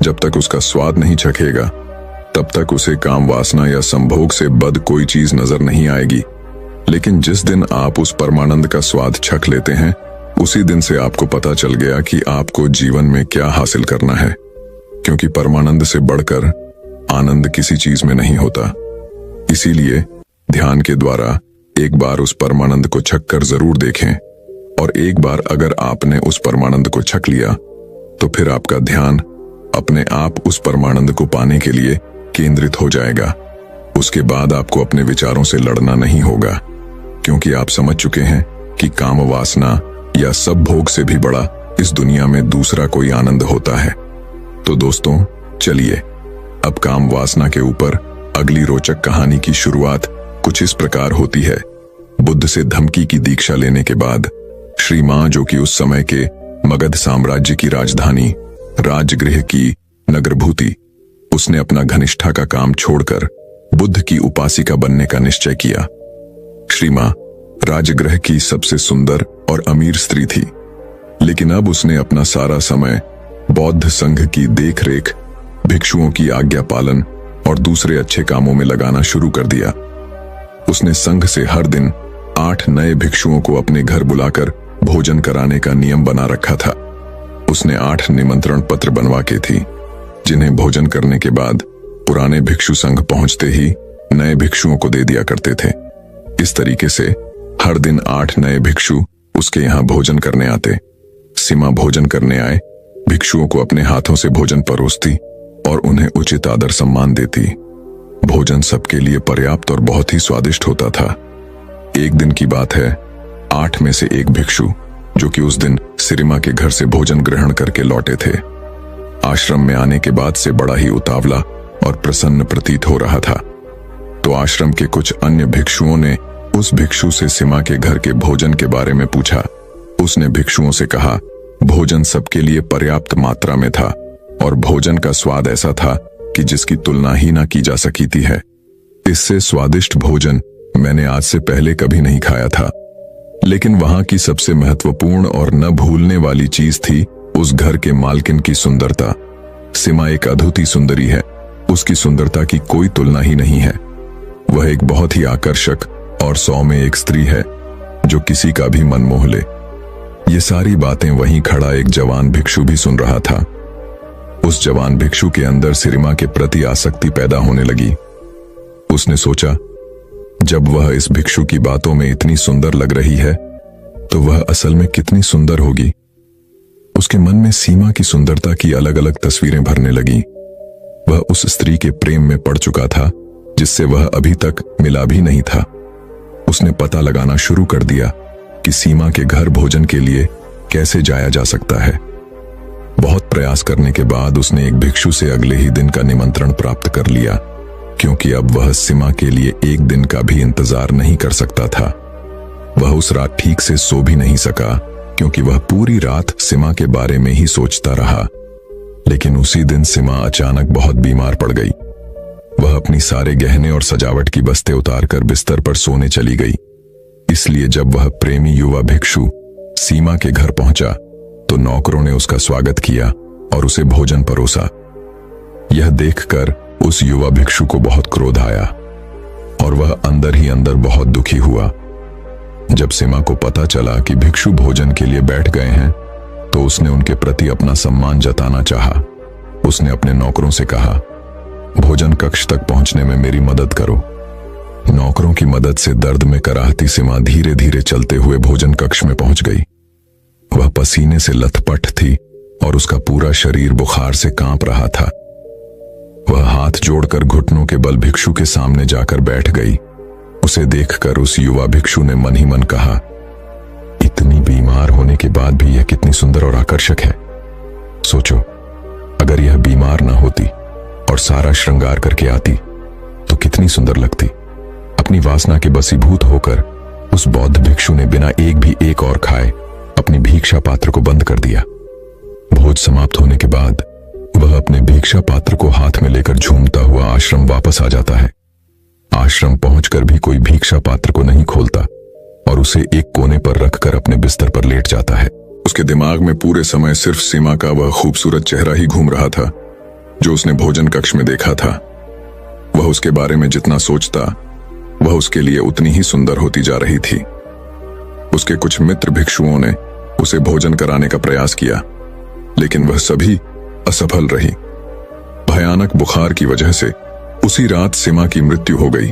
जब तक उसका स्वाद नहीं चखेगा, तब तक उसे काम वासना या संभोग से बद कोई चीज नजर नहीं आएगी। लेकिन जिस दिन आप उस परमानंद का स्वाद चख लेते हैं, उसी दिन से आपको पता चल गया कि आपको जीवन में क्या हासिल करना है, क्योंकि परमानंद से बढ़कर आनंद किसी चीज में नहीं होता। इसीलिए ध्यान के द्वारा एक बार उस परमानंद को छक कर जरूर देखें, और एक बार अगर आपने उस परमानंद को छक लिया तो फिर आपका ध्यान अपने आप उस परमानंद को पाने के लिए केंद्रित हो जाएगा। उसके बाद आपको अपने विचारों से लड़ना नहीं होगा, क्योंकि आप समझ चुके हैं कि काम वासना या सब भोग से भी बड़ा इस दुनिया में दूसरा कोई आनंद होता है। तो दोस्तों, चलिए अब काम वासना के ऊपर अगली रोचक कहानी की शुरुआत कुछ इस प्रकार होती है। बुद्ध से धमकी की दीक्षा लेने के बाद श्री मां, जो कि उस समय के मगध साम्राज्य की राजधानी राजगृह की नगरभूति, उसने अपना घनिष्ठा का काम छोड़कर बुद्ध की उपासिका बनने का निश्चय किया। श्री मां राजगृह की सबसे सुंदर और अमीर स्त्री थी, लेकिन अब उसने अपना सारा समय बौद्ध संघ की देखरेख, भिक्षुओं की आज्ञा पालन और दूसरे अच्छे कामों में लगाना शुरू कर दिया। उसने संघ से हर दिन 8 नए भिक्षुओं को अपने घर बुलाकर भोजन कराने का नियम बना रखा था। उसने 8 निमंत्रण पत्र बनवा के थी, जिन्हें भोजन करने के बाद पुराने भिक्षु संघ पहुंचते ही नए भिक्षुओं को दे दिया करते थे। इस तरीके से हर दिन 8 नए भिक्षु उसके यहाँ भोजन करने आते। सीमा भोजन करने आए भिक्षुओं को अपने हाथों से भोजन परोसती और उन्हें उचित आदर सम्मान देती। भोजन सबके लिए पर्याप्त और बहुत ही स्वादिष्ट होता था। एक दिन की बात है, 8 में से एक भिक्षु, जो कि उस दिन सिरिमा के घर से भोजन ग्रहण करके लौटे थे, आश्रम में आने के बाद से बड़ा ही उतावला और प्रसन्न प्रतीत हो रहा था। तो आश्रम के कुछ अन्य भिक्षुओं ने उस भिक्षु से सीमा के घर के भोजन के बारे में पूछा। उसने भिक्षुओं से कहा, भोजन सबके लिए पर्याप्त मात्रा में था और भोजन का स्वाद ऐसा था कि जिसकी तुलना ही ना की जा सकती है। इससे स्वादिष्ट भोजन मैंने आज से पहले कभी नहीं खाया था। लेकिन वहां की सबसे महत्वपूर्ण और न भूलने वाली चीज थी उस घर के मालकिन की सुंदरता। सीमा एक अद्भुत सुंदरी है, उसकी सुंदरता की कोई तुलना ही नहीं है। वह एक बहुत ही आकर्षक और सौम्य एक स्त्री है जो किसी का भी मन मोह ले। ये सारी बातें वहीं खड़ा एक जवान भिक्षु भी सुन रहा था। उस जवान भिक्षु के अंदर सिरिमा के प्रति आसक्ति पैदा होने लगी। उसने सोचा, जब वह इस भिक्षु की बातों में इतनी सुंदर लग रही है तो वह असल में कितनी सुंदर होगी। उसके मन में सीमा की सुंदरता की अलग अलग तस्वीरें भरने लगी। वह उस स्त्री के प्रेम में पड़ चुका था जिससे वह अभी तक मिला भी नहीं था। उसने पता लगाना शुरू कर दिया कि सीमा के घर भोजन के लिए कैसे जाया जा सकता है। बहुत प्रयास करने के बाद उसने एक भिक्षु से अगले ही दिन का निमंत्रण प्राप्त कर लिया, क्योंकि अब वह सीमा के लिए एक दिन का भी इंतजार नहीं कर सकता था। वह उस रात ठीक से सो भी नहीं सका, क्योंकि वह पूरी रात सीमा के बारे में ही सोचता रहा। लेकिन उसी दिन सीमा अचानक बहुत बीमार पड़ गई। वह अपनी सारे गहने और सजावट की बस्ते उतारकर बिस्तर पर सोने चली गई। इसलिए जब वह प्रेमी युवा भिक्षु सीमा के घर पहुंचा तो नौकरों ने उसका स्वागत किया और उसे भोजन परोसा। यह देखकर उस युवा भिक्षु को बहुत क्रोध आया और वह अंदर ही अंदर बहुत दुखी हुआ। जब सीमा को पता चला कि भिक्षु भोजन के लिए बैठ गए हैं तो उसने उनके प्रति अपना सम्मान जताना चाहा। उसने अपने नौकरों से कहा, भोजन कक्ष तक पहुंचने में मेरी मदद करो। नौकरों की मदद से दर्द में कराहती सीमा धीरे धीरे चलते हुए भोजन कक्ष में पहुंच गई। वह पसीने से लथपथ थी और उसका पूरा शरीर बुखार से कांप रहा था। वह हाथ जोड़कर घुटनों के बल भिक्षु के सामने जाकर बैठ गई। उसे देखकर उस युवा भिक्षु ने मन ही मन कहा, इतनी बीमार होने के बाद भी यह कितनी सुंदर और आकर्षक है। सोचो, अगर यह बीमार ना होती और सारा श्रृंगार करके आती तो कितनी सुंदर लगती। अपनी वासना के बसीभूत होकर उस बौद्ध भिक्षु ने बिना एक और खाए अपनी भिक्षा पात्र को बंद कर दिया। भोज समाप्त होने के बाद वह अपने भिक्षा पात्र को हाथ में लेकर झूमता हुआ आश्रम वापस आ जाता है। आश्रम पहुंचकर भी कोई भिक्षा पात्र को नहीं खोलता और उसे एक कोने पर रखकर अपने बिस्तर पर लेट जाता है। उसके दिमाग में पूरे समय सिर्फ सीमा का वह खूबसूरत चेहरा ही घूम रहा था जो उसने भोजन कक्ष में देखा था। वह उसके बारे में जितना सोचता वह उसके लिए उतनी ही सुंदर होती जा रही थी। उसके कुछ मित्र भिक्षुओं ने उसे भोजन कराने का प्रयास किया, लेकिन वह सभी असफल रही। भयानक बुखार की वजह से उसी रात सीमा की मृत्यु हो गई।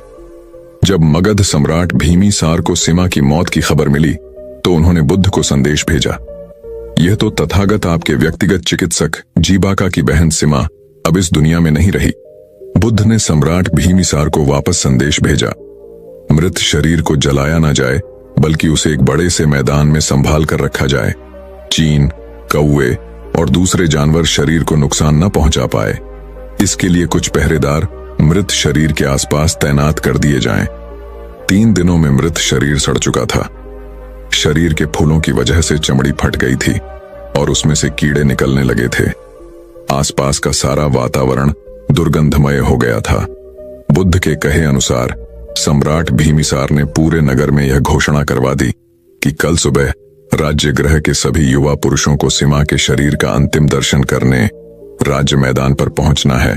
जब मगध सम्राट भीमीसार को सीमा की मौत की खबर मिली तो उन्होंने बुद्ध को संदेश भेजा। यह तो तथागत आपके व्यक्तिगत चिकित्सक जीबाका की बहन सीमा अब इस दुनिया में नहीं रही। बुद्ध ने सम्राट भीमीसार को वापस संदेश भेजा। मृत शरीर को जलाया ना जाए, बल्कि उसे एक बड़े से मैदान में संभाल कर रखा जाए। चीन, कौवे और दूसरे जानवर शरीर को नुकसान न पहुंचा पाए, इसके लिए कुछ पहरेदार मृत शरीर के आसपास तैनात कर दिए जाएं। 3 दिनों में मृत शरीर सड़ चुका था। शरीर के फूलों की वजह से चमड़ी फट गई थी और उसमें से कीड़े निकलने लगे थे। आसपास का सारा वातावरण दुर्गंधमय हो गया था। बुद्ध के कहे अनुसार सम्राट भीमीसार ने पूरे नगर में यह घोषणा करवा दी कि कल सुबह राज्य गृह के सभी युवा पुरुषों को सीमा के शरीर का अंतिम दर्शन करने राज्य मैदान पर पहुंचना है,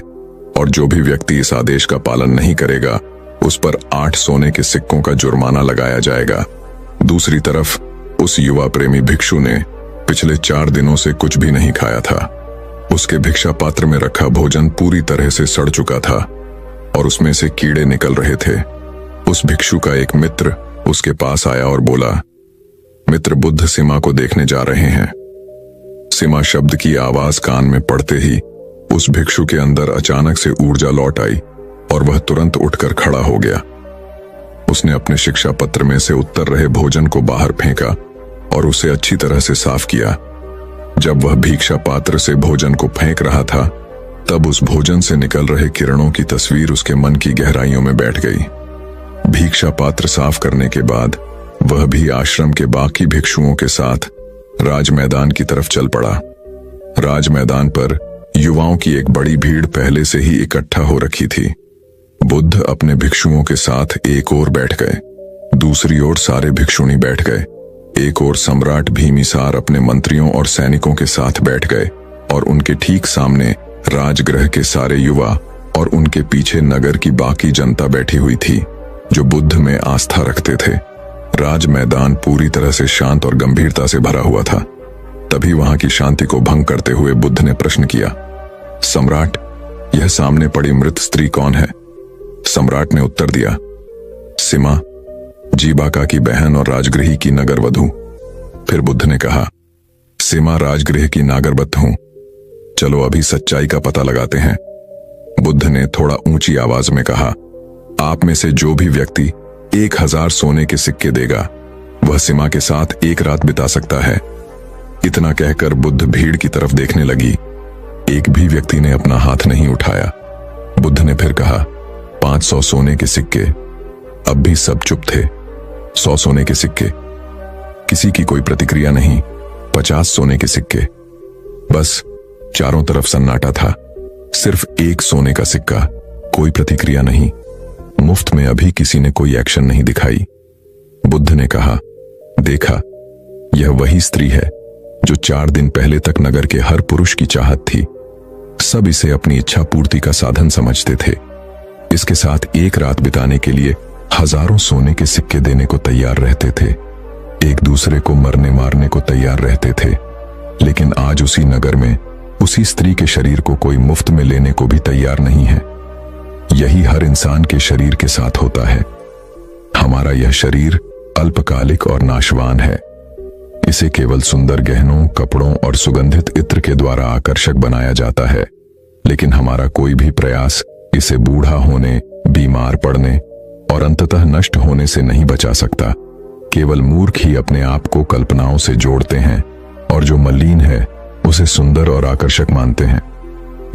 और जो भी व्यक्ति इस आदेश का पालन नहीं करेगा उस पर 8 सोने के सिक्कों का जुर्माना लगाया जाएगा। दूसरी तरफ उस युवा प्रेमी भिक्षु ने पिछले 4 दिनों से कुछ भी नहीं खाया था। उसके भिक्षा पात्र में रखा भोजन पूरी तरह से सड़ चुका था और उसमें से कीड़े निकल रहे थे। उस भिक्षु का एक मित्र उसके पास आया और बोला, मित्र, बुद्ध सीमा को देखने जा रहे हैं। सीमा शब्द की आवाज कान में पड़ते ही उस भिक्षु के अंदर अचानक से ऊर्जा लौट आई और वह तुरंत उठकर खड़ा हो गया। उसने अपने शिक्षा पत्र में से उत्तर रहे भोजन को बाहर फेंका और उसे अच्छी तरह से साफ किया। जब वह भिक्षा पात्र से भोजन को फेंक रहा था तब उस भोजन से निकल रहे किरणों की तस्वीर उसके मन की गहराइयों में बैठ गई। भिक्षा पात्र साफ करने के बाद वह भी आश्रम के बाकी भिक्षुओं के साथ राज मैदान की तरफ चल पड़ा। राज मैदान पर युवाओं की एक बड़ी भीड़ पहले से ही इकट्ठा हो रखी थी। बुद्ध अपने भिक्षुओं के साथ एक ओर बैठ गए, दूसरी ओर सारे भिक्षुणी बैठ गए। एक ओर सम्राट भीमीसार अपने मंत्रियों और सैनिकों के साथ बैठ गए और उनके ठीक सामने राजगृह के सारे युवा और उनके पीछे नगर की बाकी जनता बैठी हुई थी जो बुद्ध में आस्था रखते थे। राज मैदान पूरी तरह से शांत और गंभीरता से भरा हुआ था। तभी वहां की शांति को भंग करते हुए बुद्ध ने प्रश्न किया, सम्राट, यह सामने पड़ी मृत स्त्री कौन है? सम्राट ने उत्तर दिया, सिमा, जीबाका की बहन और राजगृह की नगरवधू। फिर बुद्ध ने कहा, सिमा राजगृह की नागरबत हूं, चलो अभी सच्चाई का पता लगाते हैं। बुद्ध ने थोड़ा ऊंची आवाज में कहा, आप में से जो भी व्यक्ति 1000 सोने के सिक्के देगा वह सिमा के साथ एक रात बिता सकता है। इतना कहकर बुद्ध भीड़ की तरफ देखने लगी। एक भी व्यक्ति ने अपना हाथ नहीं उठाया। बुद्ध ने फिर कहा, 500 सोने के सिक्के। अब भी सब चुप थे। 100 सोने के सिक्के। किसी की कोई प्रतिक्रिया नहीं। 50 सोने के सिक्के। बस चारों तरफ सन्नाटा था। सिर्फ एक सोने का सिक्का, कोई प्रतिक्रिया नहीं। मुफ्त में अभी किसी ने कोई एक्शन नहीं दिखाई। बुद्ध ने कहा, देखा, यह वही स्त्री है जो 4 दिन पहले तक नगर के हर पुरुष की चाहत थी। सब इसे अपनी इच्छा पूर्ति का साधन समझते थे। इसके साथ एक रात बिताने के लिए हजारों सोने के सिक्के देने को तैयार रहते थे। एक दूसरे को मरने मारने को तैयार रहते थे। लेकिन आज उसी नगर में उसी स्त्री के शरीर को कोई मुफ्त में लेने को भी तैयार नहीं है। यही हर इंसान के शरीर के साथ होता है। हमारा यह शरीर अल्पकालिक और नाशवान है। इसे केवल सुंदर गहनों, कपड़ों और सुगंधित इत्र के द्वारा आकर्षक बनाया जाता है। लेकिन हमारा कोई भी प्रयास इसे बूढ़ा होने, बीमार पड़ने और अंततः नष्ट होने से नहीं बचा सकता। केवल मूर्ख ही अपने आप को कल्पनाओं से जोड़ते हैं और जो मलिन है उसे सुंदर और आकर्षक मानते हैं।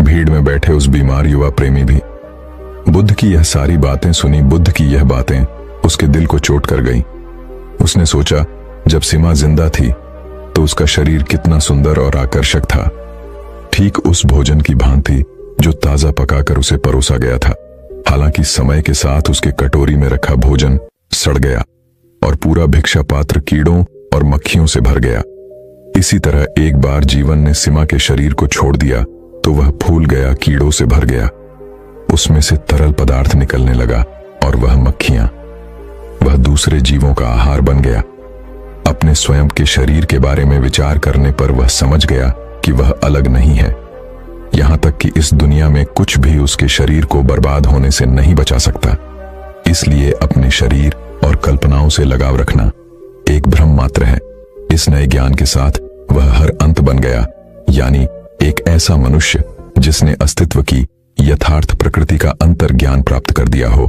भीड़ में बैठे उस बीमार युवा प्रेमी भी बुद्ध की यह सारी बातें सुनी। बुद्ध की यह बातें उसके दिल को चोट कर गई। उसने सोचा, जब सिमा जिंदा थी तो उसका शरीर कितना सुंदर और आकर्षक था, ठीक उस भोजन की भांति जो ताजा पकाकर उसे परोसा गया था। हालांकि समय के साथ उसके कटोरी में रखा भोजन सड़ गया और पूरा भिक्षा पात्र कीड़ों और मक्खियों से भर गया। इसी तरह एक बार जीवन ने सिमा के शरीर को छोड़ दिया तो वह फूल गया, कीड़ों से भर गया। उसमें से तरल पदार्थ निकलने लगा और वह मक्खियां, वह दूसरे जीवों का आहार बन गया। अपने स्वयं के शरीर के बारे में विचार करने पर वह समझ गया कि वह अलग नहीं है। यहां तक कि इस दुनिया में कुछ भी उसके शरीर को बर्बाद होने से नहीं बचा सकता। इसलिए अपने शरीर और कल्पनाओं से लगाव रखना एक भ्रम मात्र है। इस नए ज्ञान के साथ वह हर अंत बन गया, यानी एक ऐसा मनुष्य जिसने अस्तित्व की यथार्थ प्रकृति का अंतर ज्ञान प्राप्त कर दिया हो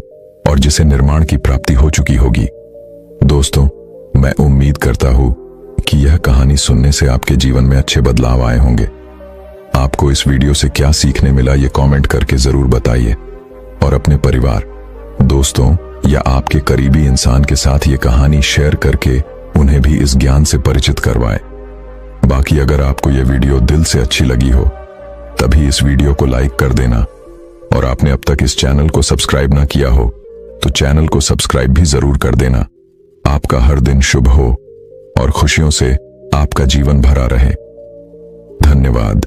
और जिसे निर्माण की प्राप्ति हो चुकी होगी। दोस्तों, मैं उम्मीद करता हूं कि यह कहानी सुनने से आपके जीवन में अच्छे बदलाव आए होंगे। आपको इस वीडियो से क्या सीखने मिला ये कमेंट करके जरूर बताइए और अपने परिवार, दोस्तों या आपके करीबी इंसान के साथ ये कहानी शेयर करके उन्हें भी इस ज्ञान से परिचित करवाएं। बाकी अगर आपको यह वीडियो दिल से अच्छी लगी हो तभी इस वीडियो को लाइक कर देना और आपने अब तक इस चैनल को सब्सक्राइब ना किया हो तो चैनल को सब्सक्राइब भी जरूर कर देना। आपका हर दिन शुभ हो और खुशियों से आपका जीवन भरा रहे। धन्यवाद।